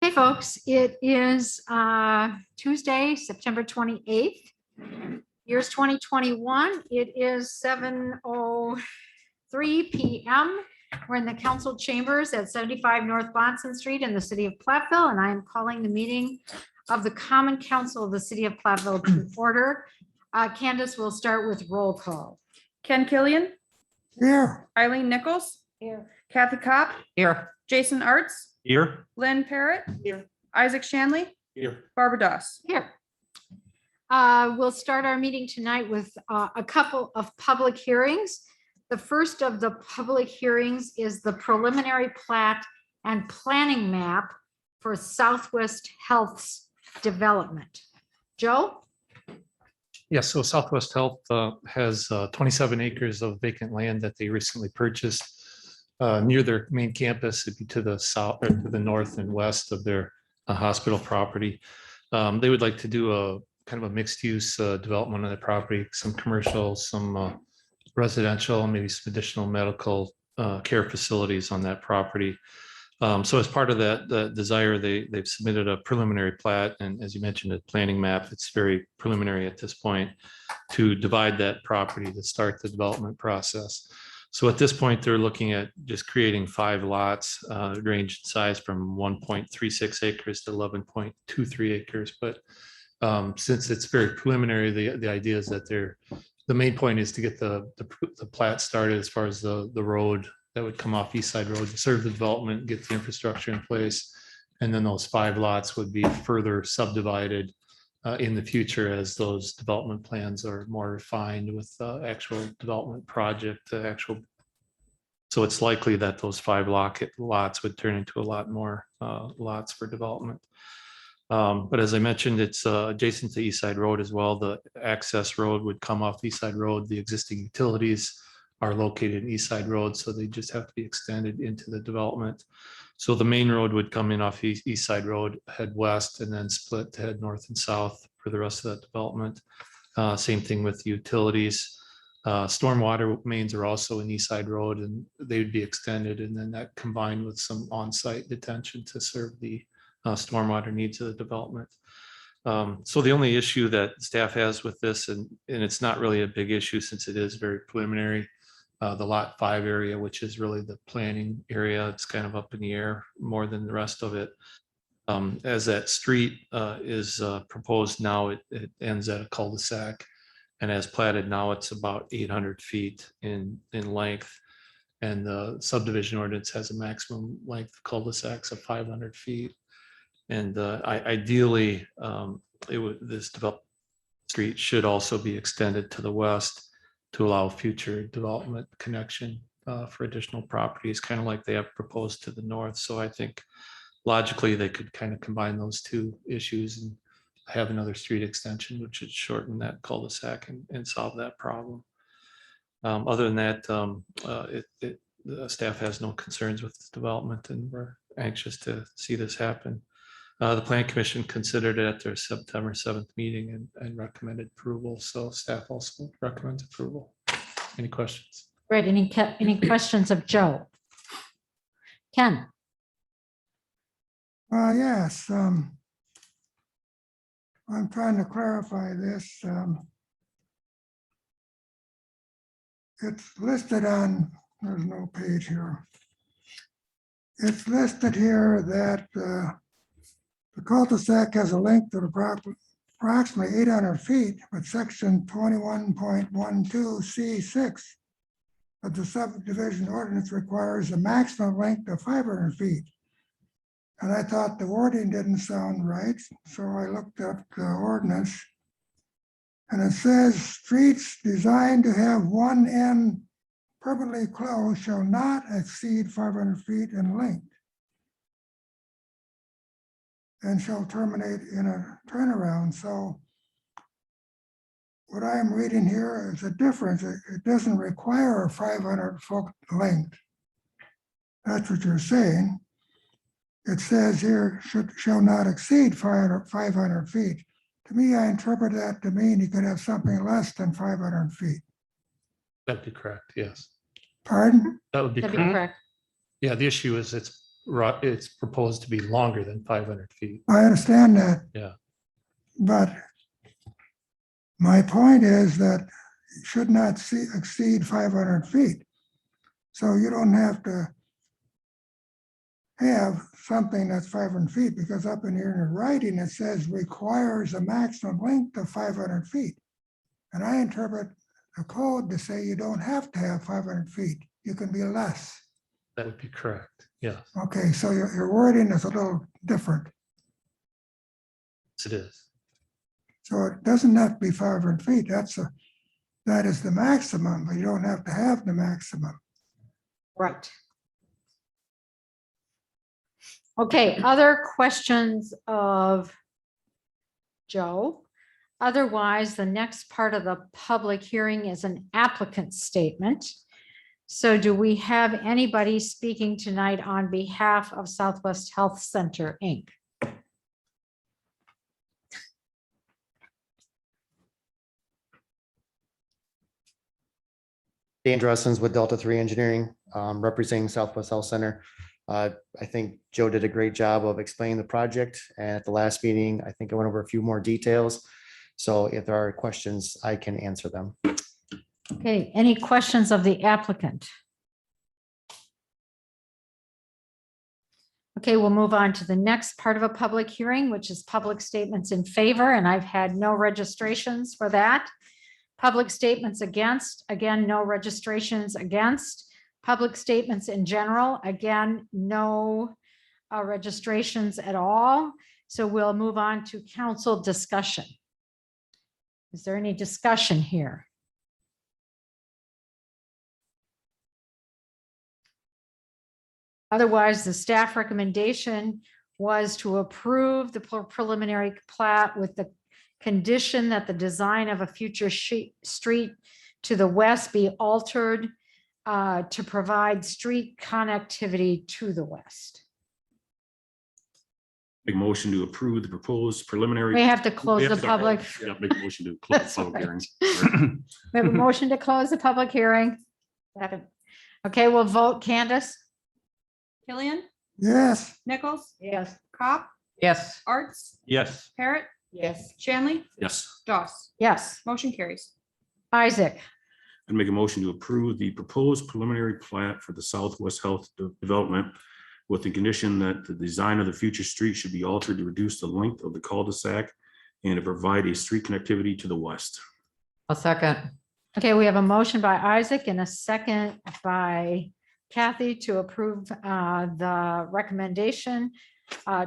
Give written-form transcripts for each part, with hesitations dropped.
Hey, folks, it is Tuesday, September 28th, year's 2021. It is 7:03 p.m. We're in the council chambers at 75 North Bonson Street in the city of Platteville, and I am calling the meeting of the Common Council of the city of Platteville to order. Candace will start with roll call. Ken Killian. Here. Eileen Nichols. Here. Kathy Kopp. Here. Jason Arts. Here. Lynn Parrott. Here. Isaac Shanley. Here. Barbara Doss. Here. We'll start our meeting tonight with a couple of public hearings. The first of the public hearings is the preliminary plat and planning map for Southwest Health's development. Joe? Yes, so Southwest Health has 27 acres of vacant land that they recently purchased near their main campus. It'd be to the south, or to the north and west of their hospital property. They would like to do a kind of a mixed use development on the property, some commercial, some residential, maybe some additional medical care facilities on that property. So as part of that desire, they've submitted a preliminary plat, and as you mentioned, a planning map. It's very preliminary at this point to divide that property to start the development process. So at this point, they're looking at just creating 5 lots, range in size from 1.36 acres to 11.23 acres. But since it's very preliminary, the idea is that the main point is to get the plat started as far as the road that would come off East Side Road to serve the development, get the infrastructure in place. And then those 5 lots would be further subdivided in the future as those development plans are more refined with actual development project, so it's likely that those 5 lots would turn into a lot more lots for development. But as I mentioned, it's adjacent to East Side Road as well. The access road would come off East Side Road. The existing utilities are located in East Side Road, so they just have to be extended into the development. So the main road would come in off East Side Road, head west, and then split to head north and south for the rest of that development. Same thing with utilities. Stormwater mains are also in East Side Road, and they would be extended, and then that combined with some on-site detention to serve the stormwater needs of the development. So the only issue that staff has with this, and it's not really a big issue since it is very preliminary, the lot 5 area, which is really the planning area, it's kind of up in the air more than the rest of it. As that street is proposed now, it ends at a cul-de-sac, and as platted now, it's about 800 feet in length, and the subdivision ordinance has a maximum length of cul-de-sacs of 500 feet. And ideally, this development street should also be extended to the west to allow future development connection for additional properties, kind of like they have proposed to the north. So I think logically they could kind of combine those 2 issues and have another street extension, which would shorten that cul-de-sac and solve that problem. Other than that, the staff has no concerns with this development, and we're anxious to see this happen. The Plan Commission considered it at their September 7th meeting and recommended approval. So staff also recommends approval. Any questions? Great. Any questions of Joe? Ken? Yes. I'm trying to clarify this. It's listed on, there's no page here. It's listed here that the cul-de-sac has a length of approximately 800 feet, but section 21.12C6 of the subdivision ordinance requires a maximum length of 500 feet. And I thought the wording didn't sound right, so I looked up the ordinance. And it says streets designed to have one end permanently closed shall not exceed 500 feet in length and shall terminate in a turnaround. So what I'm reading here is a difference. It doesn't require a 500-foot length. That's what you're saying. It says here shall not exceed 500 feet. To me, I interpret that to mean you could have something less than 500 feet. That'd be correct, yes. Pardon? That would be That'd be correct. correct. Yeah, the issue is it's it's proposed to be longer than 500 feet. I understand that. Yeah. But my point is that it should not exceed 500 feet. So you don't have to have something that's 500 feet, because up in here in the writing, it says requires a maximum length of 500 feet. And I interpret the code to say you don't have to have 500 feet. You can be less. That would be correct. Yeah, Okay, so your wording is a little different. yes, it is. So it doesn't have to be 500 feet. That is the maximum, but you don't have to have the maximum. Right. Okay, other questions of Joe? Otherwise, the next part of the public hearing is an applicant statement. So do we have anybody speaking tonight on behalf of Southwest Health Center, Inc.? Dan Dressens with Delta 3 Engineering, representing Southwest Health Center. I think Joe did a great job of explaining the project. And at the last meeting, I think I went over a few more details. So if there are questions, I can answer them. Okay, any questions of the applicant? Okay, we'll move on to the next part of a public hearing, which is public statements in favor, and I've had no registrations for that. Public statements against, again, no registrations against. Public statements in general, again, no registrations at all. So we'll move on to council discussion. Is there any discussion here? Otherwise, the staff recommendation was to approve the preliminary plat with the condition that the design of a future street to the west be altered to provide street connectivity to the west. Make a motion to approve the proposed preliminary. We have to close We the have to- public. Yeah, make a motion to close That's the public right. hearing. We have a motion to close the public hearing. Second. Okay, we'll vote. Candace? Killian, Yes, Nichols, Yes. Cop, Yes. Arts, Yes. Parrot, Yes. Shanley, Yes. Doss. Yes. Motion carries. Isaac? And make a motion to approve the proposed preliminary plat for the Southwest Health Development with the condition that the design of the future street should be altered to reduce the length of the cul-de-sac and to provide a street connectivity to the west. A second. Okay, we have a motion by Isaac and a second by Kathy to approve the recommendation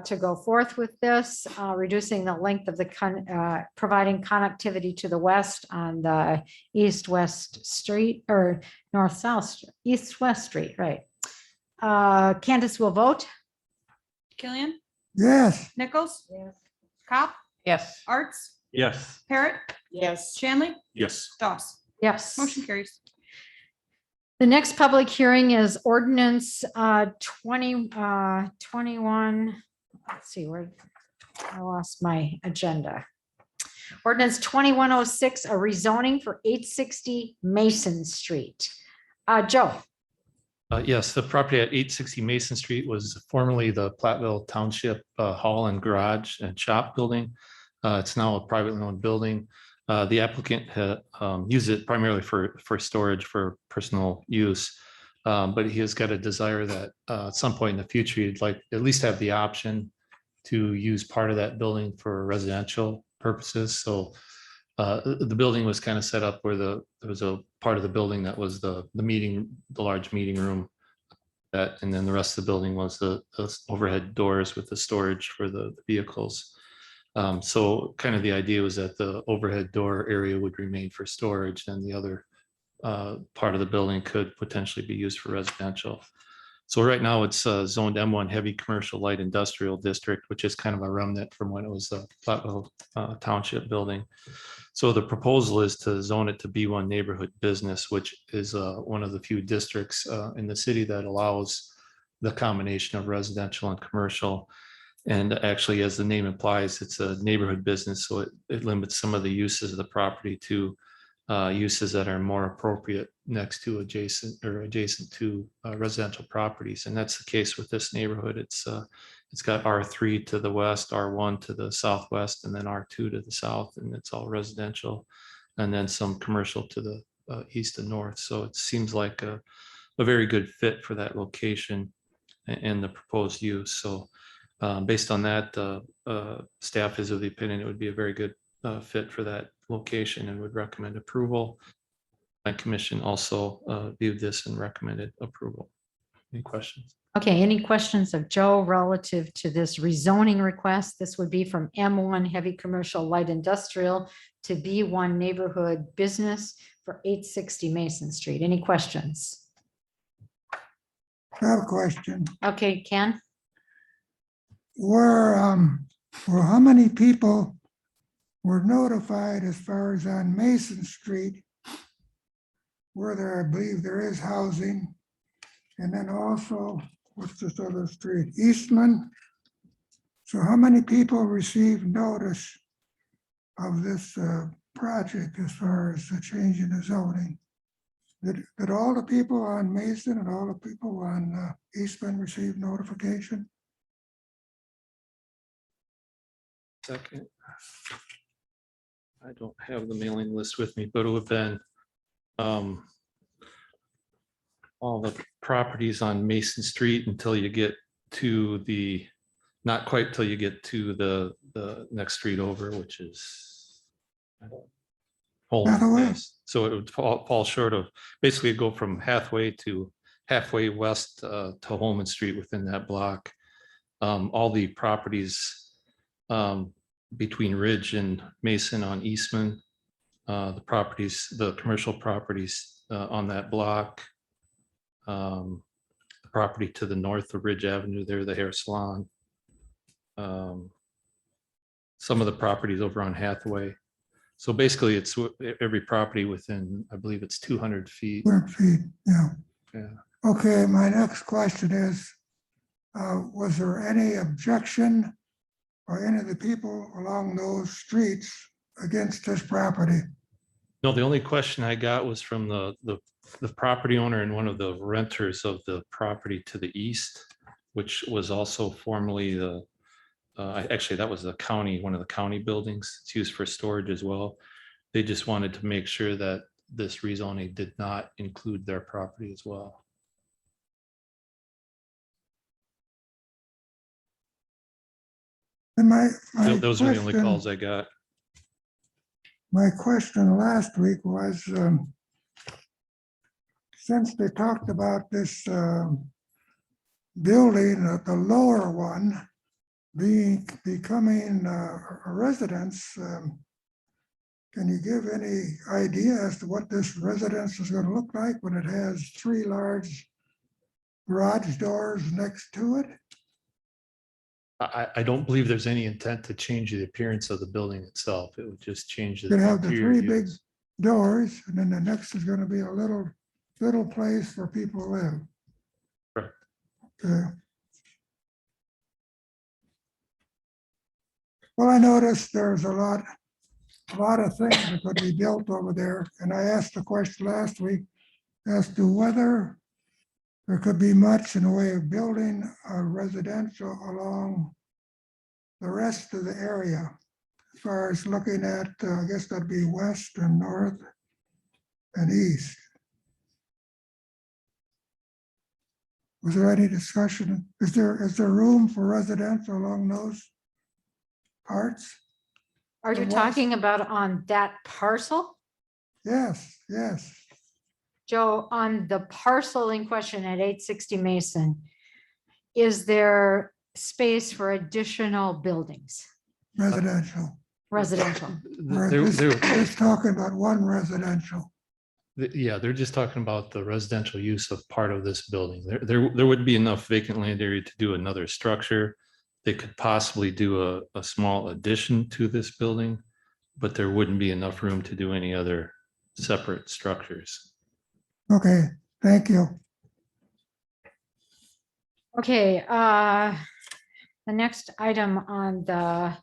to go forth with this, reducing the length of the providing connectivity to the west on the east-west street or north-south, east-west street, right? Candace will vote. Killian, yes, Nichols, Cop, Yes. Arts, Yes. Parrot, Yes. Shanley, Yes. Doss. Yes. Motion carries. The next public hearing is ordinance 21. Let's see where I lost my agenda. Ordinance 2106, a rezoning for 860 Mason Street. Joe? Yes, the property at 860 Mason Street was formerly the Platteville Township Hall and Garage and Shop Building. It's now a privately owned building. The applicant used it primarily for storage for personal use. But he has got a desire that at some point in the future, he'd like at least have the option to use part of that building for residential purposes. So the building was kind of set up where there was a part of the building that was the large meeting room. And then the rest of the building was the overhead doors with the storage for the vehicles. So kind of the idea was that the overhead door area would remain for storage and the other part of the building could potentially be used for residential. So right now it's zoned M1 heavy commercial light industrial district, which is kind of a remnant from when it was the Platteville Township building. So the proposal is to zone it to B1 neighborhood business, which is one of the few districts in the city that allows the combination of residential and commercial. And actually, as the name implies, it's a neighborhood business, so it limits some of the uses of the property to uses that are more appropriate next to adjacent to residential properties. And that's the case with this neighborhood. It's got R3 to the west, R1 to the southwest, and then R2 to the south, and it's all residential. And then some commercial to the east and north. So it seems like a very good fit for that location and the proposed use. So based on that, staff is of the opinion it would be a very good fit for that location and would recommend approval. My commission also viewed this and recommended approval. Any questions? Okay, any questions of Joe relative to this rezoning request? This would be from M1 heavy commercial light industrial to B1 neighborhood business for 860 Mason Street. Any questions? I have a question. Okay, Ken? Were how many people were notified as far as on Mason Street, where there, I believe there is housing, and then also, what's this other street, Eastman? So how many people received notice of this project as far as the change in the zoning? Did all the people on Mason and all the people on Eastman receive notification? Second. I don't have the mailing list with me, but it would have been all the properties on Mason Street until you get to the, not quite till you get to the next street over, which is Holman. Hathaway? Yes. So it would fall short of, basically go from halfway west to Holman Street within that block. All the properties between Ridge and Mason on Eastman, the commercial properties on that block, the property to the north of Ridge Avenue there, the hair salon, some of the properties over on Hathaway. So basically it's every property within, I believe it's 200 feet. 200 feet, yeah. Yeah. Okay, my next question is, was there any objection by any of the people along those streets against this property? No, the only question I got was from the property owner and one of the renters of the property to the east, which was also formerly actually that was the county, one of the county buildings. It's used for storage as well. They just wanted to make sure that this rezoning did not include their property as well. And my Those are the only question- calls I got. My question last week was, since they talked about this building, the lower one becoming a residence, can you give any idea as to what this residence is going to look like when it has 3 large garage doors next to it? I don't believe there's any intent to change the appearance of the building itself. It would just change the You're gonna have the interior 3 big use. doors, and then the next is gonna be a little place for people to live. Correct. Okay. Well, I noticed there's a lot of things that could be built over there, and I asked the question last week as to whether there could be much in the way of building a residential along the rest of the area. As far as looking at, I guess that'd be west and north and east. Was there any discussion? Is there room for residential along those parts? Are you West. talking about on that parcel? Yes, yes. Joe, on the parcel in question at 860 Mason, is there space for additional buildings, Residential. residential? We're They're- just talking about one residential. Yeah, they're just talking about the residential use of part of this building. There would be enough vacant land area to do another structure. They could possibly do a small addition to this building, but there wouldn't be enough room to do any other separate structures. Okay, thank you. Okay, the next item on the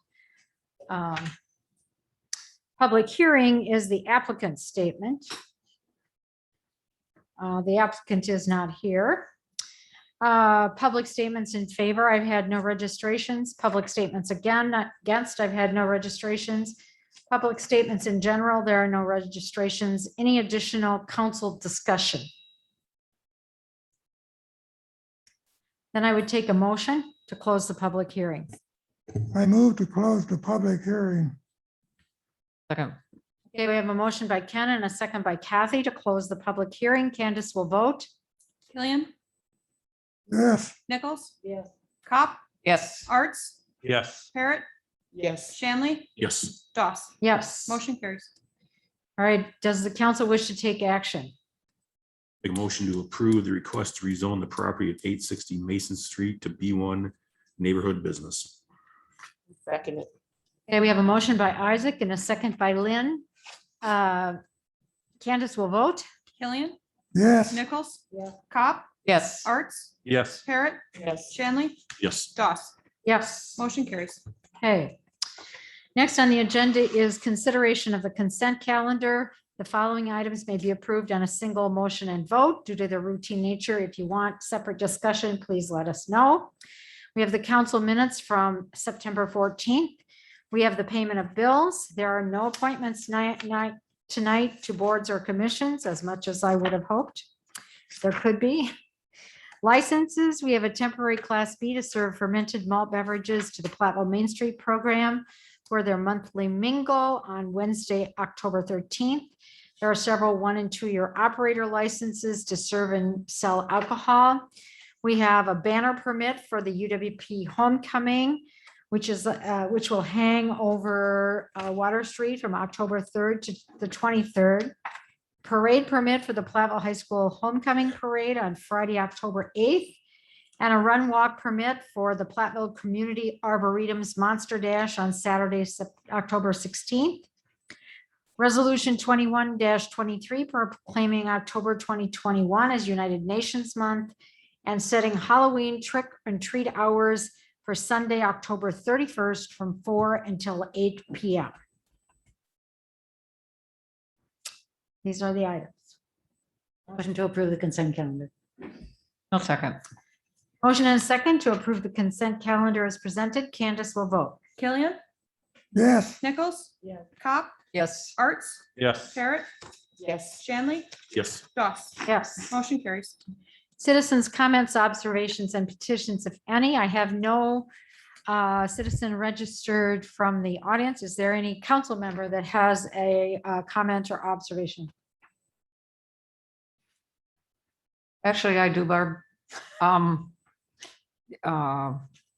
Public hearing is the applicant statement. The applicant is not here. Public statements in favor, I've had no registrations. Public statements against, I've had no registrations. Public statements in general, there are no registrations. Any additional council discussion? Then I would take a motion to close the public hearing. I move to close the public hearing. Second. Okay, we have a motion by Ken and a second by Kathy to close the public hearing. Candace will vote. Killian, Yes, Nichols, Yes. Cop, Yes. Arts, Yes. Parrot, Yes. Shanley, Yes. Doss. Yes. Motion carries. All right, does the council wish to take action? Make a motion to approve the request to rezone the property at 860 Mason Street to B1 neighborhood business. Second it. Okay, we have a motion by Isaac and a second by Lynn. Candace will vote. Killian, yes, Nichols, Yeah. Cop, Yes. Arts, Yes. Parrot, Yes. Shanley, Yes. Doss. Yes. Motion carries. Okay. Next on the agenda is consideration of the consent calendar. The following items may be approved on a single motion and vote due to their routine nature. If you want separate discussion, please let us know. We have the council minutes from September 14th. We have the payment of bills. There are no appointments tonight to boards or commissions, as much as I would have hoped there could be. Licenses, we have a temporary Class B to serve fermented malt beverages to the Platteville Main Street program for their monthly mingle on Wednesday, October 13th. There are several 1- and 2-year operator licenses to serve and sell alcohol. We have a banner permit for the UWP homecoming, which will hang over Water Street from October 3rd to the 23rd. Parade permit for the Platteville High School homecoming parade on Friday, October 8th. And a run walk permit for the Platteville Community Arboretum's Monster Dash on Saturday, October 16th. Resolution 21-23 proclaiming October 2021 as United Nations Month and setting Halloween trick and treat hours for Sunday, October 31st from 4 until 8 p.m. These are the items. Motion to approve the consent calendar. No second. Motion and a second to approve the consent calendar as presented. Candace will vote. Killian, yes, Nichols, Yes. Cop, Yes. Arts, Yes. Parrot, Yes. Shanley, Yes. Doss. Yes. Motion carries. Citizens' comments, observations, and petitions, if any. I have no citizen registered from the audience. Is there any council member that has a comment or observation? Actually, I do, Barb.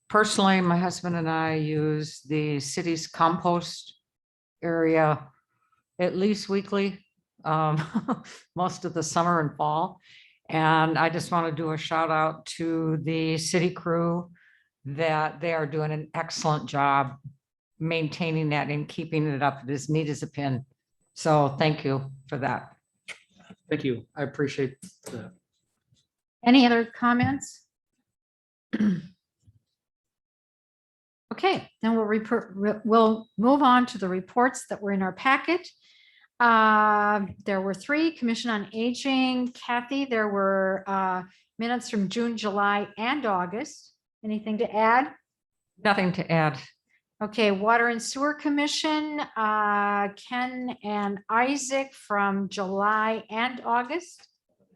Personally, my husband and I use the city's compost area at least weekly, most of the summer and fall. And I just want to do a shout out to the city crew that they are doing an excellent job maintaining that and keeping it up as neat as a pin. So thank you for that. Thank you. I appreciate that. Any other comments? Okay, then we'll move on to the reports that were in our packet. There were 3, Commission on Aging. Kathy, there were minutes from June, July, and August. Anything to add? Nothing to add. Okay, Water and Sewer Commission, Ken and Isaac from July and August.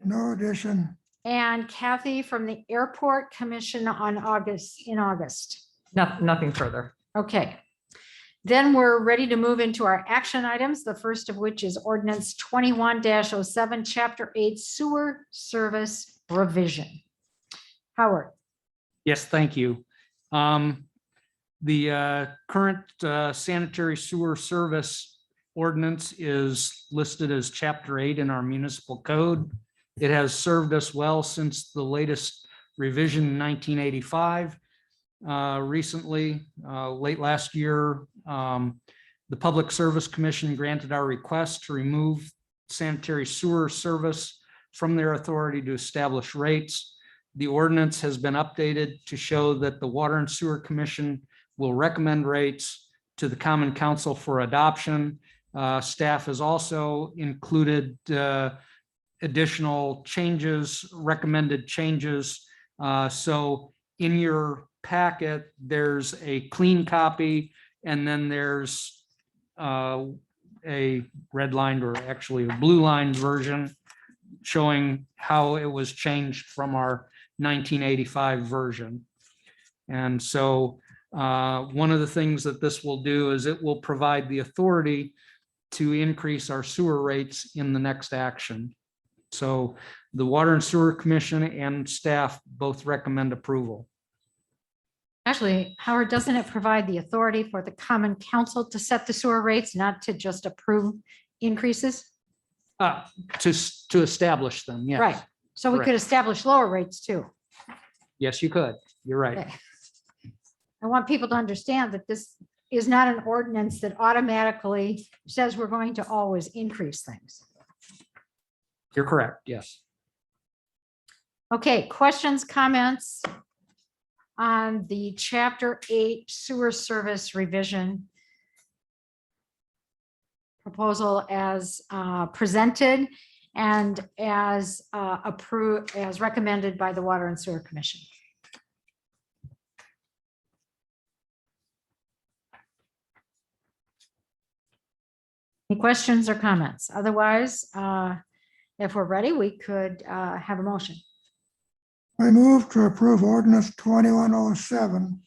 no addition, And Kathy from the Airport Commission on August. Nothing further. Okay. Then we're ready to move into our action items, the first of which is Ordinance 21-07, Chapter 8, Sewer Service Revision. Howard. Yes, thank you. The current sanitary sewer service ordinance is listed as Chapter 8 in our municipal code. It has served us well since the latest revision in 1985. Recently, late last year, the Public Service Commission granted our request to remove sanitary sewer service from their authority to establish rates. The ordinance has been updated to show that the Water and Sewer Commission will recommend rates to the Common Council for adoption, Staff has also included additional changes, recommended changes. So in your packet, there's a clean copy, and then there's a red-lined, or actually a blue-lined version showing how it was changed from our 1985 version. And so one of the things that this will do is it will provide the authority to increase our sewer rates in the next action. So the Water and Sewer Commission and staff both recommend approval. Actually, Howard, doesn't it provide the authority for the common council to set the sewer rates, not to just approve increases? To establish them, yes. Right. So we could Correct. establish lower rates too. Yes, you could. You're right. Okay. I want people to understand that this is not an ordinance that automatically says we're going to always increase things. You're correct. Yes. Okay, questions, comments on the Chapter 8 sewer service revision proposal as presented and as approved, as recommended by the Water and Sewer Commission? Any questions or comments? Otherwise, if we're ready, we could have a motion. I move to approve ordinance 2107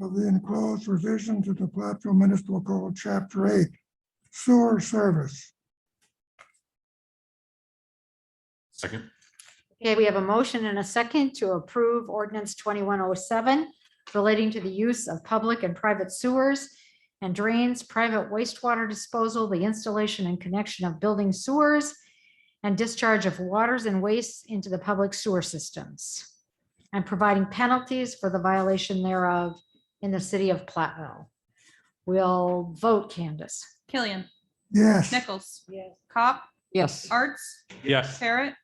of the enclosed revision to the Platteville Municipal Code, Chapter 8, sewer service. Second. Okay, we have a motion and a second to approve ordinance 2107 relating to the use of public and private sewers and drains, private wastewater disposal, the installation and connection of building sewers, and discharge of waters and wastes into the public sewer systems, and providing penalties for the violation thereof in the city of Platteville. We'll vote, Candace. Killian, Yes. Nichols. Cop, Yes. Arts, Yes. Parrot,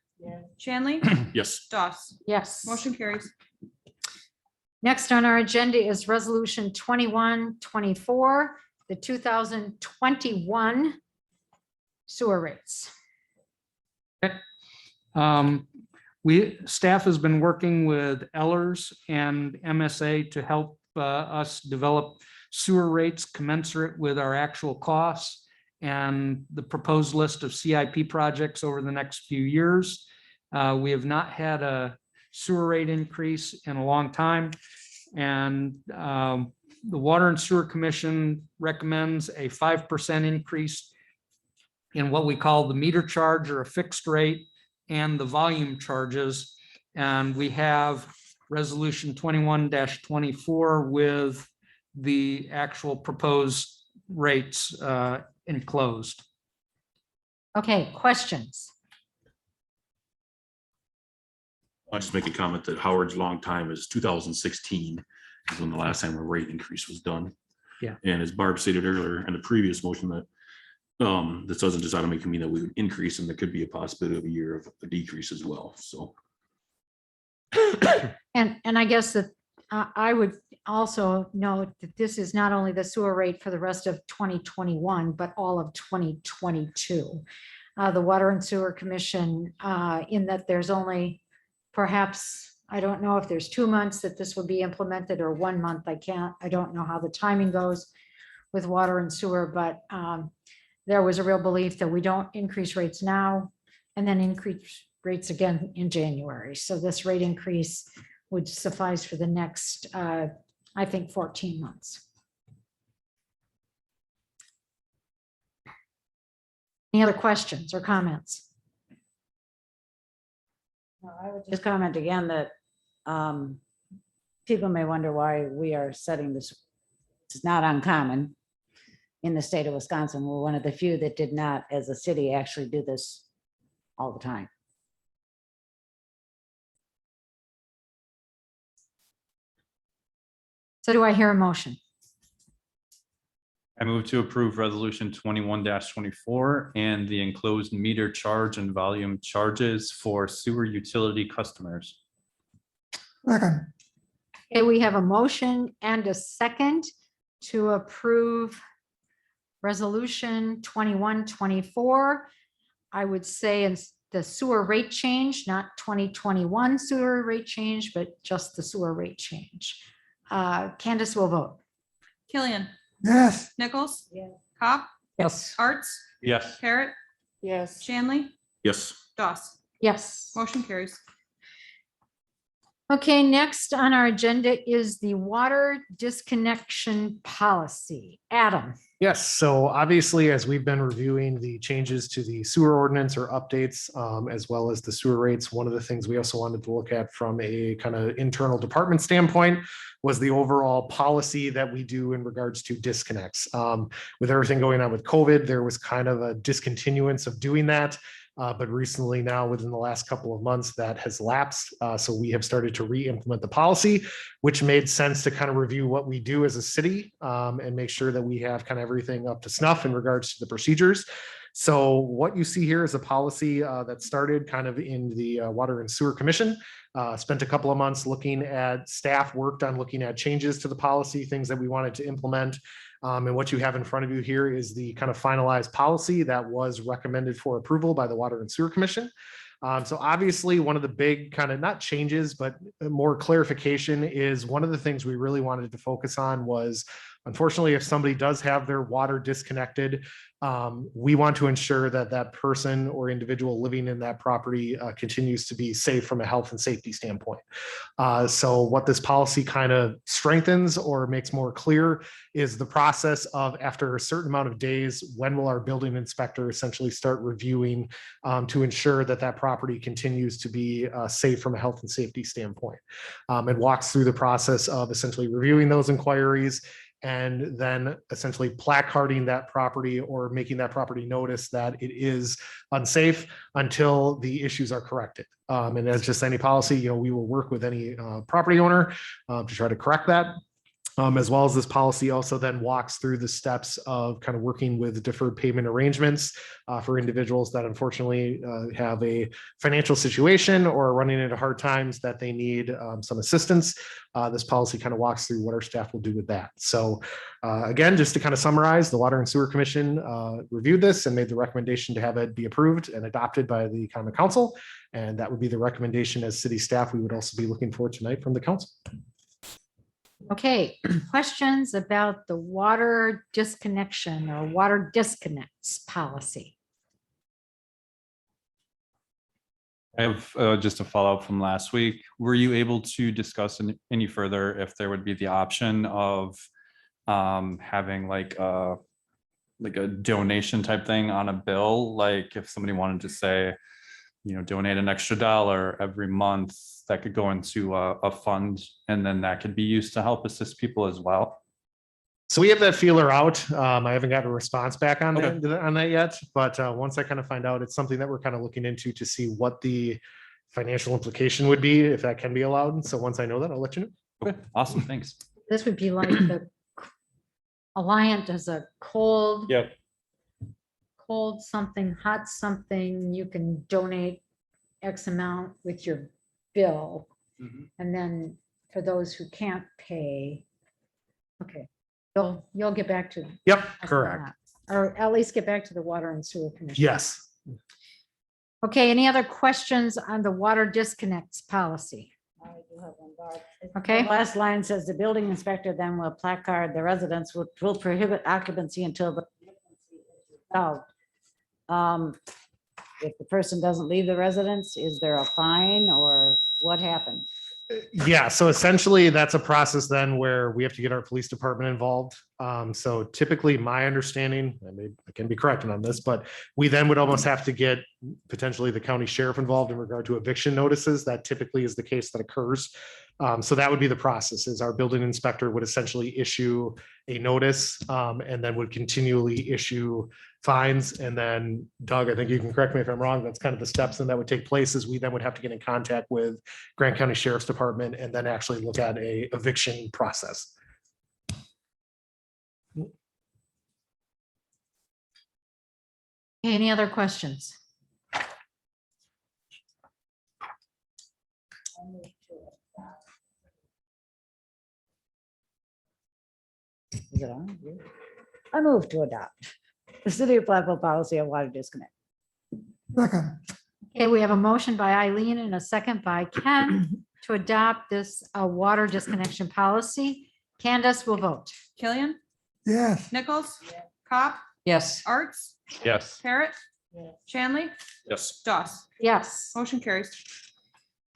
Shanley, Yes. Doss. Yes. Motion carries. Next on our agenda is Resolution 2124, the 2021 sewer rates. Staff has been working with Ellers and MSA to help us develop sewer rates commensurate with our actual costs and the proposed list of CIP projects over the next few years. We have not had a sewer rate increase in a long time. And the Water and Sewer Commission recommends a 5% increase in what we call the meter charge, or a fixed rate, and the volume charges. And we have resolution 21-24 with the actual proposed rates enclosed. Okay, questions? I'll just make a comment that Howard's long time is 2016 is when the last time a rate increase was done. Yeah. And as Barb stated earlier in the previous motion, that this doesn't just automatically mean that we would increase, and there could be a possibility of a year of a decrease as well. So. And I guess that I would also note that this is not only the sewer rate for the rest of 2021, but all of 2022. The Water and Sewer Commission, in that there's only perhaps, I don't know if there's 2 months that this would be implemented, or 1 month. I don't know how the timing goes with water and sewer, but there was a real belief that we don't increase rates now and then increase rates again in January. So this rate increase would suffice for the next, I think, 14 months. Any other questions or comments? I would just comment again that people may wonder why we are setting this. It's not uncommon in the state of Wisconsin. We're one of the few that did not, as a city, actually do this all the time. So do I hear a motion? I move to approve resolution 21-24 and the enclosed meter charge and volume charges for sewer utility customers. Second. Okay, we have a motion and a second to approve Resolution 2124. I would say it's the sewer rate change, not 2021 sewer rate change, but just the sewer rate change. Candace will vote. Killian, yes, Nichols. Cop, Yes. Arts, Yes. Parrot, Yes. Shanley, yes, Doss. Yes. Motion carries. Okay, next on our agenda is the water disconnection policy. Adam. Yes, so obviously, as we've been reviewing the changes to the sewer ordinance or updates, as well as the sewer rates, one of the things we also wanted to look at from a kind of internal department standpoint was the overall policy that we do in regards to disconnects. With everything going on with COVID, there was kind of a discontinuance of doing that. But recently now, within the last couple of months, that has lapsed. So we have started to re-implement the policy, which made sense to kind of review what we do as a city and make sure that we have kind of everything up to snuff in regards to the procedures. So what you see here is a policy that started kind of in the Water and Sewer Commission. Spent a couple of months looking at, staff worked on looking at changes to the policy, things that we wanted to implement. And what you have in front of you here is the kind of finalized policy that was recommended for approval by the Water and Sewer Commission. So obviously, one of the big kind of not changes, but more clarification is one of the things we really wanted to focus on was, unfortunately, if somebody does have their water disconnected, we want to ensure that that person or individual living in that property continues to be safe from a health and safety standpoint. So what this policy kind of strengthens or makes more clear is the process of, after a certain amount of days, when will our building inspector essentially start reviewing to ensure that that property continues to be safe from a health and safety standpoint, and walks through the process of essentially reviewing those inquiries and then essentially placarding that property or making that property notice that it is unsafe until the issues are corrected. And as just any policy, we will work with any property owner to try to correct that. As well as this policy also then walks through the steps of kind of working with deferred payment arrangements for individuals that unfortunately have a financial situation or are running into hard times that they need some assistance. This policy kind of walks through what our staff will do with that. So again, just to kind of summarize, the Water and Sewer Commission reviewed this and made the recommendation to have it be approved and adopted by the Common Council. And that would be the recommendation as city staff we would also be looking for tonight from the council. Okay, questions about the water disconnection or water disconnects policy? I have just a follow-up from last week. Were you able to discuss any further if there would be the option of having like a donation type thing on a bill? Like if somebody wanted to say, donate an extra $1 every month, that could go into a fund, and then that could be used to help assist people as well. So we have that feeler out. I haven't got a response back on Okay. that yet, but once I kind of find out, it's something that we're kind of looking into to see what the financial implication would be if that can be allowed. So once I know that, I'll let you know. Okay, awesome, thanks. This would be like the Alliant does a cold something, hot something, you can donate X amount with your bill. And then for those who can't pay, okay, you'll get back to. Yep, us on correct. that, or at least get back to the Water and Sewer Commission. Yes. Okay, any other questions on the water disconnects policy? Okay. The last line says the building inspector then will placard the residents will prohibit occupancy until the resolved. If the person doesn't leave the residence, is there a fine or what happens? Yeah, so essentially that's a process then where we have to get our police department involved. So typically my understanding, I can be corrected on this, but we then would almost have to get potentially the county sheriff involved in regard to eviction notices. That typically is the case that occurs. So that would be the process, is our building inspector would essentially issue a notice and then would continually issue fines. And then Doug, I think you can correct me if I'm wrong, that's kind of the steps and that would take place is we then would have to get in contact with Grant County Sheriff's Department and then actually look at a eviction process. Any other questions? Is it on? I move to adopt the city of Platteville policy on water disconnect. Second, Okay, we have a motion by Eileen and a second by Ken to adopt this water disconnection policy. Candace will vote. Killian, yes, Nichols, Cop, Yes. Arts, Yes. Parrot, Shanley, Yes. Doss. Yes. Motion carries.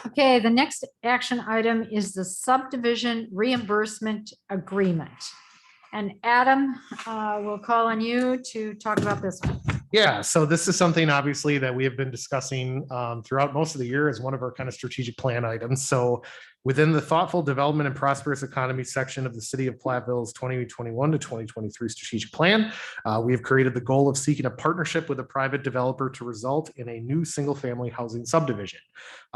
Okay, the next action item is the subdivision reimbursement agreement. And Adam, we'll call on you to talk about this one. Yeah, so this is something obviously that we have been discussing throughout most of the year as one of our kind of strategic plan items. So within the thoughtful development and prosperous economy section of the city of Platteville's 2021 to 2023 strategic plan, we have created the goal of seeking a partnership with a private developer to result in a new single-family housing subdivision.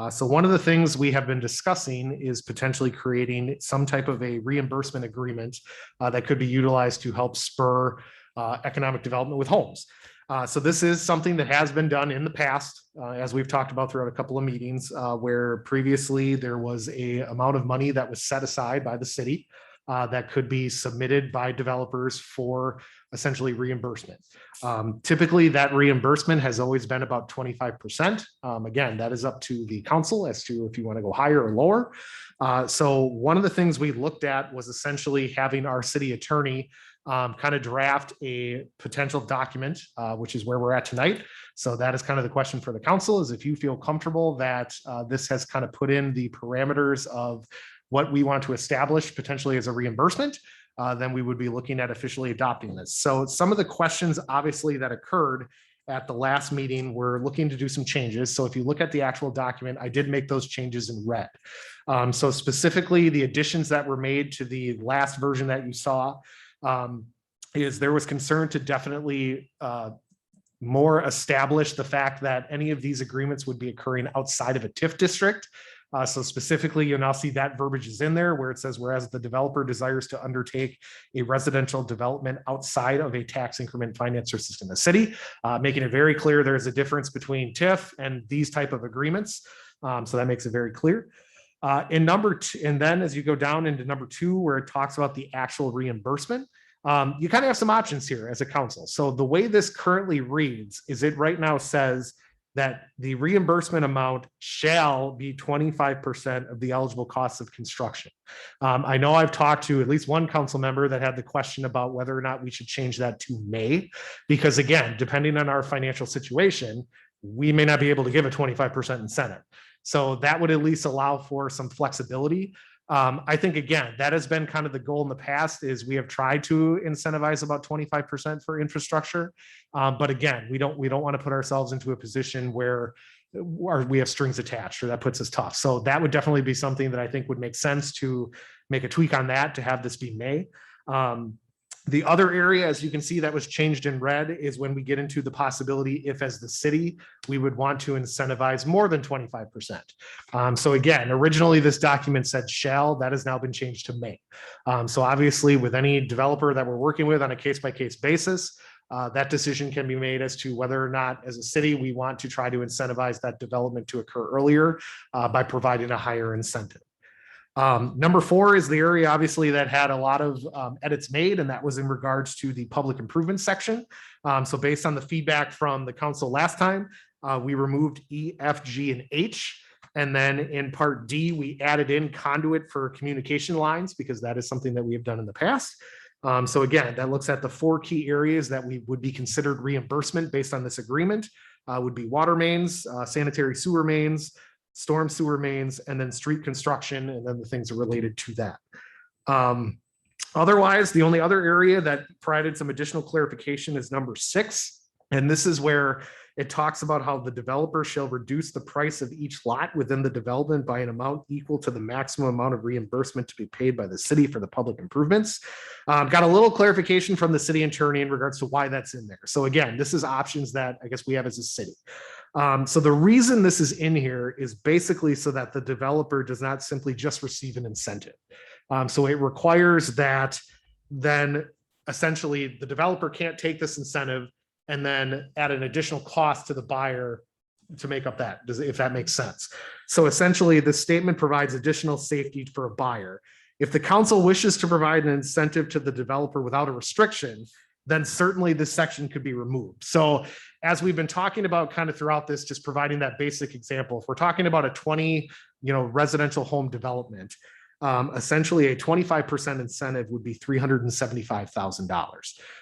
So one of the things we have been discussing is potentially creating some type of a reimbursement agreement that could be utilized to help spur economic development with homes. So this is something that has been done in the past, as we've talked about throughout a couple of meetings, where previously there was a amount of money that was set aside by the city that could be submitted by developers for essentially reimbursement. Typically, that reimbursement has always been about 25%. Again, that is up to the council as to if you want to go higher or lower. So one of the things we looked at was essentially having our city attorney kind of draft a potential document, which is where we're at tonight. So that is kind of the question for the council, is if you feel comfortable that this has kind of put in the parameters of what we want to establish potentially as a reimbursement, then we would be looking at officially adopting this. So some of the questions obviously that occurred at the last meeting, we're looking to do some changes. So if you look at the actual document, I did make those changes in red. So specifically the additions that were made to the last version that you saw, is there was concern to definitely more establish the fact that any of these agreements would be occurring outside of a TIF district. So specifically, you'll now see that verbiage is in there where it says, whereas the developer desires to undertake a residential development outside of a tax increment financer system in the city, making it very clear there's a difference between TIF and these type of agreements. So that makes it very clear. In number two, and then as you go down into number 2, where it talks about the actual reimbursement, you kind of have some options here as a council. So the way this currently reads is it right now says that the reimbursement amount shall be 25% of the eligible costs of construction. I know I've talked to at least one council member that had the question about whether or not we should change that to may, because again, depending on our financial situation, we may not be able to give a 25% incentive. So that would at least allow for some flexibility. I think, again, that has been kind of the goal in the past is we have tried to incentivize about 25% for infrastructure. But again, we don't want to put ourselves into a position where we have strings attached or that puts us tough. So that would definitely be something that I think would make sense to make a tweak on that, to have this be may. The other area, as you can see, that was changed in red is when we get into the possibility, if as the city, we would want to incentivize more than 25%. So again, originally this document said shall, that has now been changed to may. So obviously with any developer that we're working with on a case-by-case basis, that decision can be made as to whether or not as a city, we want to try to incentivize that development to occur earlier by providing a higher incentive. Number 4 is the area obviously that had a lot of edits made, and that was in regards to the public improvement section. So based on the feedback from the council last time, we removed E, F, G, and H. And then in part D, we added in conduit for communication lines because that is something that we have done in the past. So again, that looks at the 4 key areas that we would be considered reimbursement based on this agreement, would be water mains, sanitary sewer mains, storm sewer mains, and then street construction, and then the things that are related to that. Otherwise, the only other area that provided some additional clarification is number 6. And this is where it talks about how the developer shall reduce the price of each lot within the development by an amount equal to the maximum amount of reimbursement to be paid by the city for the public improvements. Got a little clarification from the city attorney in regards to why that's in there. So again, this is options that I guess we have as a city. So the reason this is in here is basically so that the developer does not simply just receive an incentive. So it requires that then essentially the developer can't take this incentive and then add an additional cost to the buyer to make up that, if that makes sense. So essentially the statement provides additional safety for a buyer. If the council wishes to provide an incentive to the developer without a restriction, then certainly this section could be removed. So as we've been talking about kind of throughout this, just providing that basic example, if we're talking about a 20, residential home development, essentially a 25% incentive would be $375,000.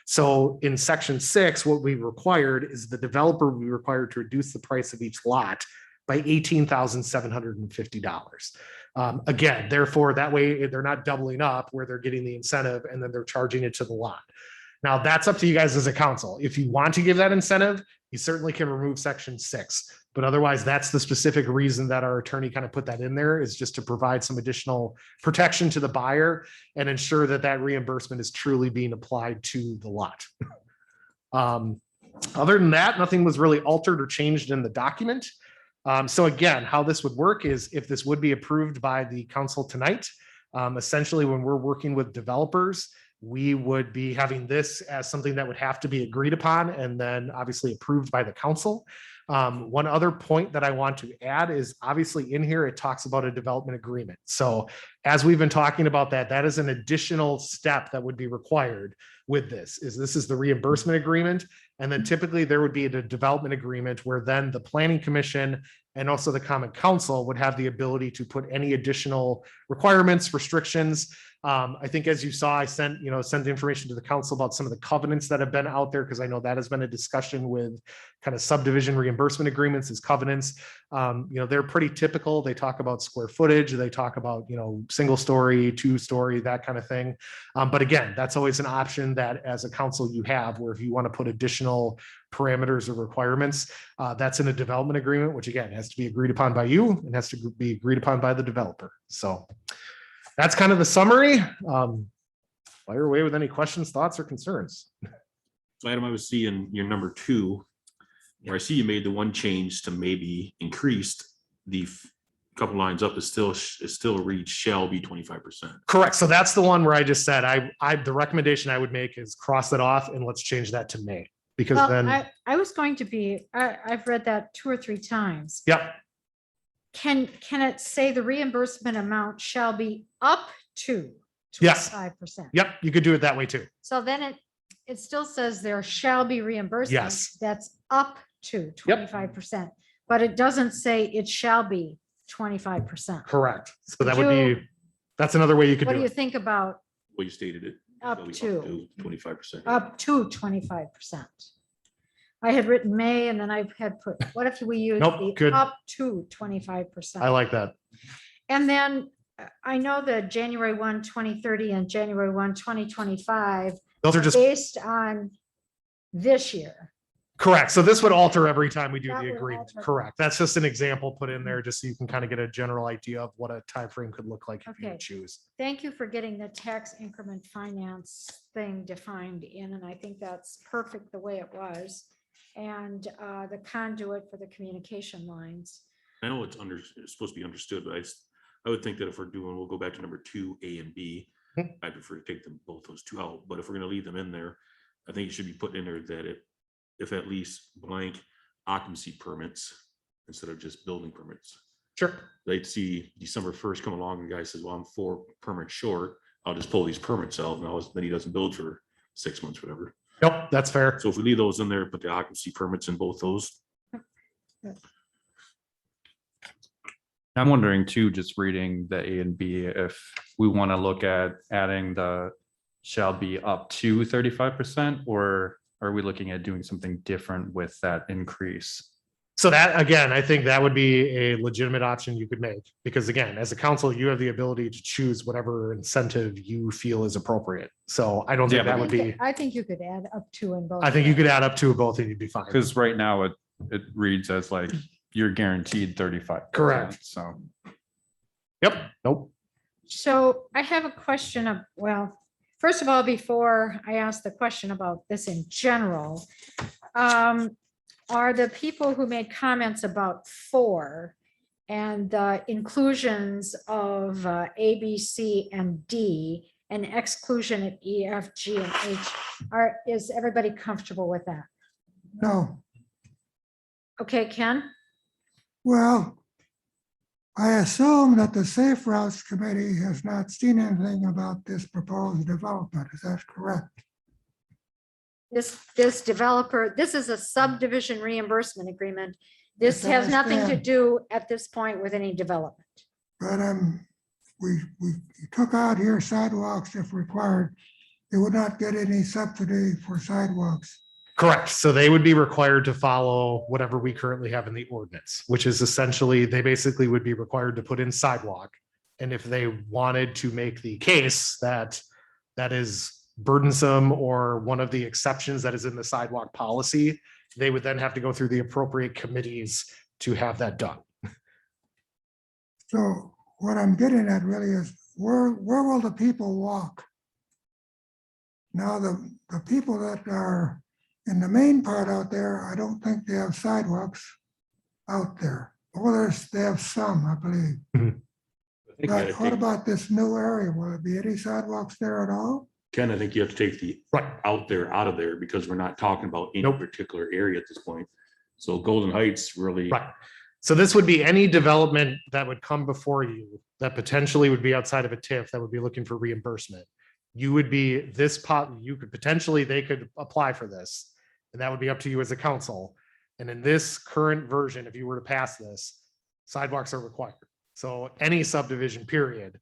So in section 6, what we required is the developer would be required to reduce the price of each lot by $18,750. Again, therefore, that way they're not doubling up where they're getting the incentive and then they're charging it to the lot. Now, that's up to you guys as a council. If you want to give that incentive, you certainly can remove section 6. But otherwise, that's the specific reason that our attorney kind of put that in there, is just to provide some additional protection to the buyer and ensure that that reimbursement is truly being applied to the lot. Other than that, nothing was really altered or changed in the document. So again, how this would work is if this would be approved by the council tonight, essentially when we're working with developers, we would be having this as something that would have to be agreed upon and then obviously approved by the council. One other point that I want to add is obviously in here, it talks about a development agreement. So as we've been talking about that, that is an additional step that would be required with this is the reimbursement agreement. And then typically there would be a development agreement where then the planning commission and also the common council would have the ability to put any additional requirements, restrictions. I think as you saw, I sent the information to the council about some of the covenants that have been out there, because I know that has been a discussion with kind of subdivision reimbursement agreements as covenants. They're pretty typical. They talk about square footage. They talk about, single story, 2-story, that kind of thing. But again, that's always an option that as a council you have, where if you want to put additional parameters or requirements, that's in a development agreement, which again has to be agreed upon by you and has to be agreed upon by the developer. So that's kind of the summary. Fire away with any questions, thoughts, or concerns. So Adam, I was seeing your number 2, where I see you made the one change to maybe increased the couple lines up is still reads shall be 25%. Correct. So that's the one where I just said the recommendation I would make is cross it off and let's change that to may, because Well, then I was going to be, I've read that 2 or 3 times. yep. Can it say the reimbursement amount shall be up to Yes. 25%? Yep, you could do it that way too. So then it still says there shall be reimbursement. Yes. That's up to Yep. 25%, but it doesn't say it shall be 25%. Correct. So Would that would you- be, that's another way you could What do do you it. think about Well, you stated it. Up Shall be to. 25%. up to 25%? I had written may, and then I had put, what if we use Nope, the good. up to 25%? I like that. And then I know the January 1, 2030 and January 1, 2025, Those are just based on this year. correct. So this would alter every time we do That the would agreement. alter. Correct. That's just an example put in there just so you can kind of get a general idea of what a time frame could look like if you Okay. would choose. Thank you for getting the tax increment finance thing defined in, and I think that's perfect the way it was. And the conduit for the communication lines. I know it's supposed to be understood, but I would think that if we'll go back to number 2, A and B. Mhm. I prefer to take both those 2 out, but if we're going to leave them in there, I think it should be put in there that if at least blank occupancy permits instead of just building permits. Sure. They'd see December 1st come along and the guy says, well, I'm 4 permits short. I'll just pull these permits out. And then he doesn't build for 6 months, whatever. Nope, that's fair. So if we leave those in there, put the occupancy permits in both those. I'm wondering too, just reading the A and B, if we want to look at adding the shall be up to 35%, or are we looking at doing something different with that increase? So that, again, I think that would be a legitimate option you could make, because again, as a council, you have the ability to choose whatever incentive you feel is appropriate. So I don't think Yeah, that would be, I think you could add up to in both. I think you could add up to both and you'd be fine. Because right now it reads as like you're guaranteed 35%. Correct. So Yep, nope. So I have a question of, well, first of all, before I ask the question about this in general, are the people who made comments about 4 and the inclusions of A, B, C, and D, and exclusion of E, F, G, and H, is everybody comfortable with that? No, Okay, Ken? well, I assume that the Safe Routes Committee has not seen anything about this proposed development. Is that correct? this developer, this is a subdivision reimbursement agreement. This Yes, I has nothing to understand. do at this point with any development. But we took out here sidewalks if required. They would not get any subsidy for sidewalks. Correct. So they would be required to follow whatever we currently have in the ordinance, which is essentially, they basically would be required to put in sidewalk. And if they wanted to make the case that that is burdensome or one of the exceptions that is in the sidewalk policy, they would then have to go through the appropriate committees to have that done. So what I'm getting at really is where will the people walk? Now, the people that are in the main part out there, I don't think they have sidewalks out there. Or they have some, I believe. But what about this new area? Will there be any sidewalks there at all? Ken, I think you have to take the Right. out there, out of there, because we're not talking about any Nope. particular area at this point. So Golden Heights really, Right. So this would be any development that would come before you that potentially would be outside of a TIF that would be looking for reimbursement. You would be this pot, you could potentially, they could apply for this. And that would be up to you as a council. And in this current version, if you were to pass this, sidewalks are required. So any subdivision period,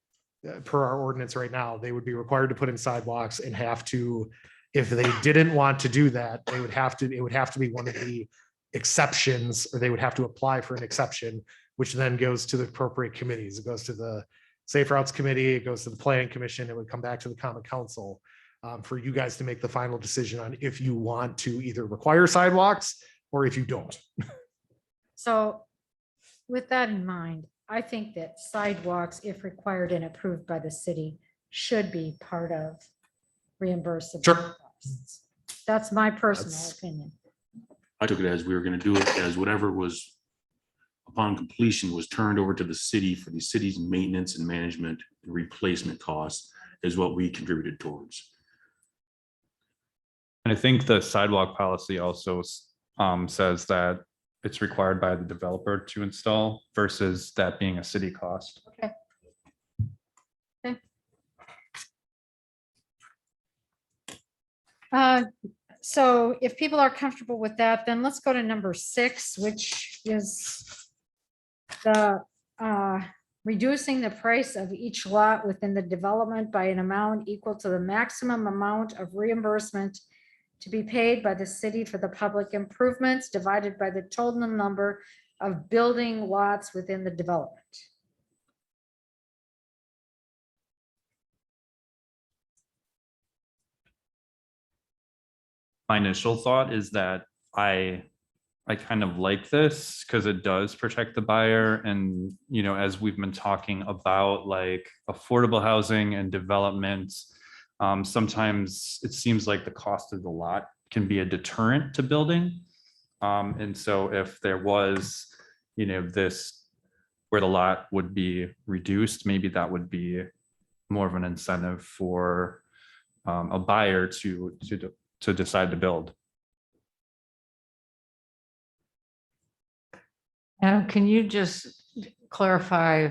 per our ordinance right now, they would be required to put in sidewalks and have to, if they didn't want to do that, they would have to, it would have to be one of the exceptions, or they would have to apply for an exception, which then goes to the appropriate committees. It goes to the Safe Routes Committee, it goes to the Planning Commission, it would come back to the Common Council for you guys to make the final decision on if you want to either require sidewalks or if you don't. So with that in mind, I think that sidewalks, if required and approved by the city, should be part of reimbursable Sure. costs. That's my personal That's- opinion. I took it as we were gonna do it as whatever was upon completion was turned over to the city for the city's maintenance and management and replacement costs is what we contributed towards. And I think the sidewalk policy also says that it's required by the developer to install versus that being a city cost. So if people are comfortable with that, then let's go to number 6, which is the reducing the price of each lot within the development by an amount equal to the maximum amount of reimbursement to be paid by the city for the public improvements divided by the total number of building lots within the development. My initial thought is that I kind of like this because it does protect the buyer. And, you know, as we've been talking about like affordable housing and development, sometimes it seems like the cost of the lot can be a deterrent to building. And so if there was, you know, this where the lot would be reduced, maybe that would be more of an incentive for a buyer to decide to build. Adam, can you just clarify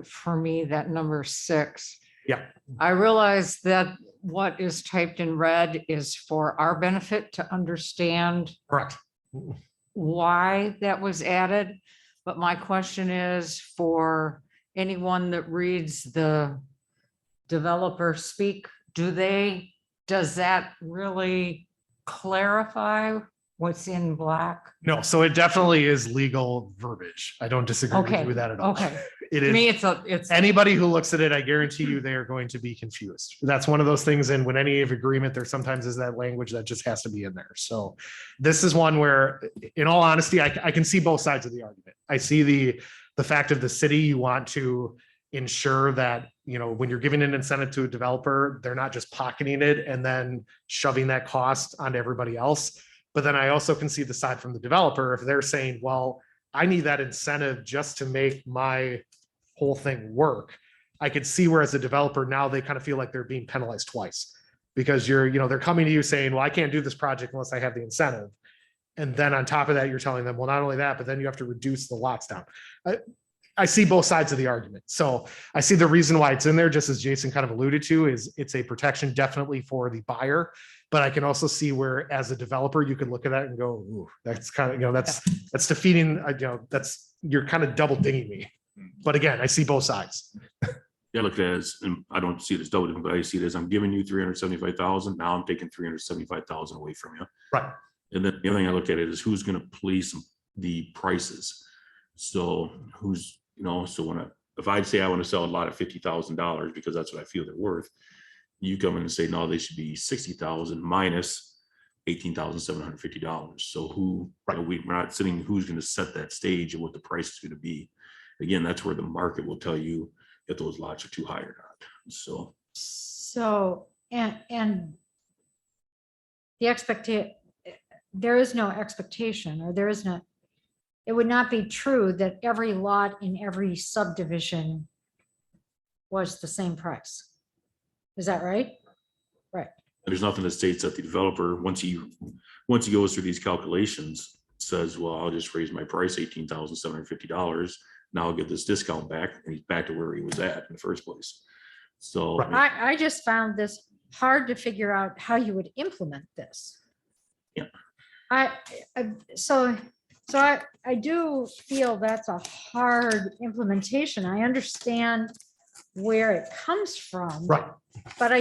for me that number 6? Yeah. I realize that what is typed in red is for our benefit to understand Correct. why that was added. But my question is for anyone that reads the developer speak, does that really clarify what's in black? No, so it definitely is legal verbiage. I don't disagree with Okay, you with that at all. okay. It To me, is, it's, anybody who looks at it, I guarantee you, they are going to be confused. That's one of those things, and when any of agreement, there sometimes is that language that just has to be in there. So this is one where, in all honesty, I can see both sides of the argument. I see the fact of the city, you want to ensure that, you know, when you're giving an incentive to a developer, they're not just pocketing it and then shoving that cost onto everybody else. But then I also can see the side from the developer, if they're saying, well, I need that incentive just to make my whole thing work. I could see where as a developer, now they kind of feel like they're being penalized twice. Because they're coming to you saying, well, I can't do this project unless I have the incentive. And then on top of that, you're telling them, well, not only that, but then you have to reduce the lots down. I see both sides of the argument. So I see the reason why it's in there, just as Jason kind of alluded to, is it's a protection definitely for the buyer. But I can also see where, as a developer, you can look at that and go, ooh, that's kind of, that's defeating, you're kind of double dinging me. But again, I see both sides. Yeah, look at it as, and I don't see it as double, but I see it as I'm giving you 375,000. Now I'm taking 375,000 away from you. Right. And then the other thing I look at it is who's going to police the prices. So who's, so if I'd say I want to sell a lot at $50,000 because that's what I feel they're worth, you come in and say, no, they should be 60,000 minus $18,750. So who, we're not sitting, who's going to set that stage and what the price is going to be. Again, that's where the market will tell you if those lots are too high or not. So and the expectation, there is no expectation, or there is not, it would not be true that every lot in every subdivision was the same price. Is that right? Right. there's nothing that states that the developer, once he goes through these calculations, says, well, I'll just raise my price $18,750. Now I'll get this discount back, and he's back to where he was at in the first place. So I just found this hard to figure out how you would implement this. Yeah. So I do feel that's a hard implementation. I understand where it comes from. Right. But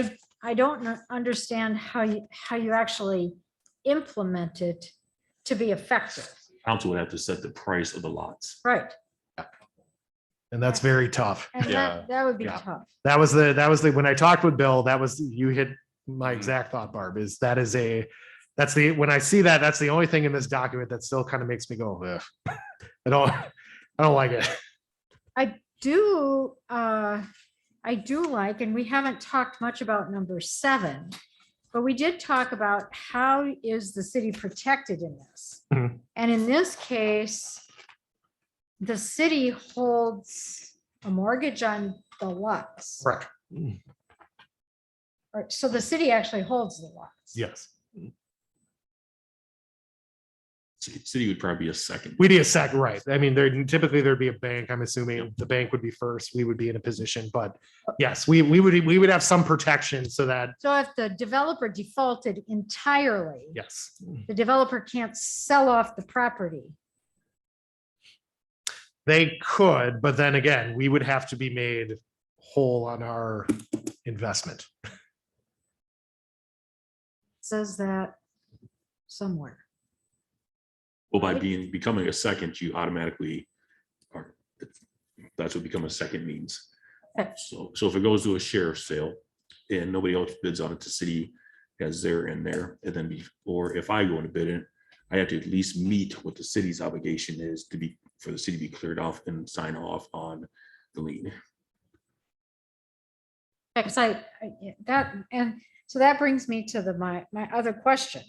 I don't understand how you actually implement it to be effective. council would have to set the price of the lots. Right. And that's very tough. And that would be Yeah. tough. That was when I talked with Bill, you hit my exact thought, Barb, when I see that, that's the only thing in this document that still kind of makes me go, ugh. I don't like it. I do like, and we haven't talked much about number 7, but we did talk about how is the city protected in this? Mhm. And in this case, the city holds a mortgage on the lots. Correct. Right, so the city actually holds the lots. Yes. City would probably be a second. We need a second, right? I mean, there'd be a bank. I'm assuming the bank would be first. We would be in a position, but yes, we would have some protection so that, So if the developer defaulted entirely, yes. the developer can't sell off the property. They could, but then again, we would have to be made whole on our investment. Says that somewhere. Well, by becoming a second, you automatically are, that's what become a second means. Okay. So if it goes to a sheriff's sale and nobody else bids on it, the city has their in there, and then or if I go into bid it, I have to at least meet what the city's obligation is for the city to be cleared off and sign off on the lien. Because so that brings me to my other question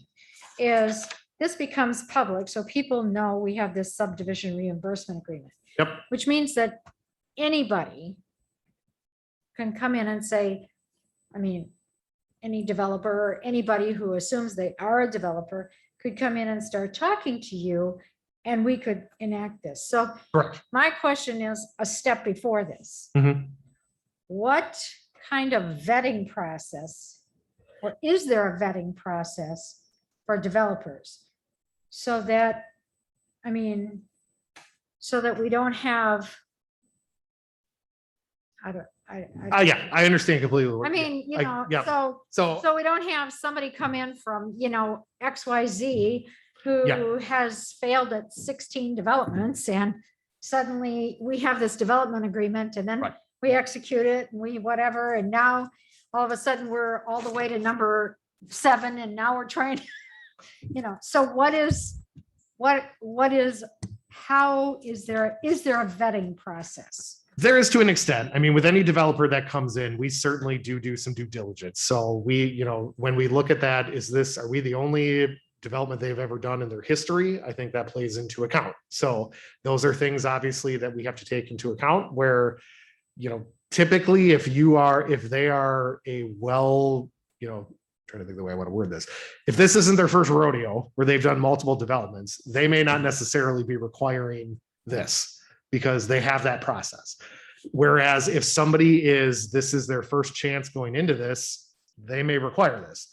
is, this becomes public, so people know we have this subdivision reimbursement agreement. Yep. Which means that anybody can come in and say, I mean, any developer or anybody who assumes they are a developer could come in and start talking to you, and we could enact this. So Correct. my question is a step before this. Mhm. What kind of vetting process, or is there a vetting process for developers? So that, so that we don't have, Yeah, I understand completely. Yeah. so we don't have somebody come in from, XYZ who has failed at 16 developments, and suddenly we have this development agreement, and then Right. we execute it, and we whatever, and now all of a sudden we're all the way to number 7, and now we're trying, so is there a vetting process? There is, to an extent. I mean, with any developer that comes in, we certainly do some due diligence. So when we look at that, are we the only development they've ever done in their history? I think that plays into account. So those are things obviously that we have to take into account where, typically if they are a trying to think the way I want to word this. If this isn't their first rodeo where they've done multiple developments, they may not necessarily be requiring this. because they have that process. Whereas if somebody this is their first chance going into this, they may require this.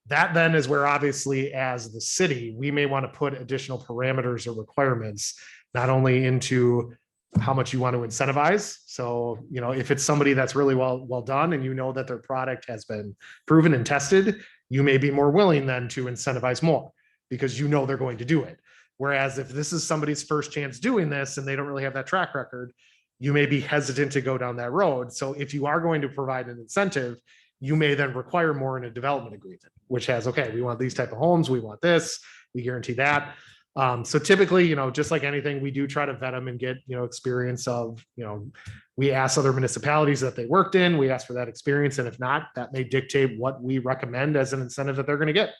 That then is where obviously as the city, we may want to put additional parameters or requirements, not only into how much you want to incentivize. So, if it's somebody that's really well done and that their product has been proven and tested, you may be more willing then to incentivize more because they're going to do it. Whereas if this is somebody's first chance doing this and they don't really have that track record, you may be hesitant to go down that road. So if you are going to provide an incentive, you may then require more in a development agreement, which has, okay, we want these type of homes, we want this, we guarantee that. So typically, just like anything, we do try to vet them and get, experience of, we ask other municipalities that they worked in, we ask for that experience. And if not, that may dictate what we recommend as an incentive that they're going to get.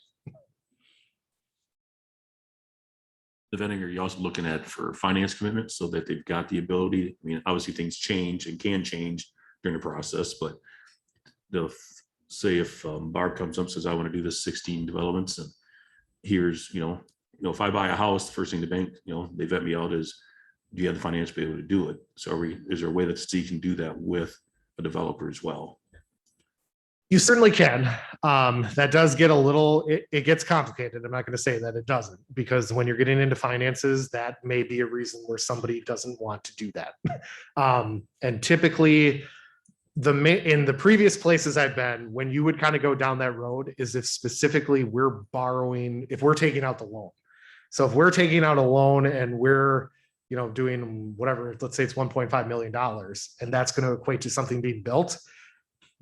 The vetting, are you also looking at for finance commitments so that they've got the ability? I mean, obviously things change and can change during the process, but they'll say if Barb comes up and says, I want to do this 16 developments and here's, if I buy a house, the first thing the bank, they vet me out is, do you have the finance to be able to do it? So is there a way that the city can do that with a developer as well? You certainly can. That does get it gets complicated. I'm not going to say that it doesn't, because when you're getting into finances, that may be a reason where somebody doesn't want to do that. And typically in the previous places I've been, when you would kind of go down that road is if specifically if we're taking out the loan. So if we're taking out a loan and we're, doing whatever, let's say it's $1.5 million, and that's going to equate to something being built.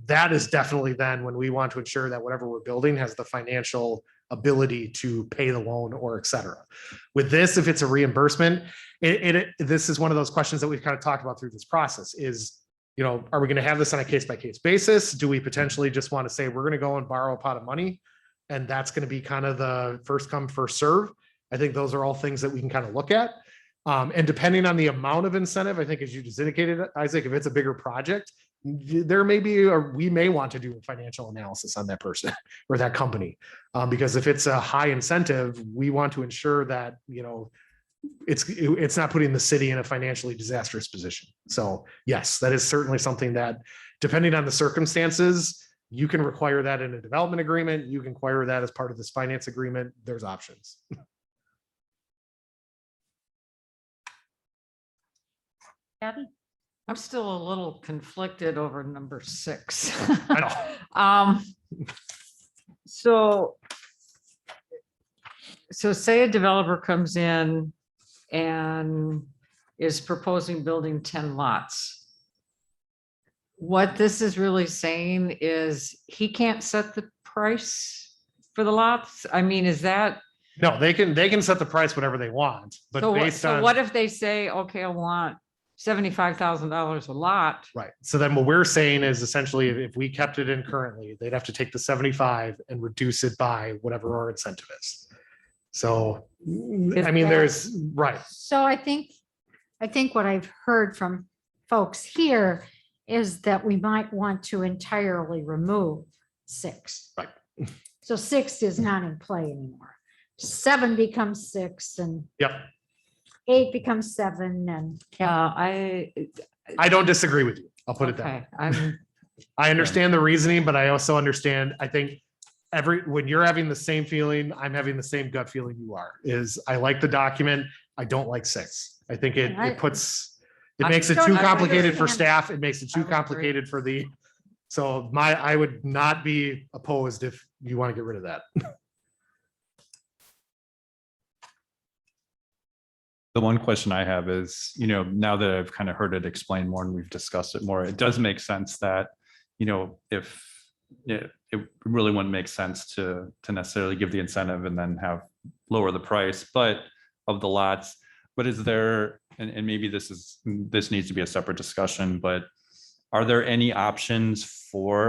That is definitely then when we want to ensure that whatever we're building has the financial ability to pay the loan or et cetera. With this, if it's a reimbursement, this is one of those questions that we've kind of talked about through this process is, are we going to have this on a case by case basis? Do we potentially just want to say we're going to go and borrow a pot of money and that's going to be kind of the first come, first serve? I think those are all things that we can kind of look at. And depending on the amount of incentive, I think as you just indicated, Isaac, if it's a bigger project, there may be, or we may want to do a financial analysis on that person or that company. Because if it's a high incentive, we want to ensure that, it's not putting the city in a financially disastrous position. So yes, that is certainly something that, depending on the circumstances, you can require that in a development agreement. You can require that as part of this finance agreement. There's options. Kathy? I'm still a little conflicted over number 6. I know. So say a developer comes in and is proposing building 10 lots. What this is really saying is he can't set the price for the lots. I mean, is that? No, they can set the price whatever they want, but So what if they say, okay, I want $75,000 a lot? Right. So then what we're saying is essentially if we kept it in currently, they'd have to take the 75 and reduce it by whatever our incentive is. So, I mean, there's right. So I think what I've heard from folks here is that we might want to entirely remove 6. Right. So 6 is not in play anymore. 7 becomes 6 and Yep. 8 becomes 7 and. I don't disagree with you. I'll put it that way. I understand the reasoning, but I also understand, I think when you're having the same feeling, I'm having the same gut feeling you are, is I like the document. I don't like 6. I think it makes it too complicated for staff. It makes it too complicated for I would not be opposed if you want to get rid of that. The one question I have is, now that I've kind of heard it explained more and we've discussed it more, it does make sense that, if it really wouldn't make sense to necessarily give the incentive and then lower the price, but of the lots. But is there, and maybe this needs to be a separate discussion, but are there any options for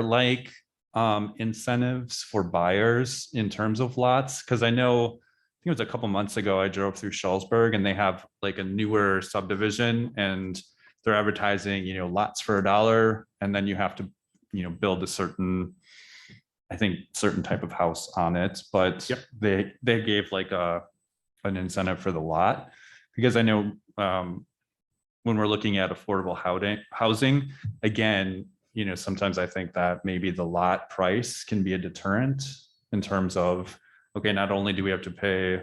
incentives for buyers in terms of lots? Because I know, it was a couple months ago, I drove through Shullsburg and they have a newer subdivision and they're advertising, lots for $1. And then you have to, build a certain type of house on it. But yep. they gave an incentive for the lot, because I know when we're looking at affordable housing, again, sometimes I think that maybe the lot price can be a deterrent in terms of, okay, not only do we have to pay,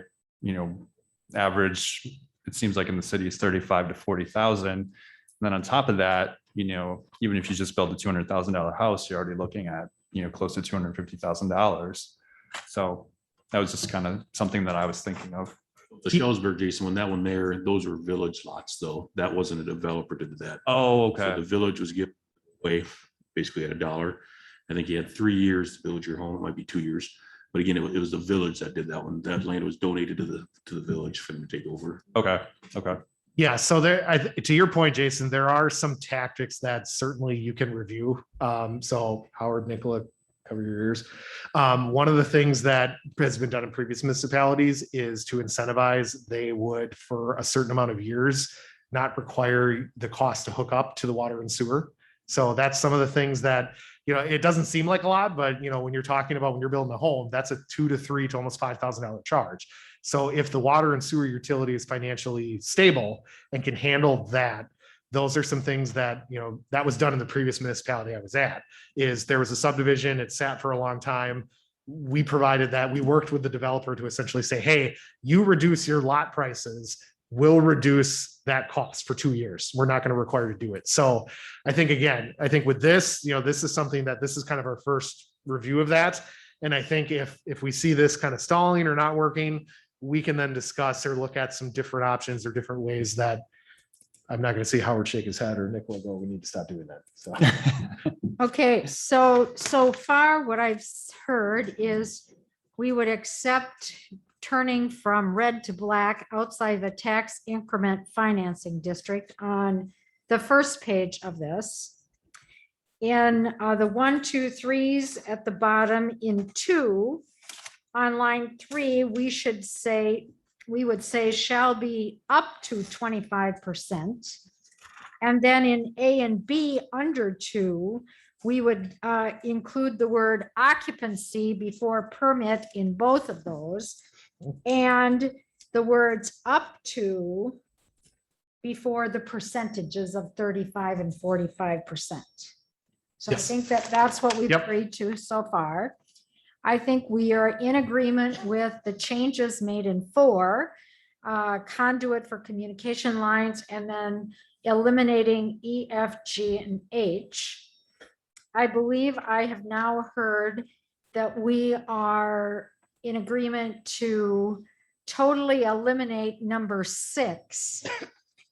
average, it seems like in the city is 35 to 40,000. Then on top of that, even if you just build a $200,000 house, you're already looking at, close to $250,000. So that was just kind of something that I was thinking of. The Shellsburg, Jason, when that one there, those were village lots, though. That wasn't a developer did that. Oh, So okay. the village was given away basically at $1. I think you had 3 years to build your home. It might be 2 years. But again, it was the village that did that one. That land was donated to the village for them to take over. Okay. Yeah, so to your point, Jason, there are some tactics that certainly you can review. So Howard, Nicola, cover your ears. One of the things that has been done in previous municipalities is to incentivize, they would, for a certain amount of years, not require the cost to hook up to the water and sewer. So that's some of the things that, it doesn't seem like a lot, but when you're talking about when you're building a home, that's a $2,000 to $3,000 to almost $5,000 charge. So if the water and sewer utility is financially stable and can handle that, those are some things that, that was done in the previous municipality I was at, is there was a subdivision, it sat for a long time. We provided that, we worked with the developer to essentially say, hey, you reduce your lot prices, we'll reduce that cost for 2 years. We're not going to require you to do it. So I think, again, with this, this is something that this is kind of our first review of that. And I think if we see this kind of stalling or not working, we can then discuss or look at some different options or different ways that I'm not going to see Howard shake his head or Nicola go, we need to stop doing that. So. Okay, so far what I've heard is we would accept turning from red to black outside the tax increment financing district on the first page of this. In the 1, 2, 3s at the bottom in 2, on line 3, we would say shall be up to 25%. And then in A and B under 2, we would include the word occupancy before permit in both of those. And the words up to before the percentages of 35 and 45%. So Yes. I think that's what we've Yep. agreed to so far. I think we are in agreement with the changes made in 4, conduit for communication lines, and then eliminating E, F, G, and H. I believe I have now heard that we are in agreement to totally eliminate number 6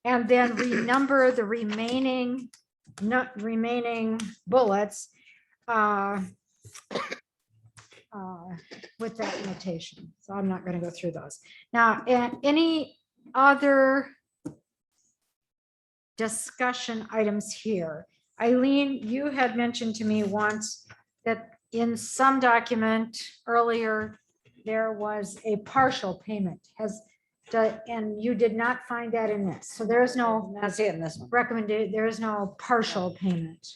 and then renumber the remaining bullets with that notation. So I'm not going to go through those. Now, any other discussion items here? Eileen, you had mentioned to me once that in some document earlier, there was a partial payment. And you did not find that in this. So there is no Not see it in this one. recommended, there is no partial payment.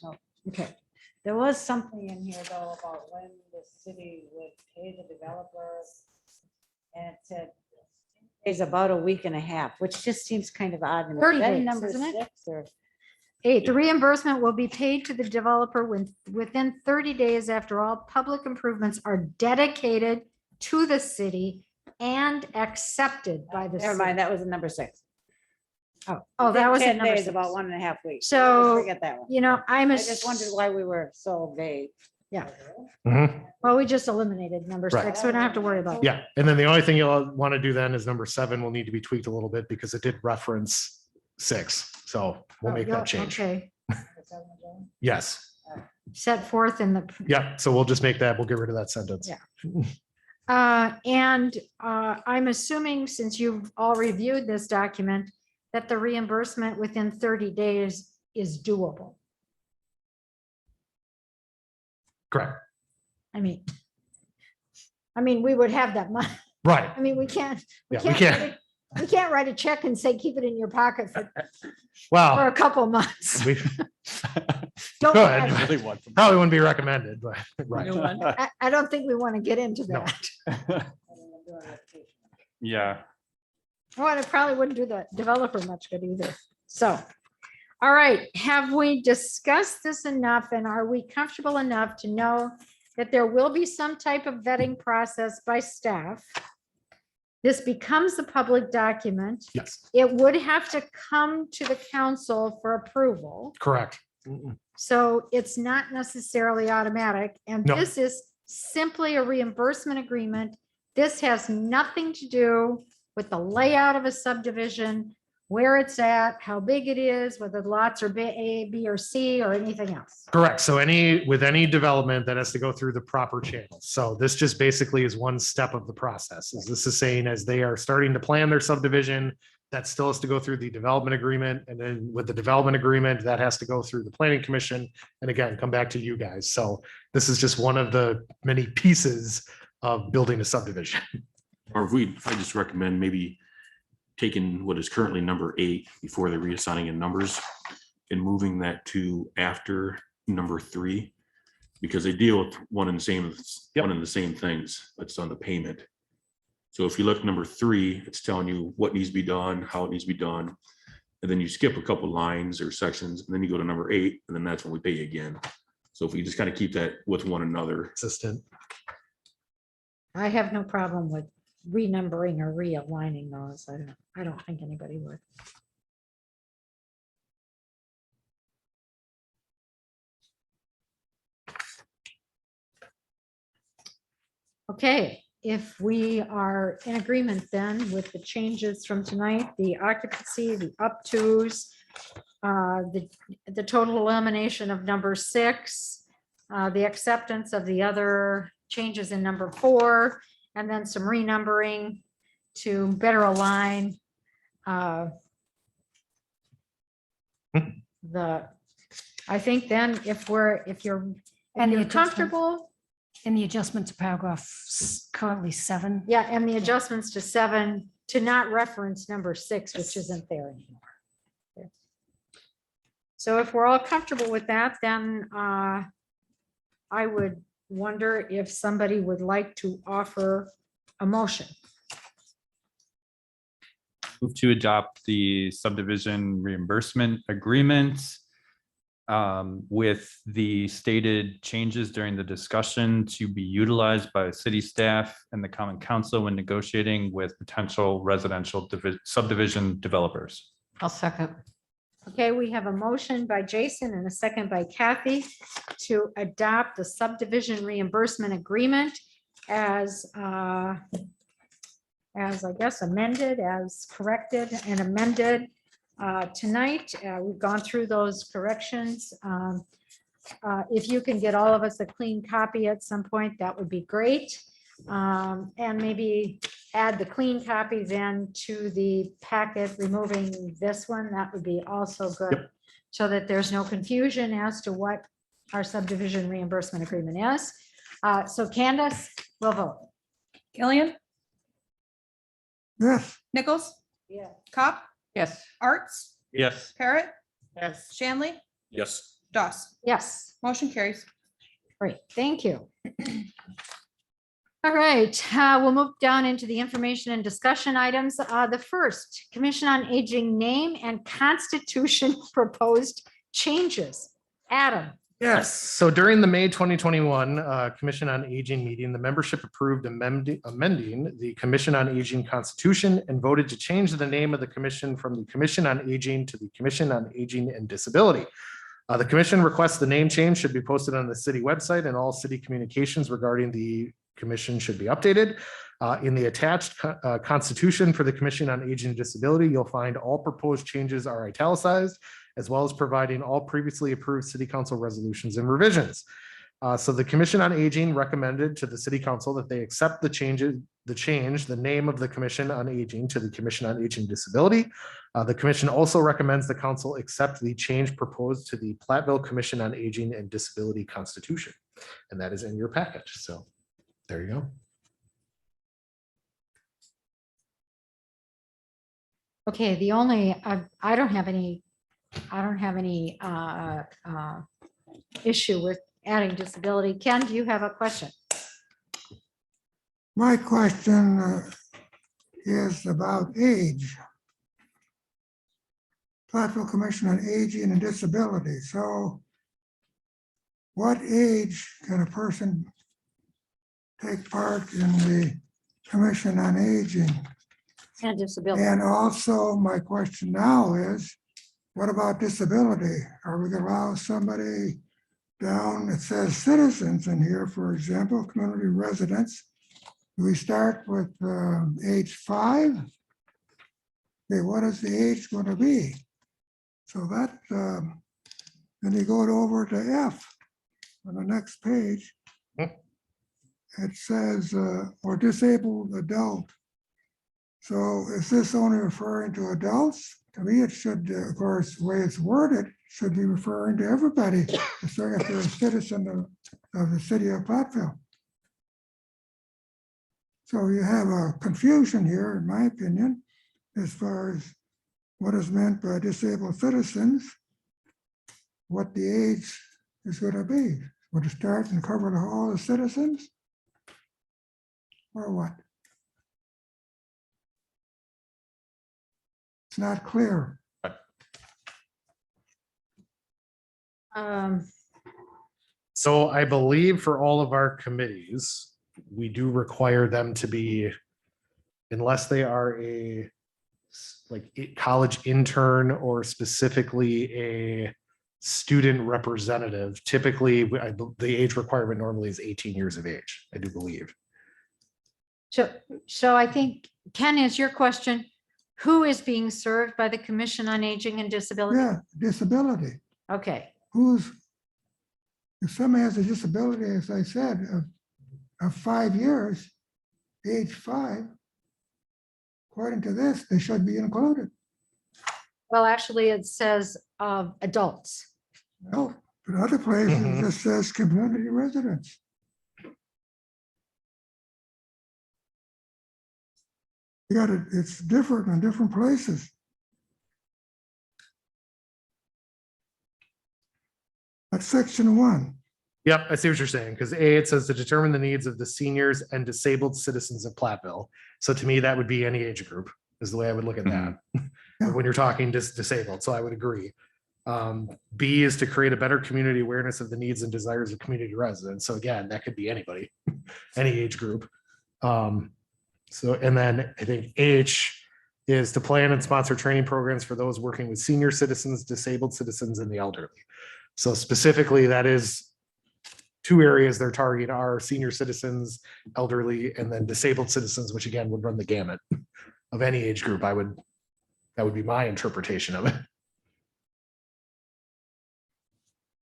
Okay. There was something in here though about when the city would pay the developer. And it said it's about a week and a half, which just seems kind of odd. to me. 30 Is that days, number isn't it? 6 or? 8, the reimbursement will be paid to the developer within 30 days after all public improvements are dedicated to the city and accepted by the Never city. mind, that was a number 6. Oh, that was 10 at number days, 6. about 1.5 weeks. So, Forget that one. I'm I just wondered why we were so vague. Yeah. Mhm. Well, we just eliminated number Right. 6, so we don't have to worry about it. Yeah, and then the only thing you'll want to do then is number 7 will need to be tweaked a little bit because it did reference 6. So we'll make that change. Okay, Yes. set forth in the. Yeah, so we'll just make that, we'll get rid of that sentence. Yeah. And I'm assuming, since you've all reviewed this document, that the reimbursement within 30 days is doable. Correct. I mean, we would have that money. Right. I mean, we can't. Yeah, we can't. We can't write a check and say, keep it in your pocket for a Well, couple months. we Don't, could. I Probably wouldn't be recommended, but right. I don't think we want to get into No. that. Yeah. Well, it probably wouldn't do the developer much good either. So, All right, have we discussed this enough and are we comfortable enough to know that there will be some type of vetting process by staff? This becomes a public document. Yes, It would have to come to the council for approval. correct. So it's not necessarily automatic. And No. this is simply a reimbursement agreement. This has nothing to do with the layout of a subdivision, where it's at, how big it is, whether the lots are A, B, or C, or anything else. Correct. So with any development that has to go through the proper channels. So this just basically is one step of the process. This is saying as they are starting to plan their subdivision, that still has to go through the development agreement. And then with the development agreement, that has to go through the planning commission. And again, come back to you guys. So this is just one of the many pieces of building a subdivision. Or if I just recommend maybe taking what is currently number 8 before the reassigning of numbers and moving that to after number 3, because they deal with one and the same things. It's on the payment. So if you look at number 3, it's telling you what needs to be done, how it needs to be done. And then you skip a couple lines or sections, and then you go to number 8, and then that's when we pay again. So if we just kind of keep that with one another. Consistent. I have no problem with renumbering or realigning those. I don't think anybody would. Okay, if we are in agreement then with the changes from tonight, the occupancy, the up tos, the total elimination of number 6, the acceptance of the other changes in number 4, and then some renumbering to better align I think then if you're And the adjustment- comfortable, And the adjustment to paragraph currently 7. yeah, and the adjustments to 7 to not reference number 6, which isn't there anymore. Okay. So if we're all comfortable with that, then I would wonder if somebody would like to offer a motion. Move to adopt the subdivision reimbursement agreement with the stated changes during the discussion to be utilized by city staff and the common council when negotiating with potential residential subdivision developers. I'll second. Okay, we have a motion by Jason and a second by Kathy to adopt the subdivision reimbursement agreement as I guess amended, as corrected and amended tonight. We've gone through those corrections. If you can get all of us a clean copy at some point, that would be great. And maybe add the clean copy then to the packet, removing this one, that would be also good. So that there's no confusion as to what our subdivision reimbursement agreement is. So Candace will vote. Gillian, Yes, Nichols, Yeah. Cop, Yes. Arts, Yes. Parrot, Yes. Shanley, Yes. Doss. Yes, Motion carries. great, thank you. All right, we'll move down into the information and discussion items. The first, Commission on Aging name and constitution proposed changes. Adam. Yes, so during the May 2021 Commission on Aging meeting, the membership approved amending the Commission on Aging Constitution and voted to change the name of the commission from the Commission on Aging to the Commission on Aging and Disability. The commission requests the name change should be posted on the city website, and all city communications regarding the commission should be updated. In the attached constitution for the Commission on Aging and Disability, you'll find all proposed changes are italicized, as well as providing all previously approved city council resolutions and revisions. So the Commission on Aging recommended to the city council that they accept the name of the Commission on Aging to the Commission on Aging and Disability. The commission also recommends the council accept the change proposed to the Platteville Commission on Aging and Disability Constitution. And that is in your package. So there you go. Okay, the only, I don't have any issue with adding disability. Ken, do you have a question? my question is about age. Platteville Commission on Aging and Disability. So what age can a person take part in the Commission on Aging? And disability. And also, my question now is, what about disability? Are we gonna allow somebody down, it says citizens in here, for example, community residents? Do we start with age 5? Okay, what is the age going to be? So that, then you go over to F on the next page. It says, or disabled adult. So is this only referring to adults? To me, it should, of course, the way it's worded, should be referring to everybody, if they're a citizen of the city of Platteville. So you have a confusion here, in my opinion, as far as what is meant by disabled citizens, what the age is going to be. Would it start and cover all the citizens? Or what? It's not clear. So I believe for all of our committees, we do require them to be, unless they are a college intern or specifically a student representative, typically the age requirement normally is 18 years of age, I do believe. So I think, Ken, is your question, who is being served by the Commission on Aging and Disability? Yeah, disability. Okay, If somebody has a disability, as I said, of 5 years, age 5, according to this, they should be included. well, actually, it says adults. No, but other places it Mhm. just says community residents. You got it, it's different in different places. That's section 1. Yep, I see what you're saying, because A, it says to determine the needs of the seniors and disabled citizens of Platteville. So to me, that would be any age group, is the way I would look at that. When you're talking disabled, so I would agree. B is to create a better community awareness of the needs and desires of community residents. So again, that could be anybody, any age group. So, and then I think H is to plan and sponsor training programs for those working with senior citizens, disabled citizens, and the elderly. So specifically, that is 2 areas they're targeting are senior citizens, elderly, and then disabled citizens, which again would run the gamut of any age group. That would be my interpretation of it.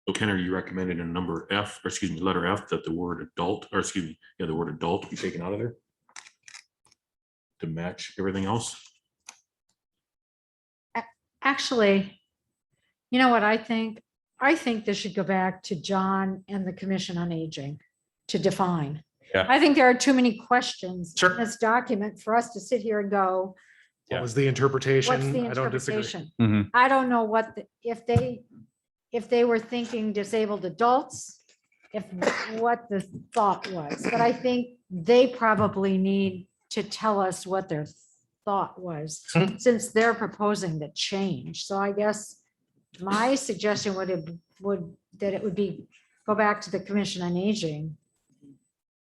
So Ken, are you recommending in number F, or excuse me, letter F, that the word adult, or excuse me, yeah, the word adult be taken out of there? To match everything else? Actually, you know what I think? I think this should go back to John and the Commission on Aging to define. Yeah. I think there are too many questions Sure. in this document for us to sit here and go, What was the interpretation? what's the I don't disagree. interpretation? Mhm. I don't know what, if they were thinking disabled adults, what the thought was, but I think they probably need to tell us what their thought was, Mhm. since they're proposing the change. So I guess my suggestion would it would be, go back to the Commission on Aging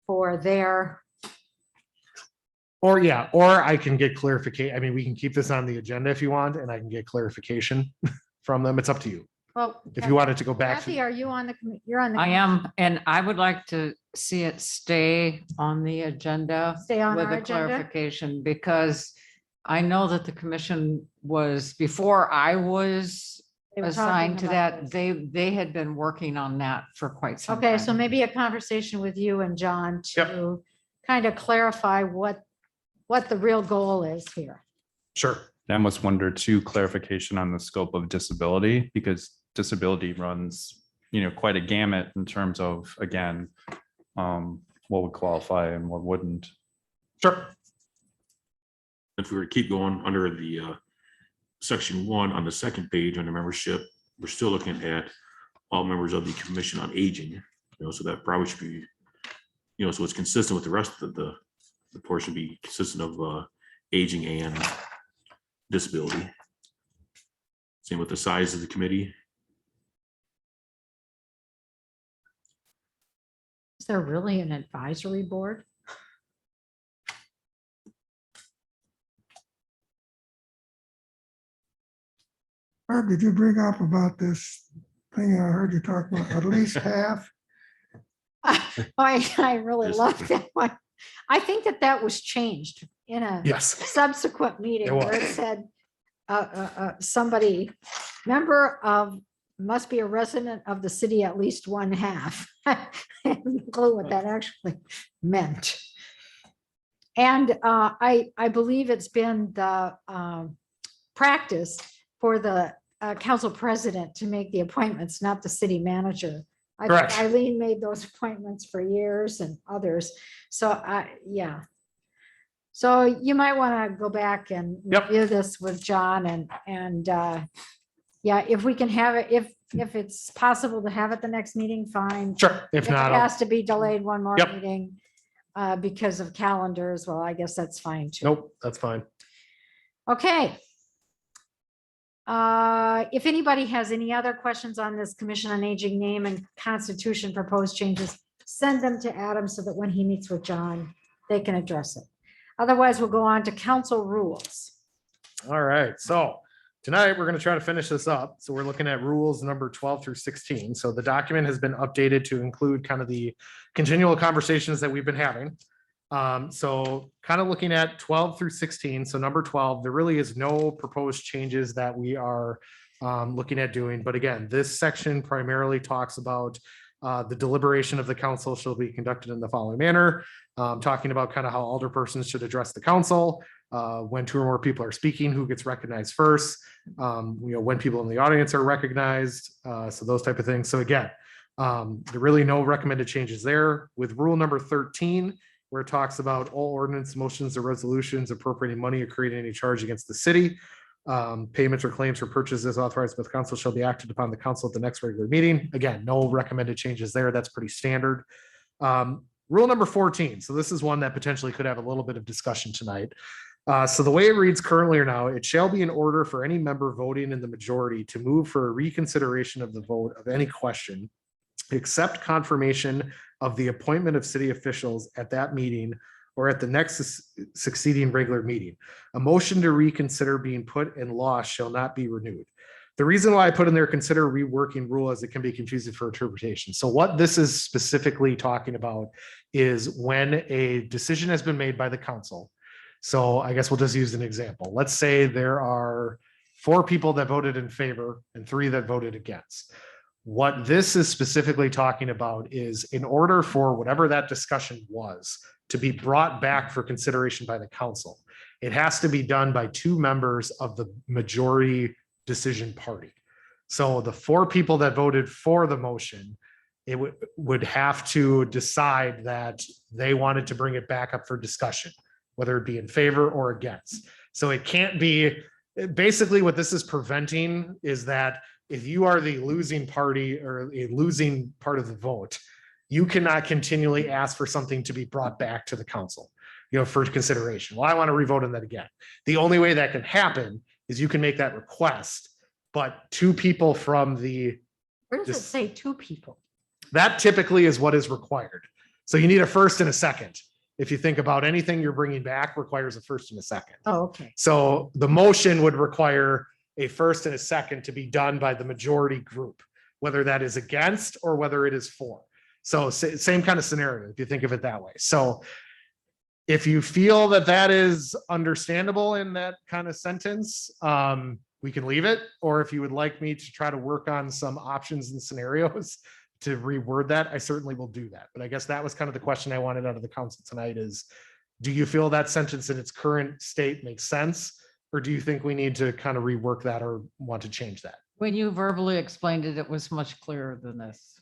for their, Or I can get clarification. I mean, we can keep this on the agenda if you want, and I can get clarification from them. It's up to you. well. If you wanted to go back Kathy, to, are you on the, you're on the. I am, and I would like to see it stay on the agenda Stay on with our a agenda? clarification, because I know that the commission was, before I was They were talking assigned to about that, this. they had been working on that for quite some time. Okay, so maybe a conversation with you and John to kind of clarify what the real goal is here. sure. I almost wonder too, clarification on the scope of disability, because disability runs, quite a gamut in terms of, again, what would qualify and what wouldn't. Sure. If we were to keep going under the section 1 on the second page under membership, we're still looking at all members of the Commission on Aging, so that probably should be, so it's consistent with the rest of the portion, be consistent of aging and disability. Same with the size of the committee. Is there really an advisory board? Barb, did you bring up about this thing I heard you talk about, at least half? I really love that one. I think that was changed in a Yes. subsequent meeting It where it was. said somebody, member of, must be a resident of the city at least one half. I have no clue what that actually meant. And I believe it's been the practice for the council president to make the appointments, not the city manager. I think Correct. Eileen made those appointments for years and others. So yeah. So you might want to go back and Yep. review this with John and yeah, if we can have it, if it's possible to have it the next meeting, fine. Sure. If If it not, I'll- has to be delayed one more Yep. meeting because of calendars, well, I guess that's fine too. nope, that's fine. Okay. If anybody has any other questions on this Commission on Aging name and constitution proposed changes, send them to Adam so that when he meets with John, they can address it. Otherwise, we'll go on to council rules. All right, so tonight we're going to try to finish this up. So we're looking at rules number 12 through 16. So the document has been updated to include kind of the continual conversations that we've been having. So kind of looking at 12 through 16. So number 12, there really is no proposed changes that we are looking at doing. But again, this section primarily talks about the deliberation of the council shall be conducted in the following manner. Talking about kind of how alderpersons should address the council, when two or more people are speaking, who gets recognized first, when people in the audience are recognized, so those type of things. So again, there really no recommended changes there. With rule number 13, where it talks about all ordinance, motions, or resolutions appropriating money or creating any charge against the city, payments or claims for purchases authorized by the council shall be acted upon the council at the next regular meeting. Again, no recommended changes there. That's pretty standard. Rule number 14. So this is one that potentially could have a little bit of discussion tonight. So the way it reads currently or now, it shall be in order for any member voting in the majority to move for a reconsideration of the vote of any question, except confirmation of the appointment of city officials at that meeting or at the next succeeding regular meeting. A motion to reconsider being put in law shall not be renewed. The reason why I put in there consider reworking rule is it can be confusing for interpretation. So what this is specifically talking about is when a decision has been made by the council. So I guess we'll just use an example. Let's say there are 4 people that voted in favor and 3 that voted against. What this is specifically talking about is in order for whatever that discussion was to be brought back for consideration by the council, it has to be done by 2 members of the majority decision party. So the 4 people that voted for the motion, it would have to decide that they wanted to bring it back up for discussion, whether it be in favor or against. So it can't be, basically what this is preventing is that if you are the losing party or a losing part of the vote, you cannot continually ask for something to be brought back to the council, for consideration. Well, I want to revote on that again. The only way that can happen is you can make that request, but 2 people from the, Where does it say 2 people? that typically is what is required. So you need a first and a second. If you think about anything you're bringing back requires a first and a second. Oh, okay. So the motion would require a first and a second to be done by the majority group, whether that is against or whether it is for. So same kind of scenario, if you think of it that way. So if you feel that that is understandable in that kind of sentence, we can leave it. Or if you would like me to try to work on some options and scenarios to reword that, I certainly will do that. But I guess that was kind of the question I wanted out of the council tonight is, do you feel that sentence in its current state makes sense? Or do you think we need to kind of rework that or want to change that? When you verbally explained it, it was much clearer than this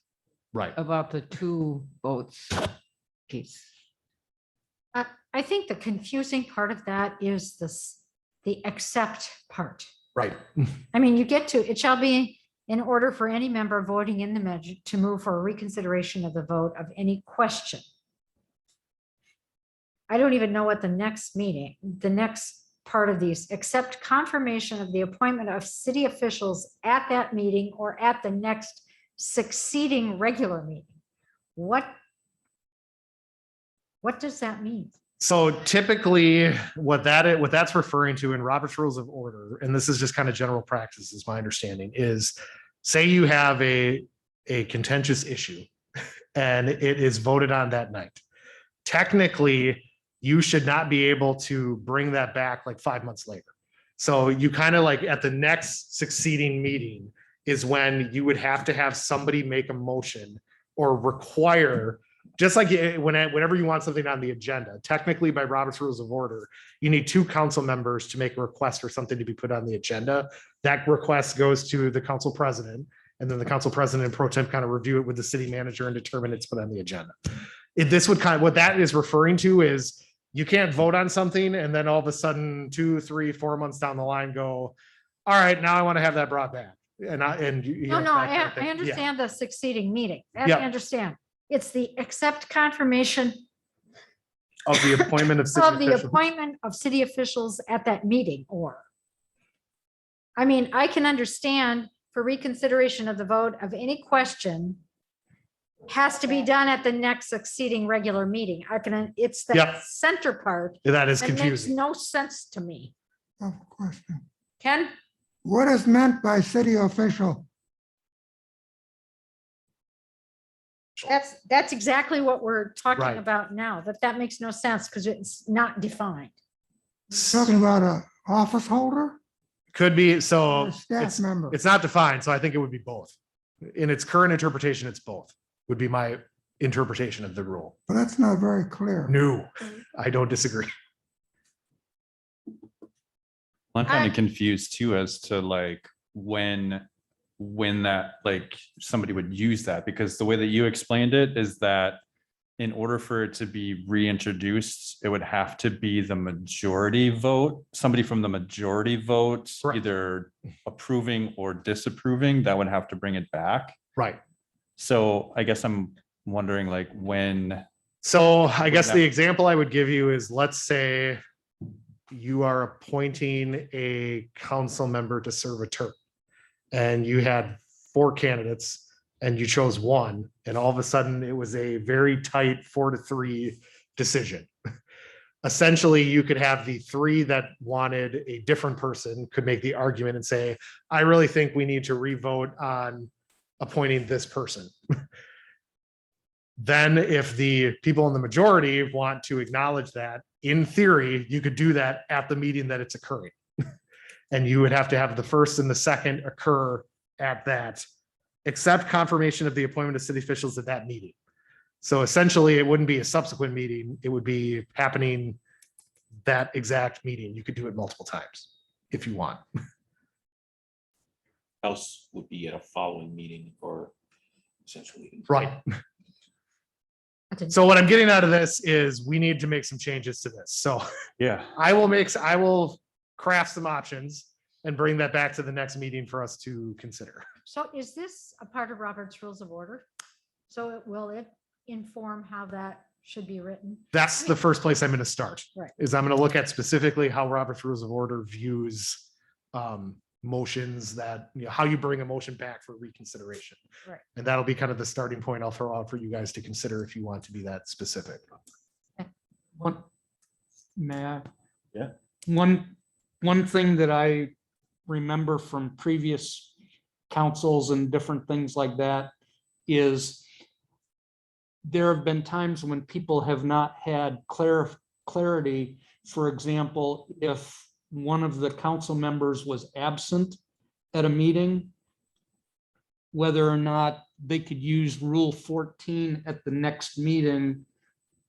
Right. about the 2 votes piece. I think the confusing part of that is the accept part. Right. I mean, you get to, it shall be in order for any member voting in the measure to move for a reconsideration of the vote of any question. I don't even know what the next part of these, accept confirmation of the appointment of city officials at that meeting or at the next succeeding regular meeting. What does that mean? So typically what that's referring to in Robert's Rules of Order, and this is just kind of general practice is my understanding, is say you have a contentious issue and it is voted on that night. Technically, you should not be able to bring that back like 5 months later. So you kind of like at the next succeeding meeting is when you would have to have somebody make a motion or require, just like whenever you want something on the agenda, technically by Robert's Rules of Order, you need 2 council members to make a request for something to be put on the agenda. That request goes to the council president, and then the council president and pro tem kind of review it with the city manager and determine it's put on the agenda. This would kind of, what that is referring to is you can't vote on something and then all of a sudden 2, 3, 4 months down the line go, all right, now I want to have that brought back. And I understand the succeeding meeting. That Yeah. I understand. It's the accept confirmation Of the appointment of city of the officials. appointment of city officials at that meeting, or. I mean, I can understand for reconsideration of the vote of any question has to be done at the next succeeding regular meeting. It's Yep. that center part That is that makes confusing. no sense to me. I have a question. Ken? What is meant by city official? That's exactly what we're talking Right. about now, that makes no sense because it's not defined. Talking about a office holder Could be, or so a staff member? it's not defined, so I think it would be both. In its current interpretation, it's both, would be my interpretation of the rule. But that's not very clear. No, I don't disagree. I'm kind I- of confused too as to like when that like somebody would use that, because the way that you explained it is that in order for it to be reintroduced, it would have to be the majority vote, somebody from the majority vote, Right. either approving or disapproving, that would have to bring it back. Right. So I guess I'm wondering like when, So I guess that- the example I would give you is, let's say you are appointing a council member to serve a term. And you had 4 candidates and you chose one, and all of a sudden it was a very tight 4-3 decision. Essentially, you could have the 3 that wanted a different person could make the argument and say, I really think we need to revote on appointing this person. Then if the people in the majority want to acknowledge that, in theory, you could do that at the meeting that it's occurring. And you would have to have the first and the second occur at that, except confirmation of the appointment of city officials at that meeting. So essentially, it wouldn't be a subsequent meeting. It would be happening that exact meeting. You could do it multiple times if you want. Else would be at a following meeting or essentially. Right. So what I'm getting out of this is we need to make some changes to this. So yeah. I will craft some options and bring that back to the next meeting for us to consider. So is this a part of Robert's Rules of Order? So will it inform how that should be written? That's the first place I'm going to start. Right. Is I'm going to look at specifically how Robert's Rules of Order views motions that, how you bring a motion back for reconsideration. Right. And that'll be kind of the starting point I'll throw out for you guys to consider if you want to be that specific. One, may I? Yeah. One thing that I remember from previous councils and different things like that is there have been times when people have not had clarity. For example, if one of the council members was absent at a meeting, whether or not they could use Rule 14 at the next meeting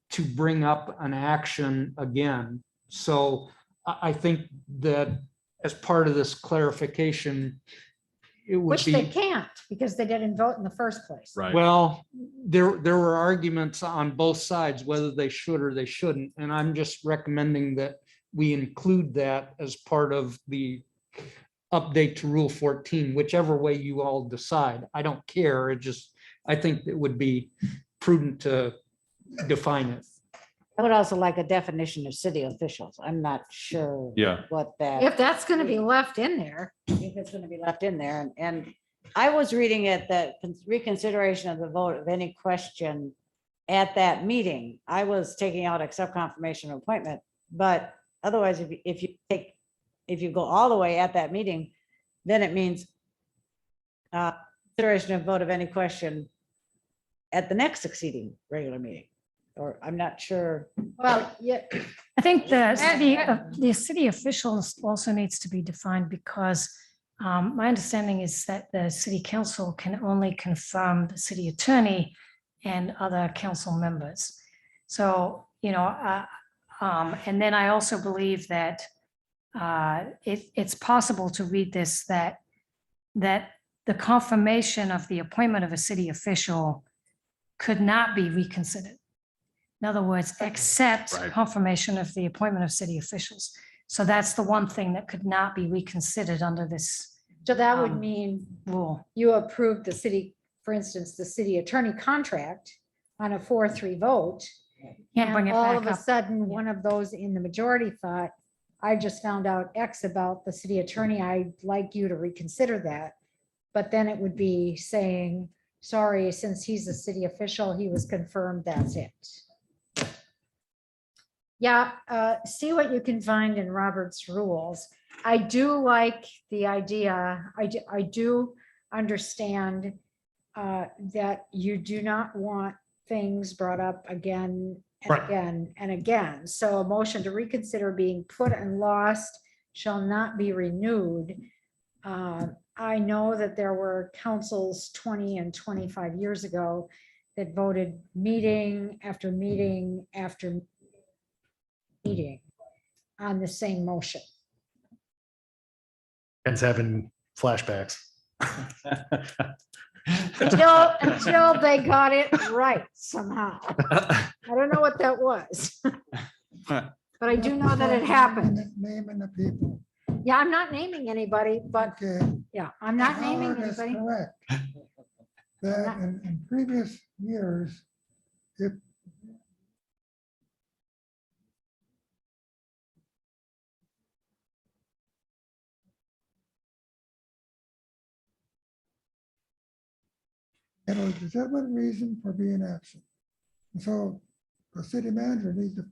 to bring up an action again. So I think that as part of this clarification, it would Which they be, can't because they didn't vote in the first place. Right. well, there were arguments on both sides, whether they should or they shouldn't. And I'm just recommending that we include that as part of the update to Rule 14, whichever way you all decide. I don't care. I think it would be prudent to define it. I would also like a definition of city officials. I'm not sure. Yeah. What that. If that's gonna be left in there, If it's gonna be left in there, and I was reading it, that reconsideration of the vote of any question at that meeting, I was taking out accept confirmation of appointment, but otherwise, if you go all the way at that meeting, then it means consideration of vote of any question at the next succeeding regular meeting, or I'm not sure. well, yeah, I think the city officials also needs to be defined because my understanding is that the city council can only confirm the city attorney and other council members. So, and then I also believe that it's possible to read this, that the confirmation of the appointment of a city official could not be reconsidered. In other words, except Right. confirmation of the appointment of city officials. So that's the one thing that could not be reconsidered under this so that would Um, mean rule. you approved the city, for instance, the city attorney contract on a 4-3 vote. Can't bring And it all back of a up. sudden, one of those in the majority thought, I just found out X about the city attorney. I'd like you to reconsider that. But then it would be saying, sorry, since he's a city official, he was confirmed, that's it. Yeah, see what you can find in Robert's rules. I do like the idea, I do understand that you do not want things brought up again and Right. again and again. So a motion to reconsider being put and lost shall not be renewed. I know that there were councils 20 and 25 years ago that voted meeting after meeting after meeting on the same motion. Ken's having flashbacks. Until they got it right somehow. I don't know what that was. But I do know that it happened. Naming the people. Yeah, I'm not naming anybody, but Okay. yeah, I'm not naming Howard is anybody. correct. That in previous years, if it was a legitimate reason for being absent. And so the city manager needs to.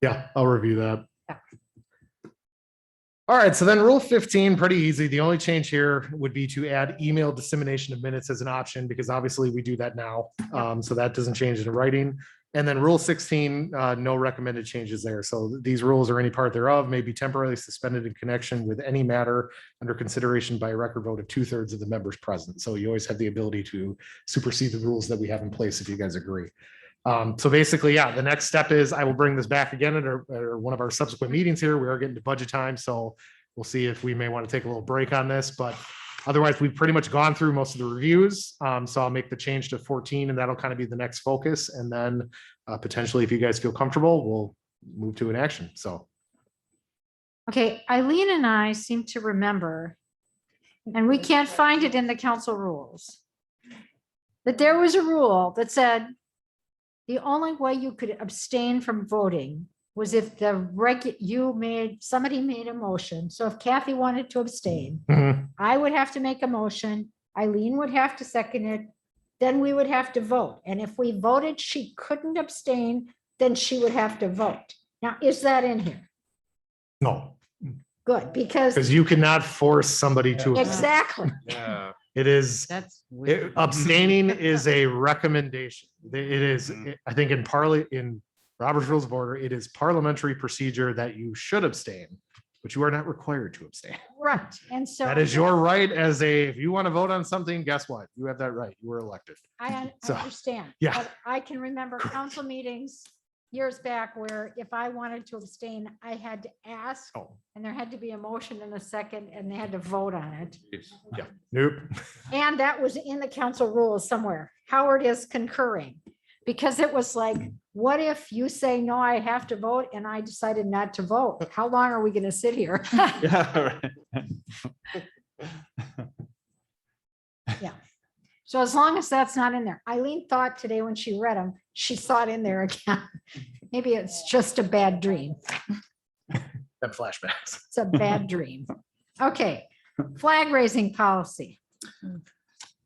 Yeah, I'll review that. Yeah. All right, so then rule 15, pretty easy. The only change here would be to add email dissemination of minutes as an option, because obviously we do that now. So that doesn't change in writing. And then rule 16, no recommended changes there. So these rules or any part thereof may be temporarily suspended in connection with any matter under consideration by a record vote of 2/3 of the members present. So you always have the ability to supersede the rules that we have in place if you guys agree. So basically, yeah, the next step is I will bring this back again at one of our subsequent meetings here. We are getting to budget time, so we'll see if we may want to take a little break on this, but otherwise we've pretty much gone through most of the reviews. So I'll make the change to 14 and that'll kind of be the next focus. And then potentially, if you guys feel comfortable, we'll move to an action. So. Okay, Eileen and I seem to remember, and we can't find it in the council rules, that there was a rule that said the only way you could abstain from voting was if somebody made a motion. So if Kathy wanted to abstain, I would have to make a motion, Eileen would have to second it, then we would have to vote. And if we voted she couldn't abstain, then she would have to vote. Now, is that in here? No, Good, because because you cannot force somebody to. exactly. Yeah. It is. That's weird. Abstaining is a recommendation. It is, I think in Robert's Rules of Order, it is parliamentary procedure that you should abstain, but you are not required to abstain. Right, and so. That is your right if you want to vote on something, guess what? You have that right. You were elected. I So, understand. yeah. But I can remember council meetings years back where if I wanted to abstain, I had to ask, Oh, and there had to be a motion and a second, and they had to vote on it. yeah, nope. And that was in the council rules somewhere. Howard is concurring. Because it was like, what if you say, no, I have to vote, and I decided not to vote? How long are we gonna sit here? Yeah. Right. Yeah. So as long as that's not in there, Eileen thought today when she read them, she saw it in there again. Maybe it's just a bad dream. Them flashbacks. It's a bad dream. Okay, flag raising policy.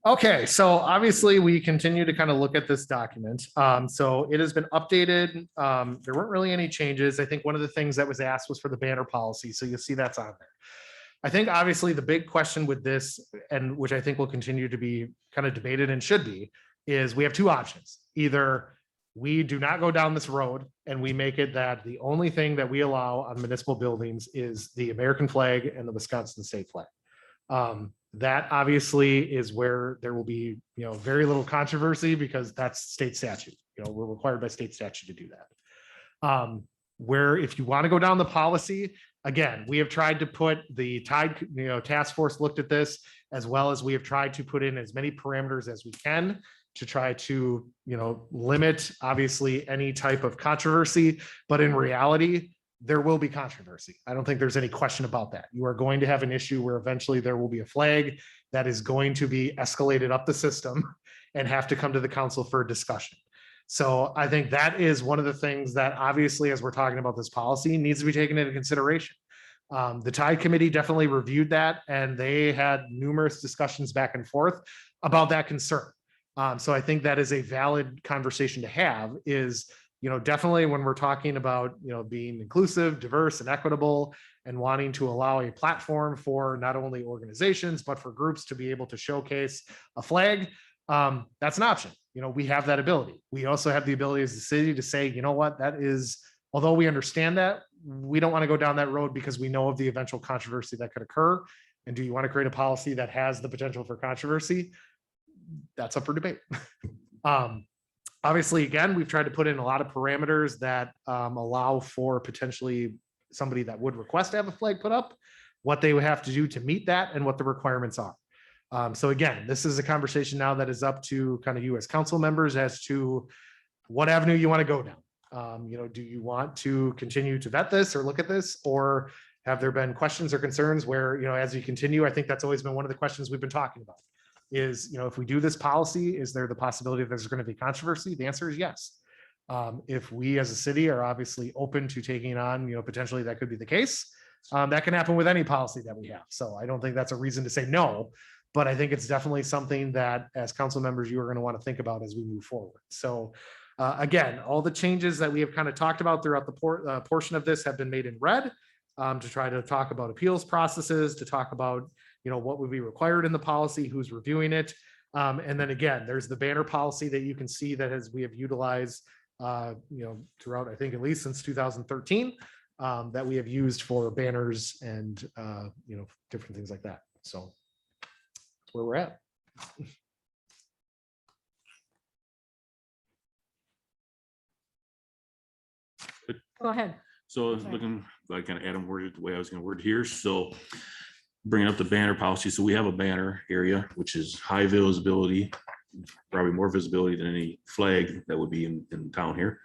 Okay, so obviously we continue to kind of look at this document. So it has been updated. There weren't really any changes. I think one of the things that was asked was for the banner policy. So you'll see that's on there. I think obviously the big question with this, and which I think will continue to be kind of debated and should be, is we have two options. Either we do not go down this road and we make it that the only thing that we allow on municipal buildings is the American flag and the Wisconsin state flag. That obviously is where there will be, very little controversy because that's state statute. We're required by state statute to do that. Where if you want to go down the policy, again, we have tried to put the Tide, task force looked at this, as well as we have tried to put in as many parameters as we can to try to, limit obviously any type of controversy. But in reality, there will be controversy. I don't think there's any question about that. You are going to have an issue where eventually there will be a flag that is going to be escalated up the system and have to come to the council for a discussion. So I think that is one of the things that obviously, as we're talking about this policy, needs to be taken into consideration. The Tide Committee definitely reviewed that, and they had numerous discussions back and forth about that concern. So I think that is a valid conversation to have is, definitely when we're talking about, being inclusive, diverse, and equitable, and wanting to allow a platform for not only organizations, but for groups to be able to showcase a flag, that's an option. We have that ability. We also have the ability as a city to say, you know what, that is, although we understand that, we don't want to go down that road because we know of the eventual controversy that could occur. And do you want to create a policy that has the potential for controversy? That's up for debate. Obviously, again, we've tried to put in a lot of parameters that allow for potentially somebody that would request to have a flag put up, what they would have to do to meet that and what the requirements are. So again, this is a conversation now that is up to kind of you as council members as to what avenue you want to go down. Do you want to continue to vet this or look at this, or have there been questions or concerns where, as you continue, I think that's always been one of the questions we've been talking about is, if we do this policy, is there the possibility that there's going to be controversy? The answer is yes. If we as a city are obviously open to taking on, potentially that could be the case. That can happen with any policy that we have. So I don't think that's a reason to say no, but I think it's definitely something that as council members, you are going to want to think about as we move forward. So again, all the changes that we have kind of talked about throughout the portion of this have been made in red to try to talk about appeals processes, to talk about, what would be required in the policy, who's reviewing it. And then again, there's the banner policy that you can see that we have utilized, throughout, I think at least since 2013, that we have used for banners and, different things like that. So that's where we're at. Go ahead. So looking like kind of Adam worded the way I was going to word here. So bringing up the banner policy. So we have a banner area, which is high visibility, probably more visibility than any flag that would be in town here.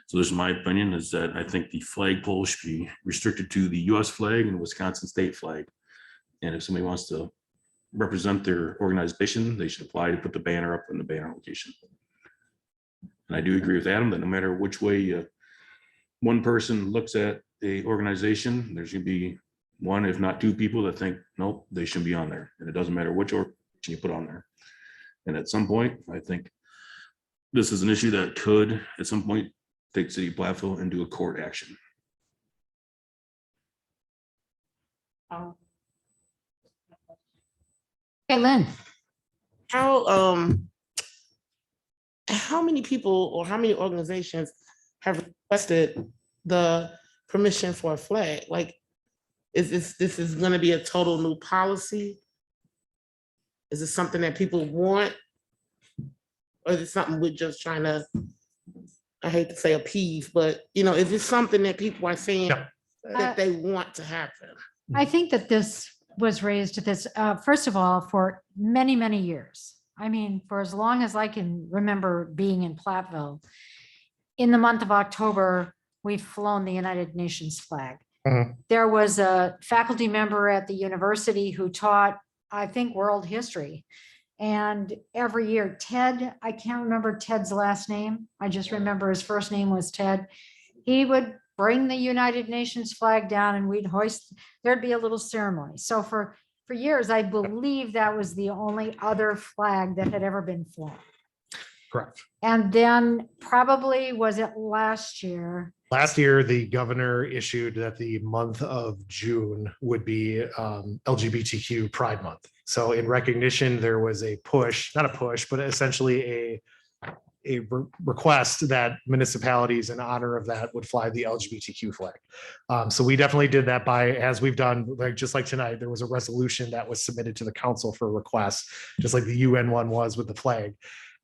So this is my opinion, is that I think the flag pole should be restricted to the US flag and Wisconsin state flag. And if somebody wants to represent their organization, they should apply to put the banner up in the banner location. And I do agree with Adam that no matter which way one person looks at a organization, there's going to be one, if not two people that think, nope, they shouldn't be on there. And it doesn't matter which organization you put on there. And at some point, I think this is an issue that could, at some point, take City of Platteville into a court action. Hey, Lynn. How many people or how many organizations have requested the permission for a flag? Like, is this is going to be a total new policy? Is it something that people want? Or is it something we're just trying to, I hate to say appease, but is it something that people are saying that they want to happen? I think that this was raised this, first of all, for many, many years. I mean, for as long as I can remember being in Platteville, in the month of October, we've flown the United Nations flag. There was a faculty member at the university who taught, I think, world history. And every year, Ted, I can't remember Ted's last name. I just remember his first name was Ted. He would bring the United Nations flag down and we'd hoist, there'd be a little ceremony. So for years, I believe that was the only other flag that had ever been flown. Correct. And then probably, was it last year? Last year, the governor issued that the month of June would be LGBTQ Pride Month. So in recognition, there was a push, not a push, but essentially a request that municipalities in honor of that would fly the LGBTQ flag. So we definitely did that as we've done, just like tonight, there was a resolution that was submitted to the council for requests, just like the UN one was with the flag.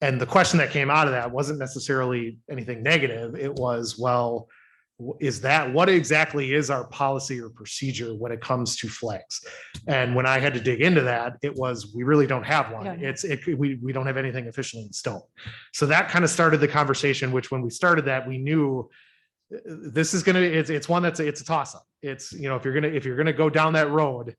And the question that came out of that wasn't necessarily anything negative. It was, well, what exactly is our policy or procedure when it comes to flags? And when I had to dig into that, it was, we really don't have one. We don't have anything officially in stone. So that kind of started the conversation, which when we started that, we knew this is it's one it's a toss up. It's, if you're gonna go down that road,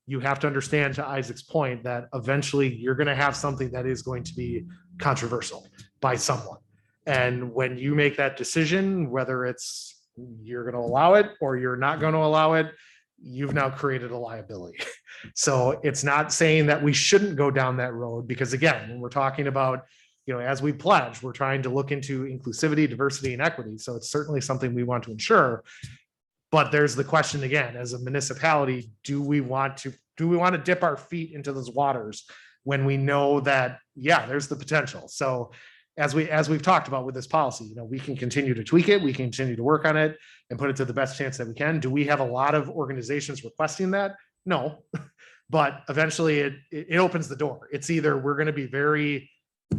you have to understand, to Isaac's point, that eventually you're going to have something that is going to be controversial by someone. And when you make that decision, whether it's you're going to allow it or you're not going to allow it, you've now created a liability. So it's not saying that we shouldn't go down that road, because again, when we're talking about, as we pledge, we're trying to look into inclusivity, diversity, and equity. So it's certainly something we want to ensure. But there's the question again, as a municipality, do we want to dip our feet into those waters when we know that, yeah, there's the potential. So as we've talked about with this policy, we can continue to tweak it, we can continue to work on it and put it to the best chance that we can. Do we have a lot of organizations requesting that? No, but eventually it opens the door. It's either we're going to be very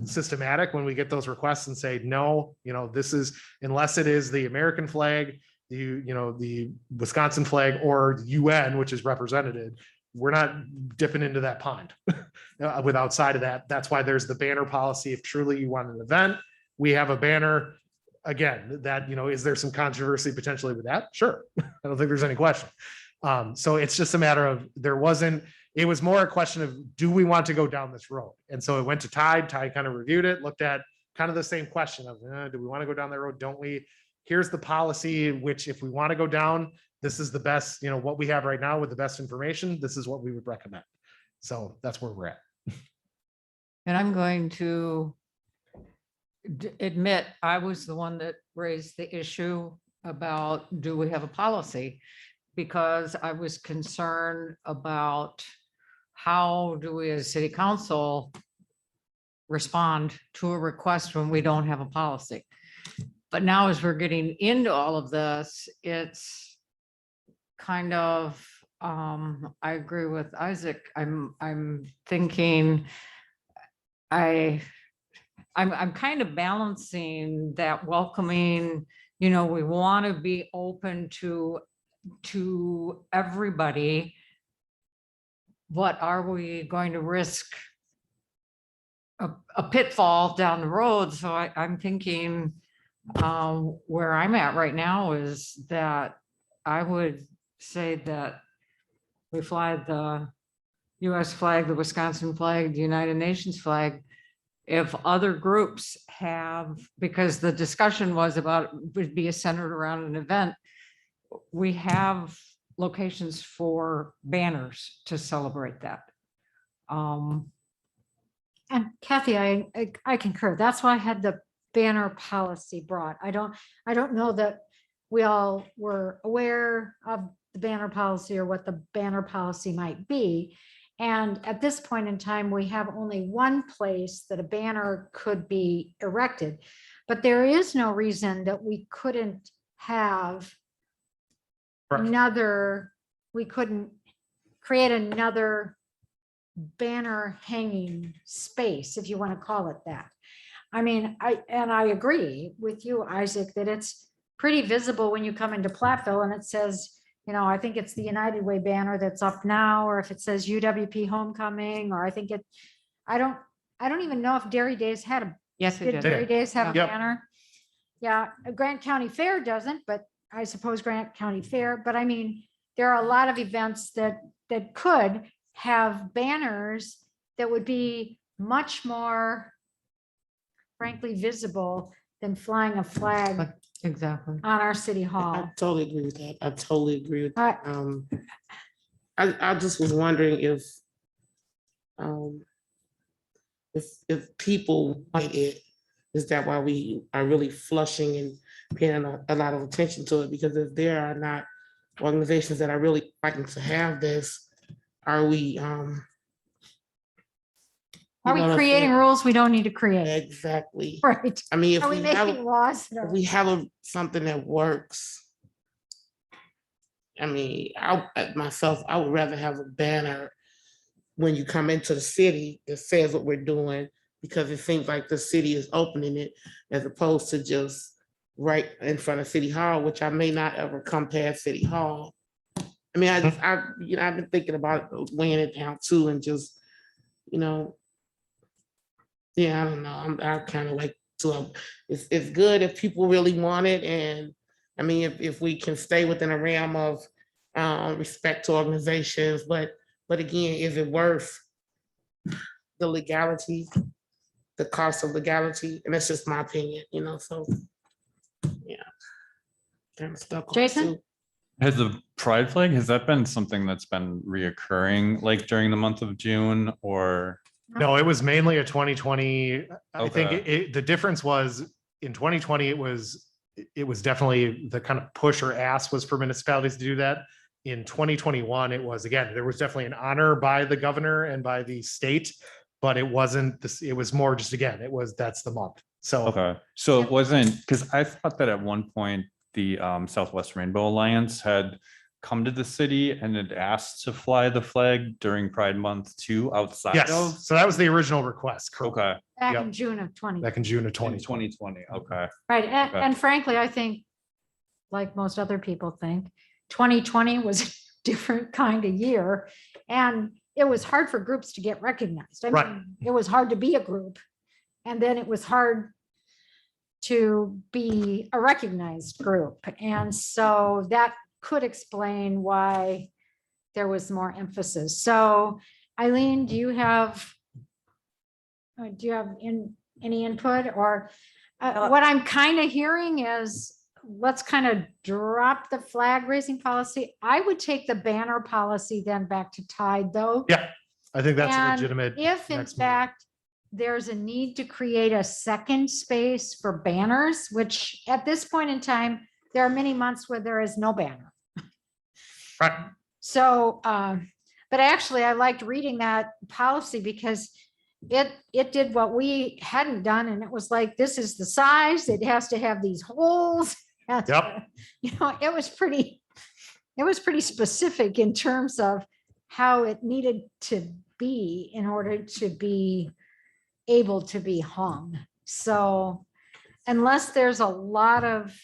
systematic when we get those requests and say, no, this is, unless it is the American flag, the Wisconsin flag, or UN, which is represented, we're not dipping into that pond with outside of that. That's why there's the banner policy. If truly you want an event, we have a banner. Again, that, is there some controversy potentially with that? Sure. I don't think there's any question. So it's just a matter of, it was more a question of, do we want to go down this road? And so it went to Tide kind of reviewed it, looked at kind of the same question of, do we want to go down that road? Don't we? Here's the policy, which if we want to go down, this is the best, what we have right now with the best information, this is what we would recommend. So that's where we're at. And I'm going to admit, I was the one that raised the issue about, do we have a policy? Because I was concerned about how do we as city council respond to a request when we don't have a policy. But now as we're getting into all of this, it's kind of, I agree with Isaac. I'm thinking, I'm kind of balancing that welcoming, we want to be open to everybody. But are we going to risk a pitfall down the road? So I'm thinking, where I'm at right now is that I would say that we fly the US flag, the Wisconsin flag, the United Nations flag. If other groups have, because the discussion was about, would be centered around an event, we have locations for banners to celebrate that. And Kathy, I concur. That's why I had the banner policy brought. I don't know that we all were aware of the banner policy or what the banner policy might be. And at this point in time, we have only one place that a banner could be erected, but there is no reason that we couldn't have we couldn't create another banner hanging space, if you want to call it that. I mean, I agree with you, Isaac, that it's pretty visible when you come into Platteville and it says, I think it's the United Way banner that's up now, or if it says UWP Homecoming, or I don't even know if Dairy Days had a, Yes, it did did. Dairy Days have a Yep. banner? Yeah, Grant County Fair doesn't, but I suppose Grant County Fair, but I mean, there are a lot of events that could have banners that would be much more frankly visible than flying a flag Exactly. on our city I hall. totally agree with that. I totally agree with I- that. I just was wondering if people want it, is that why we are really flushing and paying a lot of attention to it? Because if there are not organizations that are really fighting to have this, are we? Are you we know what I'm creating saying? rules we don't need to create? Exactly. Right. I mean, if Are we we have, making laws that if are? we have something that works, I mean, myself, I would rather have a banner when you come into the city that says what we're doing, because it seems like the city is opening it as opposed to just right in front of City Hall, which I may not ever come past City Hall. I mean, I've been thinking about weighing it down too, and just, yeah, I don't know. I kind of like to, it's good if people really want it. And I mean, if we can stay within a realm of respect to organizations, but again, is it worth the legality, the cost of legality? And that's just my opinion, so, yeah. Kind of stuck on it, Jason? too. Has the pride flag, has that been something that's been reoccurring like during the month of June or? No, it was mainly a 2020. I think Okay. the difference was in 2020, it was definitely the kind of push or ask was for municipalities to do that. In 2021, it was, again, there was definitely an honor by the governor and by the state, but it wasn't this, it was more just, again, that's the month. So. Okay, so it wasn't, because I thought that at one point, the Southwest Rainbow Alliance had come to the city and had asked to fly the flag during Pride Month too, outside Yes, of. so that was the original request. Correct. Okay, Back Yep. in June of 20. Back in June of in 2020. 2020, okay. Right. And, Okay. and frankly, I think, like most other people think, 2020 was a different kind of year. And it was hard for groups to get recognized. I mean, Right. it was hard to be a group. And then it was hard to be a recognized group. And so that could explain why there was more emphasis. So Eileen, do you have any input or what I'm kind of hearing is let's kind of drop the flag raising policy. I would take the banner policy then back to Tide though. Yeah, I think that's a And legitimate. if in next move. fact, there's a need to create a second space for banners, which at this point in time, there are many months where there is no banner. Right. So, but actually I liked reading that policy because it did what we hadn't done. And it was like, this is the size, it has to have these holes. Yep. It was pretty specific in terms of how it needed to be in order to be able to be hung. So unless there's a lot of,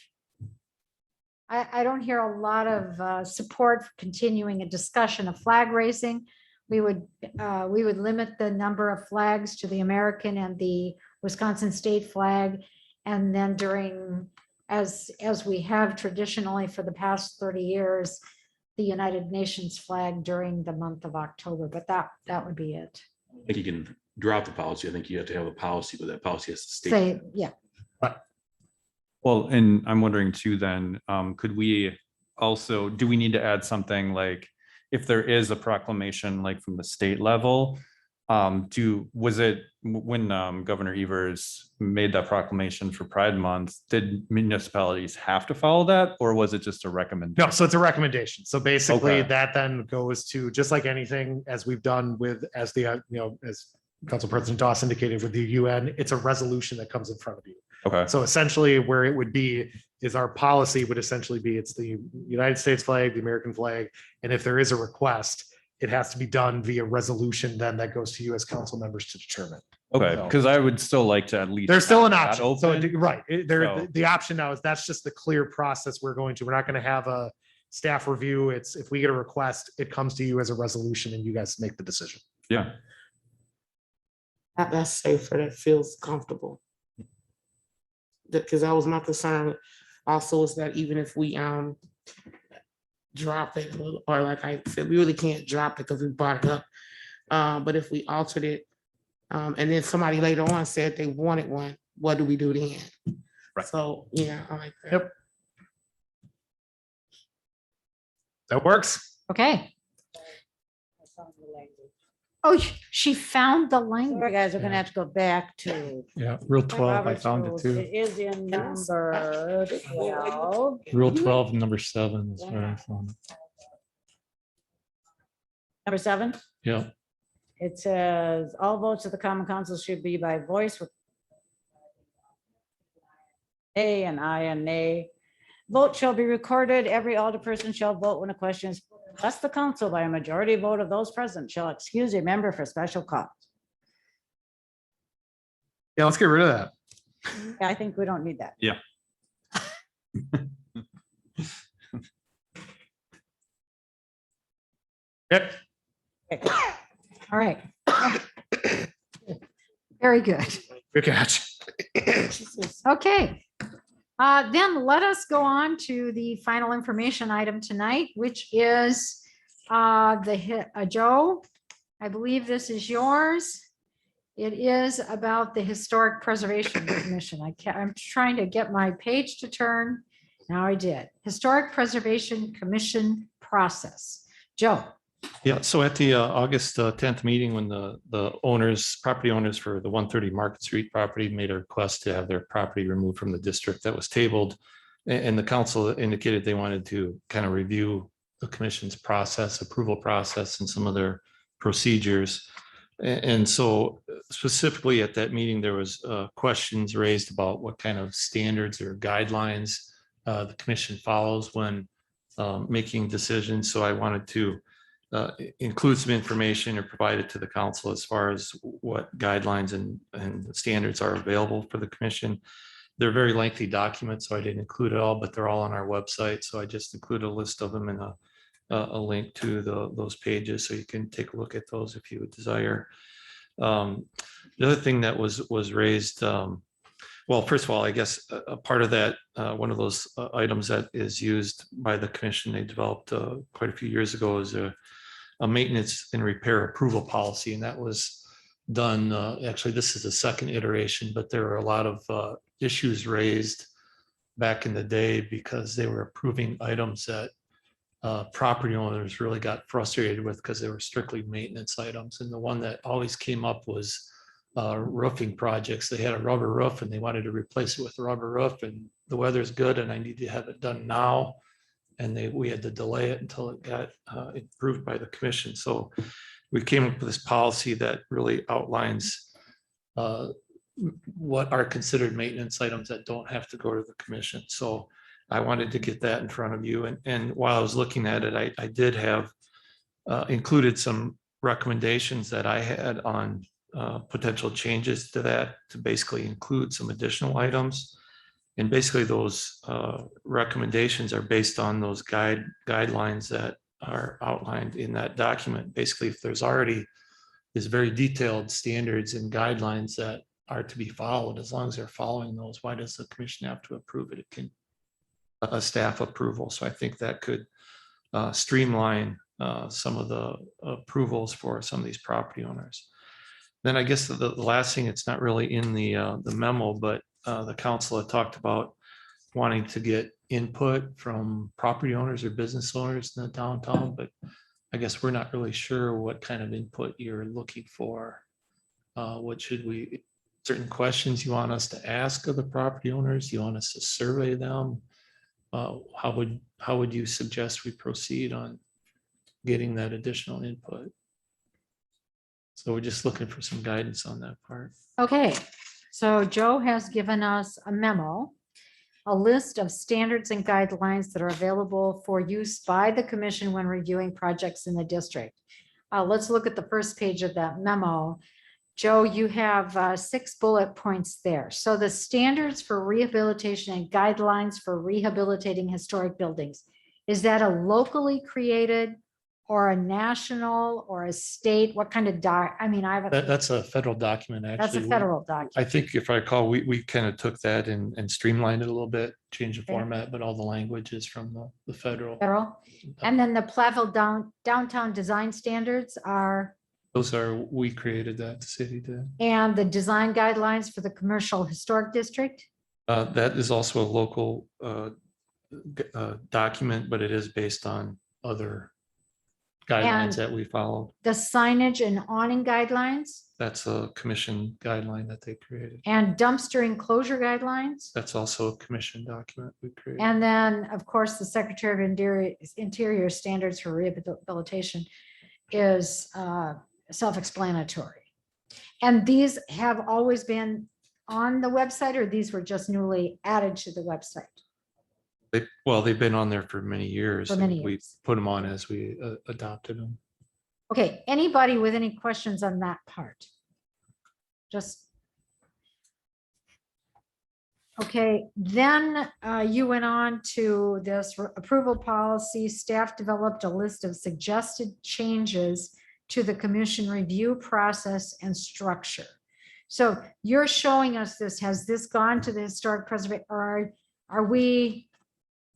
I don't hear a lot of support for continuing a discussion of flag raising. We would limit the number of flags to the American and the Wisconsin state flag. And then as we have traditionally for the past 30 years, the United Nations flag during the month of October, but that would be it. I think you can drop the policy. I think you have to have a policy, but that policy has to stay. Say, yeah. Well, and I'm wondering too, then, could we also, do we need to add something like, if there is a proclamation like from the state level, was it when Governor Evers made that proclamation for Pride Month, did municipalities have to follow that, or was it just a recommendation? No, so it's a recommendation. So basically Okay. that then goes to, just like anything, as we've done with, as Council President Doss indicated with the UN, it's a resolution that comes in front of you. Okay, So essentially where it would be is our policy would essentially be, it's the United States flag, the American flag. And if there is a request, it has to be done via resolution then that goes to you as council members to determine. okay, So- because I would still like to at least. There's still an have that option. So, open. right, So- the option now is that's just the clear process we're going to. We're not going to have a staff review. It's, if we get a request, it comes to you as a resolution and you guys make the decision. Yeah, That's safer, that feels comfortable. Because that was my concern also, is that even if we drop it, or like I said, we really can't drop it because we brought it up. But if we altered it And then somebody later on said they wanted one, what do we do then? Right. So, yeah, I like that. Yep. That works. Okay. Oh, she found the language. Sorry, guys, we're gonna have to go back to. Yeah, Rule 12, I Robert's found it rules. too. It is in number 12. Rule 12, number 7 is where I found it. Number 7. Yeah, It says, all votes of the common council should be by voice. A and I and nay. Vote shall be recorded. Every alderperson shall vote when a question is put, unless the council by a majority vote of those present shall excuse a member for special cause. Yeah, let's get rid of that. I think we don't need that. Yeah. Yep. Okay. All right. Very good. Good catch. Okay. Then let us go on to the final information item tonight, which is Joe, I believe this is yours. It is about the Historic Preservation Commission. I'm trying to get my page to turn. Now I did. Historic Preservation Commission process. Joe. yeah. So at the August 10th meeting, when the owners, property owners for the 130 Market Street property made a request to have their property removed from the district, that was tabled. And the council indicated they wanted to kind of review the commission's process, approval process, and some of their procedures. And so specifically at that meeting, there was questions raised about what kind of standards or guidelines the commission follows when making decisions. So I wanted to include some information or provide it to the council as far as what guidelines and standards are available for the commission. They're very lengthy documents, so I didn't include it all, but they're all on our website. So I just included a list of them and a link to those pages, so you can take a look at those if you would desire. The other thing that was raised, well, first of all, I guess a part of that, one of those items that is used by the commission, they developed quite a few years ago, is a maintenance and repair approval policy, and that was done. Actually, this is the second iteration, but there were a lot of issues raised back in the day because they were approving items that property owners really got frustrated with because they were strictly maintenance items. And the one that always came up was roofing projects. They had a rubber roof and they wanted to replace it with a rubber roof, and the weather's good and I need to have it done now. And we had to delay it until it got approved by the commission. So we came up with this policy that really outlines what are considered maintenance items that don't have to go to the commission. So I wanted to get that in front of you. And while I was looking at it, I did have included some recommendations that I had on potential changes to that, to basically include some additional items. And basically those recommendations are based on those guidelines that are outlined in that document. Basically, if there's already these very detailed standards and guidelines that are to be followed, as long as they're following those, why does the commission have to approve it? It can a staff approval. So I think that could streamline some of the approvals for some of these property owners. Then I guess the last thing, it's not really in the memo, but the council had talked about wanting to get input from property owners or business owners in the downtown, but I guess we're not really sure what kind of input you're looking for. What should we, certain questions you want us to ask of the property owners? You want us to survey them? How would you suggest we proceed on getting that additional input? So we're just looking for some guidance on that part. Okay, so Joe has given us a memo, a list of standards and guidelines that are available for use by the commission when reviewing projects in the district. Let's look at the first page of that memo. Joe, you have 6 bullet points there. So the standards for rehabilitation and guidelines for rehabilitating historic buildings, is that a locally created or a national or a state? What kind of That's a federal document, actually. That's a federal document. I think if I recall, we kind of took that and streamlined it a little bit, changed the Okay. format, but all the language is from the federal. Federal. And then the Platteville downtown design standards are We created that, the city did. And the design guidelines for the commercial historic district? That is also a local document, but it is based on other guidelines And- that we followed. The signage and awning guidelines That's a commission guideline that they created. and dumpster enclosure guidelines? That's also a commission document we created. And then, of course, the Secretary of Interior Standards for Rehabilitation is self-explanatory. And these have always been on the website, or these were just newly added to the website? They've been on there for many years. For many and We years. put them on as we adopted them. Okay, anybody with any questions on that part? Just. Okay, then you went on to this approval policy. Staff developed a list of suggested changes to the commission review process and structure. So you're showing us this. Has this gone to the historic preservation, or are we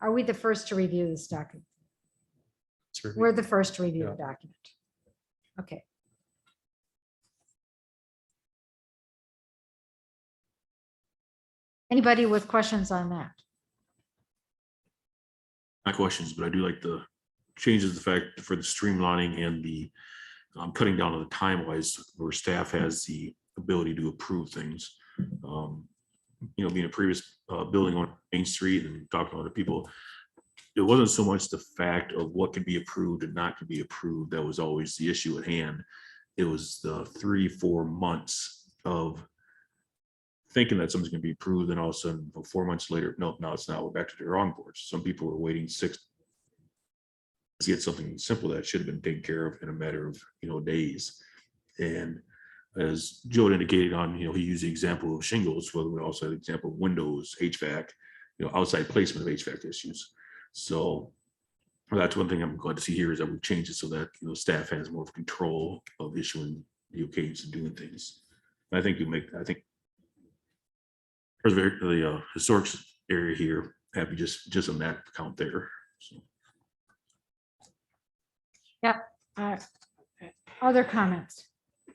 the first to review this document? We're the first to review the document. Okay. Anybody with questions on that? My questions, but I do like the changes, the fact for the streamlining and the cutting down on the time wise where staff has the ability to approve things. Being a previous building on Main Street and talking to other people, it wasn't so much the fact of what could be approved and not could be approved. That was always the issue at hand. It was the 3-4 months of thinking that something's going to be approved, and all of a sudden 4 months later, no, it's not. We're back to the drawing boards. Some people were waiting 6 to get something simple that should have been taken care of in a matter of days. And as Joe indicated on, he used the example of shingles, whether we also had the example of windows, HVAC, outside placement of HVAC issues. So that's one thing I'm glad to see here is that we've changed it so that staff has more control of issuing the okays and doing things. And I think the historic area here happy just on that account there. So. Other comments? I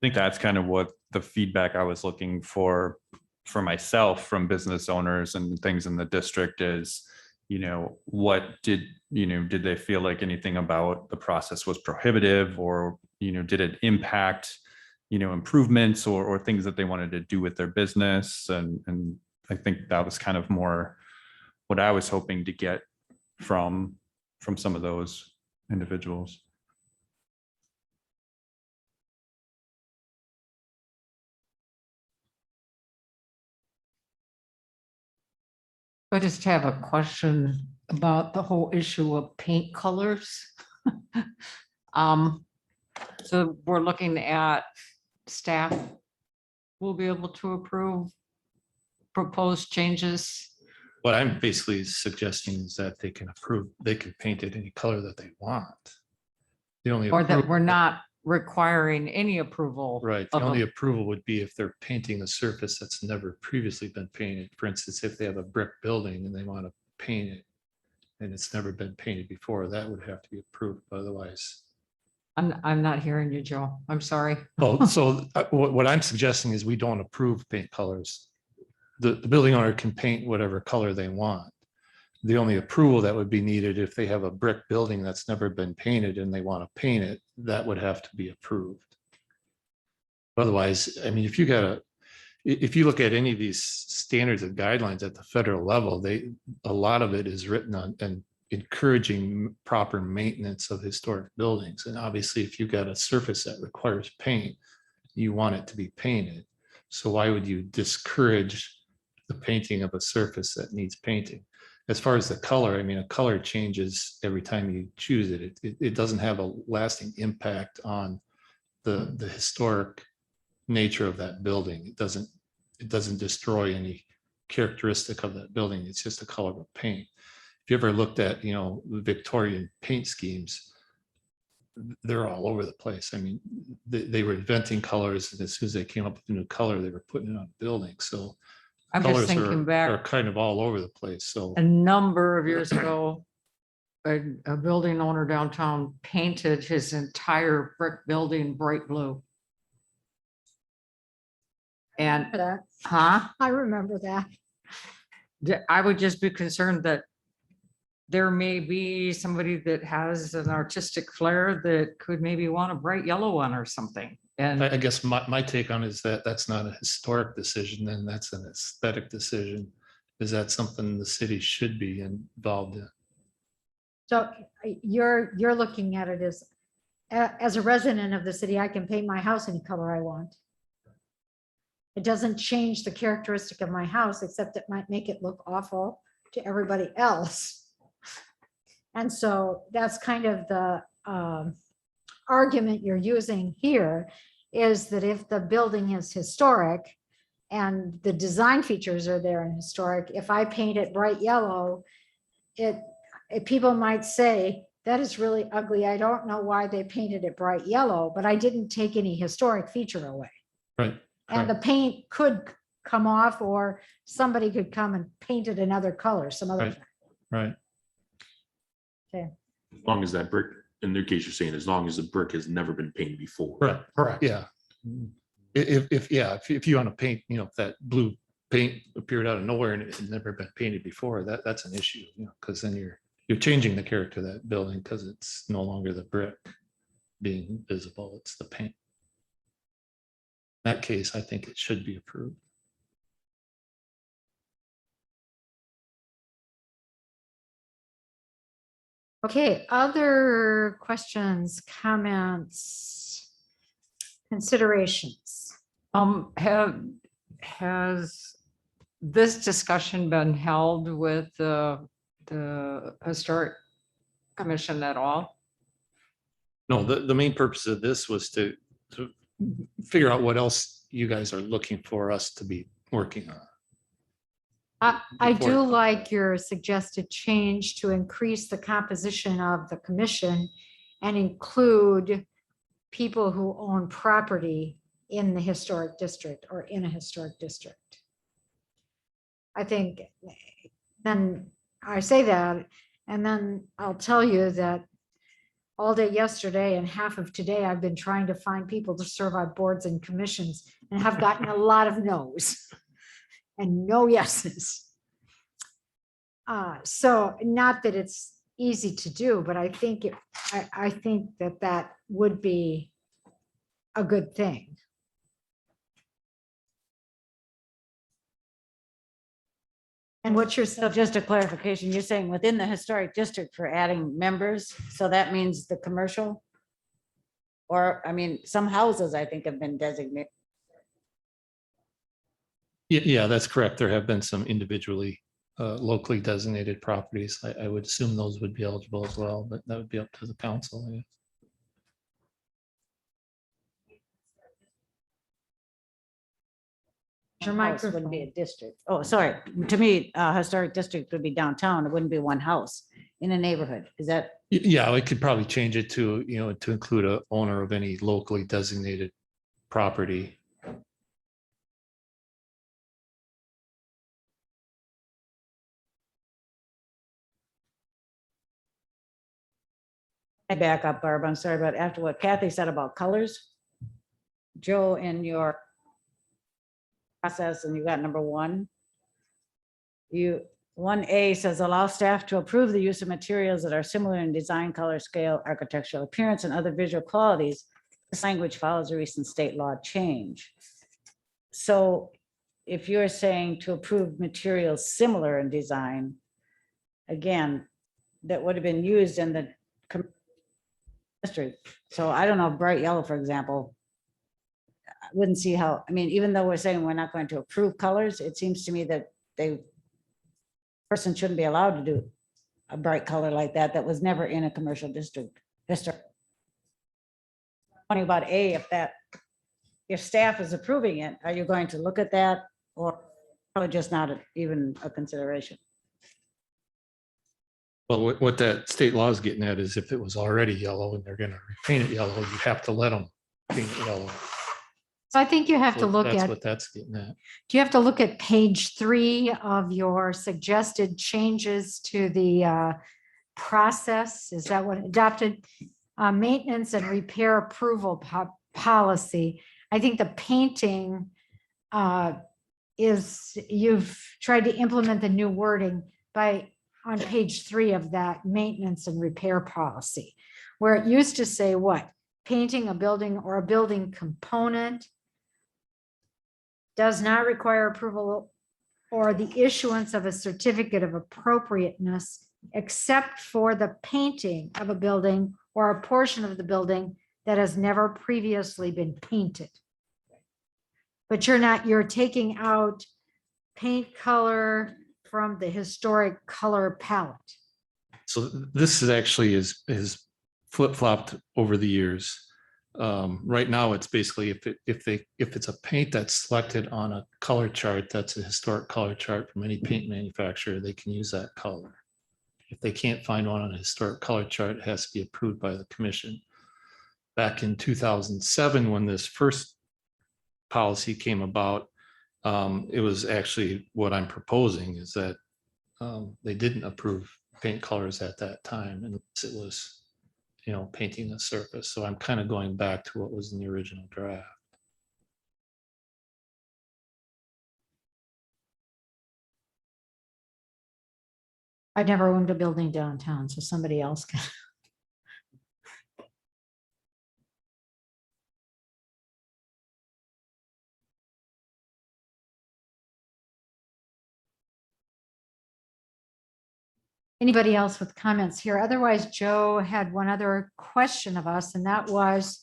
think that's kind of what the feedback I was looking for myself from business owners and things in the district is, what did they feel like anything about the process was prohibitive, or, did it impact, improvements or things that they wanted to do with their business. And I think that was kind of more what I was hoping to get from some of those individuals. I just have a question about the whole issue of paint colors. So we're looking at staff will be able to approve proposed changes. What I'm basically suggesting is that they can paint it any color that they want. The only Or that approval- we're not requiring any approval. Right, the of a- only approval would be if they're painting a surface that's never previously been painted. For instance, if they have a brick building and they want to paint it and it's never been painted before, that would have to be approved. Otherwise. I'm not hearing you, Joe. I'm sorry. Oh, so what I'm suggesting is we don't approve paint colors. The building owner can paint whatever color they want. The only approval that would be needed if they have a brick building that's never been painted and they want to paint it, that would have to be approved. Otherwise, I mean, if you look at any of these standards and guidelines at the federal level, a lot of it is written on and encouraging proper maintenance of historic buildings. And obviously, if you've got a surface that requires paint, you want it to be painted. So why would you discourage the painting of a surface that needs painting? As far as the color, I mean, a color changes every time you choose it. It doesn't have a lasting impact on the historic nature of that building. It doesn't destroy any characteristic of that building. It's just a color of paint. If you ever looked at, the Victorian paint schemes, they're all over the place. I mean, they were inventing colors, and as soon as they came up with a new color, they were putting it on buildings. So I'm just colors thinking are back kind of all over the place. So a number of years ago, a building owner downtown painted his entire brick building bright blue. And, That, huh? I remember that. I would just be concerned that there may be somebody that has an artistic flair that could maybe want a bright yellow one or something. And I guess my take on it is that that's not a historic decision, then that's an aesthetic decision. Is that something the city should be involved in? So you're looking at it as a resident of the city, I can paint my house any color I want. It doesn't change the characteristic of my house, except it might make it look awful to everybody else. And so that's kind of the argument you're using here, is that if the building is historic and the design features are there and historic, if I paint it bright yellow, people might say, that is really ugly. I don't know why they painted it bright yellow, but I didn't take any historic feature away. Right. And the paint could come off, or somebody could come and paint it another color, some other. Right. Right. Okay. As long as that brick, in their case, you're saying as long as the brick has never been painted before. Correct. Correct. Yeah. If you want to paint, if that blue paint appeared out of nowhere and it had never been painted before, that's an issue, because then you're changing the character of that building, because it's no longer the brick being visible, it's the paint. In that case, I think it should be approved. Okay, other questions, comments, considerations? has this discussion been held with the Historic Commission at all? No, the main purpose of this was to figure out what else you guys are looking for us to be working on. I do Before- like your suggested change to increase the composition of the commission and include people who own property in the historic district or in a historic district. I think then I say that, and then I'll tell you that all day yesterday and half of today, I've been trying to find people to serve on boards and commissions and have gotten a lot of no's and no yeses. So not that it's easy to do, but I think I think that would be a good thing. And what's your, So just a clarification, you're saying within the historic district for adding members, so that means the commercial? Or, I mean, some houses I think have been designated. Yeah, that's correct. There have been some individually locally designated properties. I would assume those would be eligible as well, but that would be up to the council. Yeah. Your House wouldn't be a district. Oh, sorry. To me, historic district would be downtown. It wouldn't be one house in a neighborhood. Is that? Yeah, we could probably change it to, to include a owner of any locally designated property. I back up, Barb. I'm sorry, but after what Kathy said about colors, Joe, in your process, and you got number 1. 1A says allow staff to approve the use of materials that are similar in design, color, scale, architectural appearance, and other visual qualities. This language follows a recent state law change. So if you're saying to approve materials similar in design, again, that would have been used in the district. So I don't know, bright yellow, for example, I wouldn't see how, I mean, even though we're saying we're not going to approve colors, it seems to me that person shouldn't be allowed to do a bright color like that. That was never in a commercial district. Funny about A, if staff is approving it, are you going to look at that, or probably just not even a consideration? Well, what that state law is getting at is if it was already yellow and they're gonna repaint it yellow, you have to let them paint it yellow. so I think you have to look That's at, what that's getting at. do you have to look at page 3 of your suggested changes to the process, is that what adopted maintenance and repair approval policy. I think the painting is, you've tried to implement the new wording on page 3 of that maintenance and repair policy, where it used to say what? Painting a building or a building component does not require approval or the issuance of a certificate of appropriateness except for the painting of a building or a portion of the building that has never previously been painted. But you're taking out paint color from the historic color palette. So this is actually is flip-flopped over the years. Right now, it's basically if it's a paint that's selected on a color chart, that's a historic color chart from any paint manufacturer, they can use that color. If they can't find one on a historic color chart, it has to be approved by the commission. Back in 2007, when this first policy came about, it was actually what I'm proposing is that they didn't approve paint colors at that time, and it was, painting the surface. So I'm kind of going back to what was in the original draft. I never owned a building downtown, so somebody else can. Anybody else with comments here? Otherwise, Joe had one other question of us, and that was,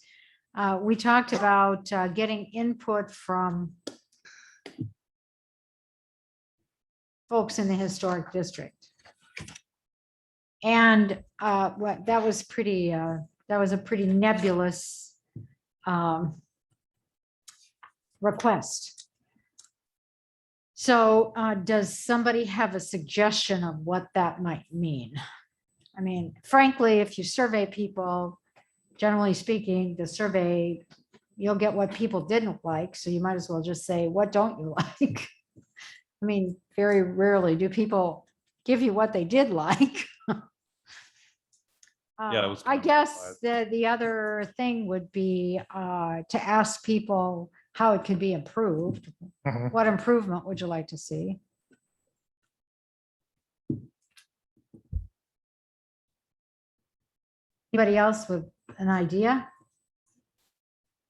we talked about getting input from folks in the historic district. And that was a pretty nebulous request. So does somebody have a suggestion of what that might mean? I mean, frankly, if you survey people, generally speaking, the survey, you'll get what people didn't like. So you might as well just say, what don't you like? I mean, very rarely do people give you what they did like. Yeah, it was I kind of guess the other thing would be to ask people how it could be improved. Mhm. What improvement would you like to see? Anybody else with an idea?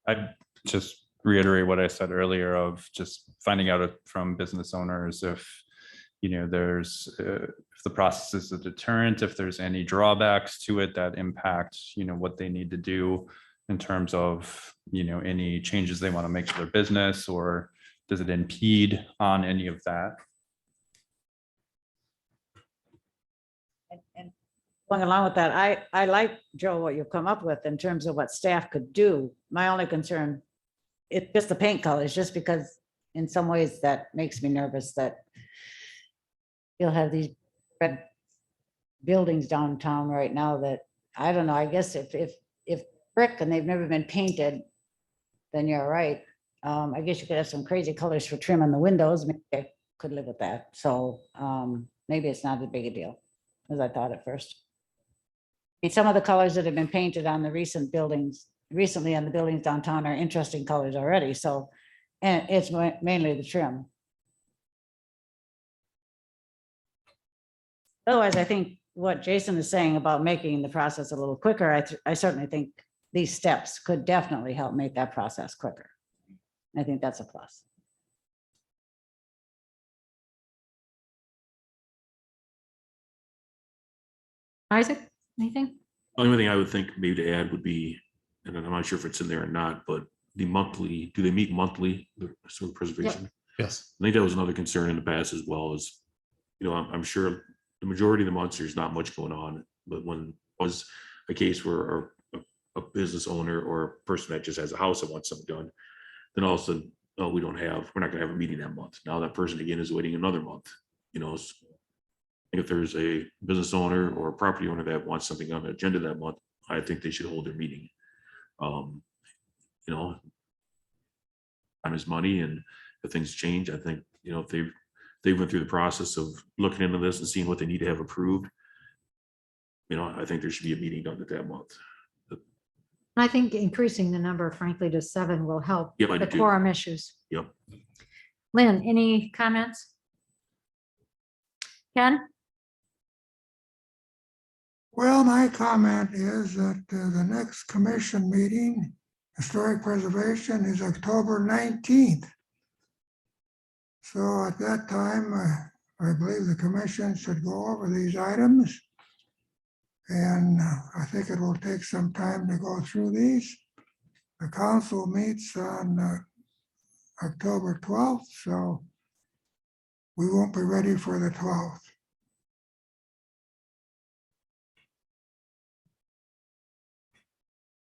I'd just reiterate what I said earlier of just finding out from business owners if, there's, if the process is a deterrent, if there's any drawbacks to it that impact, what they need to do in terms of, any changes they want to make to their business, or does it impede on any of that? And going along with that, I like, Joe, what you've come up with in terms of what staff could do. My only concern, it's just the paint colors, just because in some ways that makes me nervous that you'll have these red buildings downtown right now that, I don't know, I guess if brick and they've never been painted, then you're right. I guess you could have some crazy colors for trim on the windows. Maybe I could live with that. So maybe it's not as big a deal as I thought at first. Some of the colors that have been painted on the recently on the buildings downtown are interesting colors already. So, and it's mainly the trim. Otherwise, I think what Jason is saying about making the process a little quicker, I certainly think these steps could definitely help make that process quicker. I think that's a plus. Isaac, anything? The only thing I would think maybe to add would be, and I'm not sure if it's in there or not, but the monthly, do they meet monthly, the sewer preservation? Yes. I think that was another concern in the past as well as, I'm sure the majority of the months, there's not much going on, but when it was a case where a business owner or a person that just has a house that wants something done, then all of a sudden, oh, we're not gonna have a meeting that month. Now that person again is waiting another month, if there's a business owner or a property owner that wants something on the agenda that month, I think they should hold their meeting. Time is money, and if things change, I think, if they went through the process of looking into this and seeing what they need to have approved, I think there should be a meeting done that month. I think increasing the number frankly to 7 will help Yep, I the do too. quorum issues. Yep. Lynn, any comments? Ken? Well, my comment is that the next commission meeting, historic preservation, is October 19th. So at that time, I believe the commission should go over these items. And I think it will take some time to go through these. The council meets on October 12th, so we won't be ready for the 12th.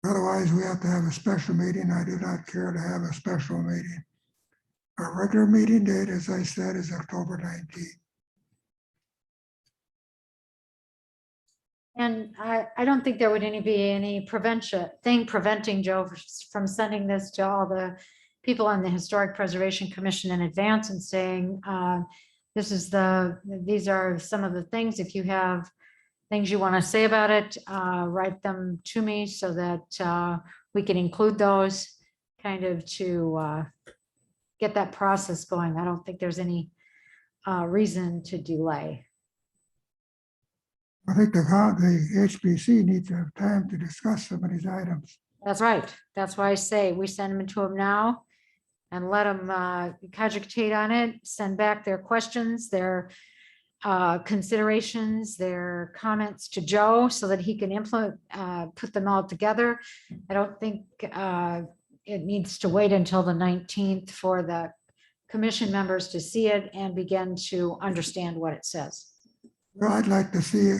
Otherwise, we have to have a special meeting. I do not care to have a special meeting. Our regular meeting date, as I said, is October 19th. And I don't think there would be any preventing Joe from sending this to all the people on the Historic Preservation Commission in advance and saying, these are some of the things. If you have things you want to say about it, write them to me so that we can include those kind of to get that process going. I don't think there's any reason to delay. I think the HPC needs to have time to discuss some of these items. That's right. That's why I say we send them to them now and let them cogitate on it, send back their questions, their considerations, their comments to Joe so that he can put them all together. I don't think it needs to wait until the 19th for the commission members to see it and begin to understand what it says. Well, I'd like to see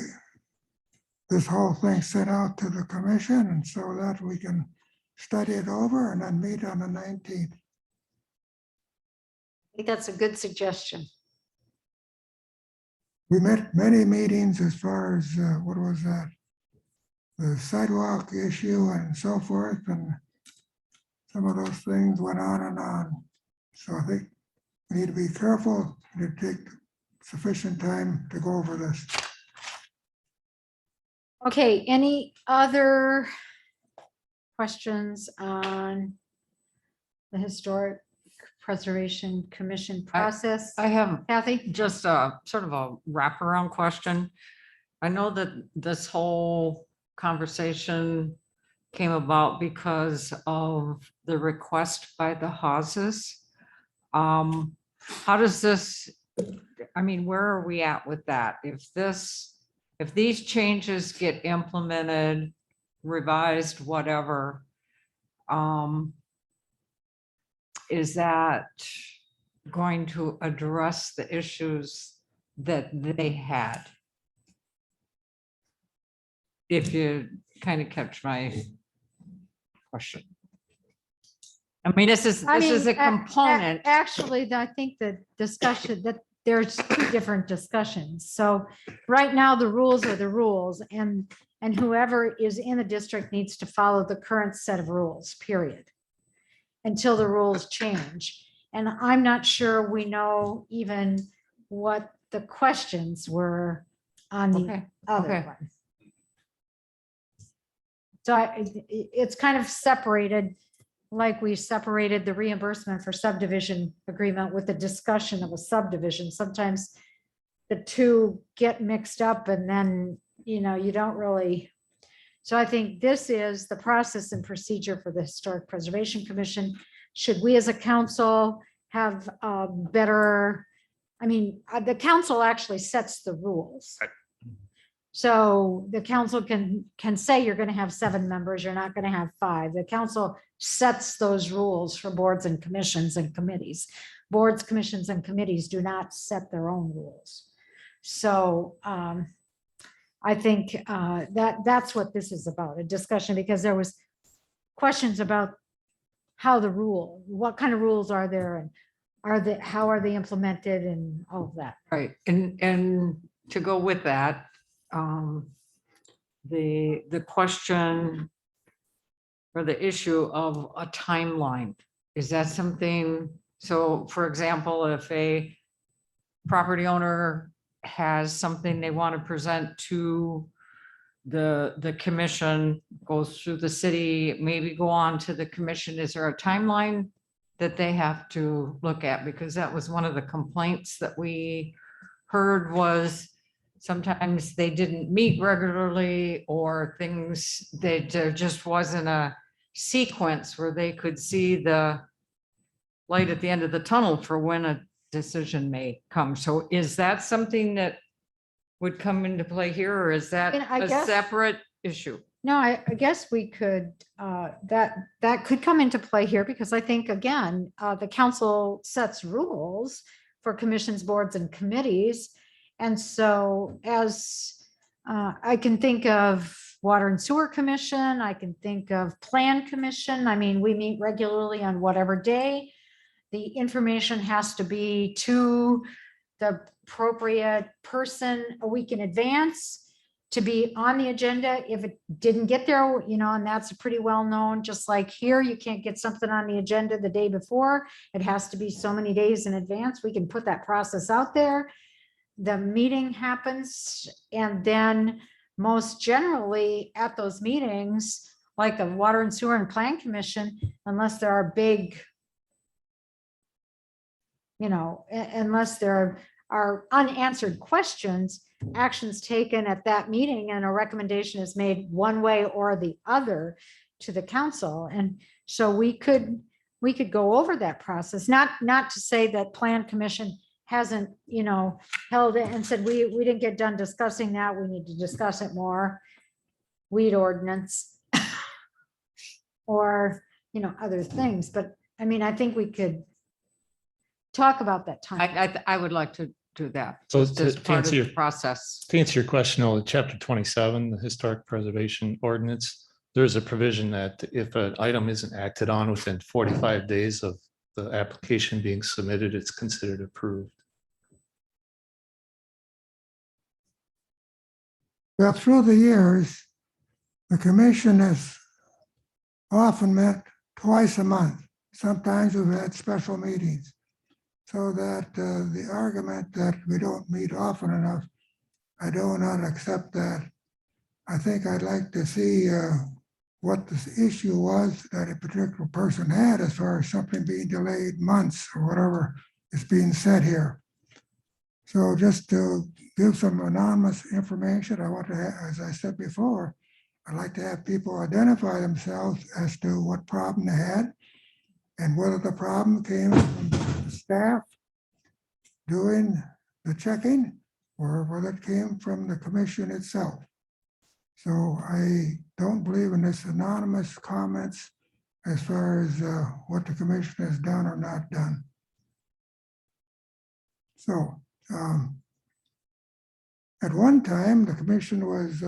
this whole thing sent out to the commission and so that we can study it over and then meet on the 19th. I think that's a good suggestion. We met many meetings as far as, what was that? The sidewalk issue and so forth, and some of those things went on and on. So I think we need to be careful to take sufficient time to go over this. Okay, any other questions on the Historic Preservation Commission process? I have Kathy? just a sort of a wraparound question. I know that this whole conversation came about because of the request by the Hawes. How does this, I mean, where are we at with that? If these changes get implemented, revised, whatever, is that going to address the issues that they had? If you kind of catch my question. I mean, this is a component. Actually, I think the discussion that there's two different discussions. So right now, the rules are the rules, and whoever is in the district needs to follow the current set of rules, period, until the rules change. And I'm not sure we know even what the questions were on the Okay, other okay. one. So it's kind of separated, like we separated the reimbursement for subdivision agreement with the discussion of a subdivision. Sometimes the two get mixed up and then, you don't really. So I think this is the process and procedure for the Historic Preservation Commission. Should we as a council have better, the council actually sets the rules. So the council can say you're going to have 7 members, you're not going to have 5. The council sets those rules for boards and commissions and committees. Boards, commissions, and committees do not set their own rules. So I think that's what this is about, a discussion, because there was questions about how what kind of rules are there, and how are they implemented, and all of that. Right, and to go with that, the question or the issue of a timeline, is that something? So for example, if a property owner has something they want to present to the commission goes through the city, maybe go on to the commission. Is there a timeline that they have to look at? Because that was one of the complaints that we heard, was sometimes they didn't meet regularly, or things that there just wasn't a sequence where they could see the light at the end of the tunnel for when a decision may come. So is that something that would come into play here, or is that And I a guess- separate issue? No, I guess we could, that could come into play here, because I think, again, the council sets rules for commissions, boards, and committees. And so as I can think of Water and Sewer Commission, I can think of Plan Commission. I mean, we meet regularly on whatever day. The information has to be to the appropriate person a week in advance to be on the agenda. If it didn't get there, you know, and that's pretty well known, just like here, you can't get something on the agenda the day before. It has to be so many days in advance. We can put that process out there. The meeting happens, and then most generally at those meetings, like the Water and Sewer and Plan Commission, unless there are big, you know, unless there are unanswered questions, actions taken at that meeting and a recommendation is made one way or the other to the council. And so we could go over that process, not to say that Plan Commission hasn't, you know, held it and said, we didn't get done discussing that, we need to discuss it more. Weed ordinance. Or, you know, other things, but I mean, I think we could talk about that time. I would like to do that. So just as to part of answer the your- process. To answer your question, on chapter 27, the historic preservation ordinance, there's a provision that if an item isn't acted on within 45 days of the application being submitted, it's considered approved. Well, through the years, the commission has often met twice a month. Sometimes we've had special meetings. So that the argument that we don't meet often enough, I do not accept that. I think I'd like to see what the issue was that a particular person had as far as something being delayed months or whatever is being said here. So just to give some anonymous information, I want to, as I said before, I'd like to have people identify themselves as to what problem they had and whether the problem came from the staff doing the checking or whether it came from the commission itself. So I don't believe in this anonymous comments as far as what the commission has done or not done. So at one time, the commission was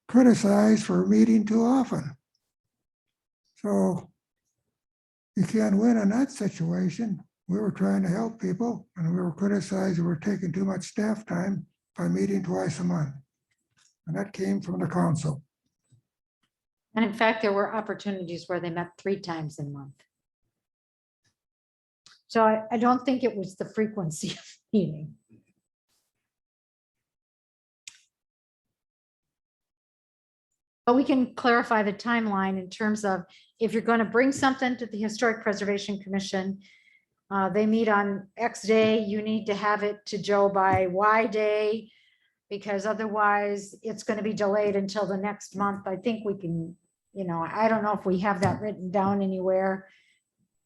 criticized for meeting too often. So you can't win in that situation. We were trying to help people and we were criticized we were taking too much staff time by meeting twice a month. And that came from the council. And in fact, there were opportunities where they met 3 times a month. So I don't think it was the frequency of meeting. But we can clarify the timeline in terms of if you're going to bring something to the Historic Preservation Commission, they meet on X day, you need to have it to Joe by Y day, because otherwise it's going to be delayed until the next month. I think we can, you know, I don't know if we have that written down anywhere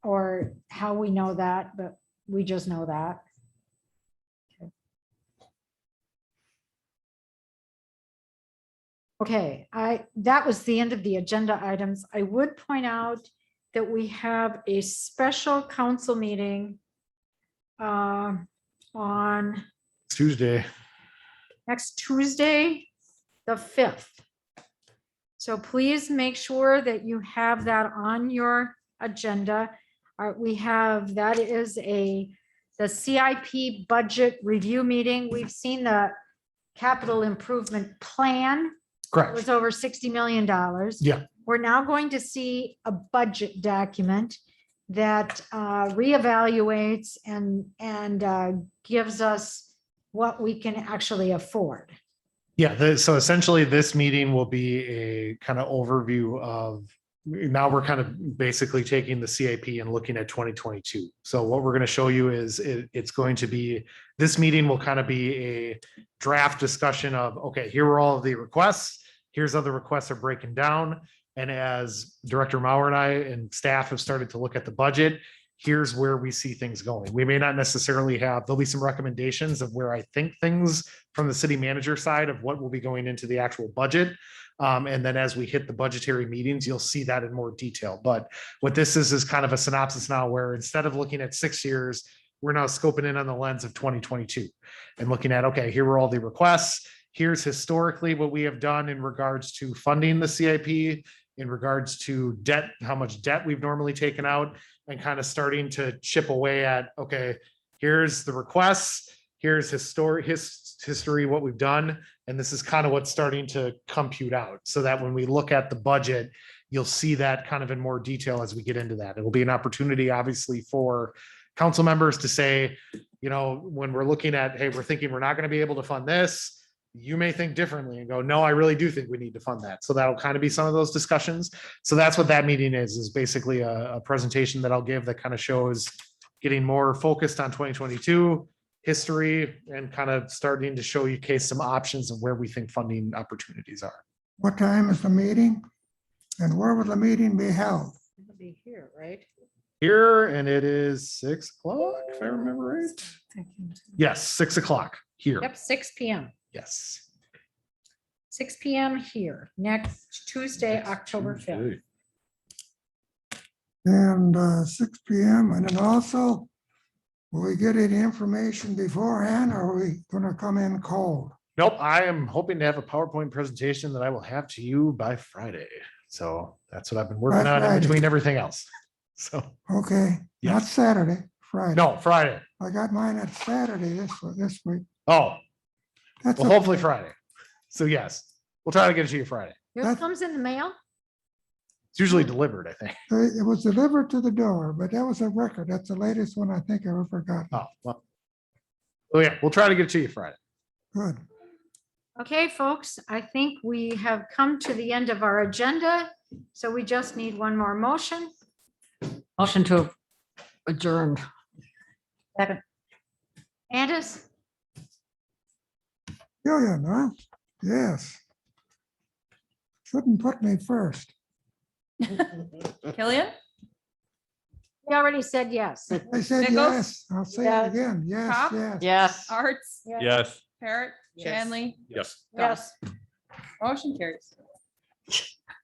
or how we know that, but we just know that. Okay, that was the end of the agenda items. I would point out that we have a special council meeting on Tuesday. next Tuesday, the 5th. So please make sure that you have that on your agenda. We have, that is the CIP budget review meeting. We've seen the capital improvement plan. It Correct. was over $60 million. Yeah. We're now going to see a budget document that reevaluates and gives us what we can actually afford. Yeah, so essentially this meeting will be a kind of overview of, now we're kind of basically taking the CIP and looking at 2022. So what we're going to show you is it's going to be, this meeting will kind of be a draft discussion of, okay, here are all of the requests. Here's how the requests are breaking down. And as Director Mauer and I and staff have started to look at the budget, here's where we see things going. We may not necessarily have, there'll be some recommendations of where I think things from the city manager side of what will be going into the actual budget. And then as we hit the budgetary meetings, you'll see that in more detail. But what this is kind of a synopsis now where instead of looking at 6 years, we're now scoping in on the lens of 2022 and looking at, okay, here are all the requests. Here's historically what we have done in regards to funding the CIP, in regards to debt, how much debt we've normally taken out, and kind of starting to chip away at, okay, here's the requests, here's history, what we've done. And this is kind of what's starting to compute out so that when we look at the budget, you'll see that kind of in more detail as we get into that. It'll be an opportunity, obviously, for council members to say, you know, when we're looking at, hey, we're thinking we're not going to be able to fund this, you may think differently and go, no, I really do think we need to fund that. So that'll kind of be some of those discussions. So that's what that meeting is basically a presentation that I'll give that kind of shows getting more focused on 2022 history and kind of starting to show you case some options of where we think funding opportunities are. What time is the meeting? And where will the meeting be held? It'll be here, right? Here, and it is 6 o'clock, if I remember right. Yes, 6 o'clock here. Yep, 6 PM. Yes. 6 PM here, next Tuesday, October 5th. And 6 PM. And then also, will we get any information beforehand or are we going to come in cold? Nope, I am hoping to have a PowerPoint presentation that I will have to you by Friday. So that's what I've been working By on in Friday. between everything else. So, Okay, not Yes. Saturday, Friday. no, Friday. I got mine at Saturday this week. Oh, That's well, hopefully okay. Friday. So yes, we'll try to get it to you Friday. Yours That's- comes in the mail? It's usually delivered, I think. It was delivered to the door, but that was a record. That's the latest one I think I ever got. Oh, well. Oh, yeah, we'll try to get it to you Friday. Good. Okay, folks, I think we have come to the end of our agenda. So we just need one more motion. Motion to adjourn. Second. Andis, Yeah, no, yes. Shouldn't put me first. Killian, we already said yes. I said Nichols? yes. I'll say Yes. it again. Yes, Pop? yes. Yes. Arts, Yes. Parrot, Yes. Shanley, Yes. Goss. Motion carries.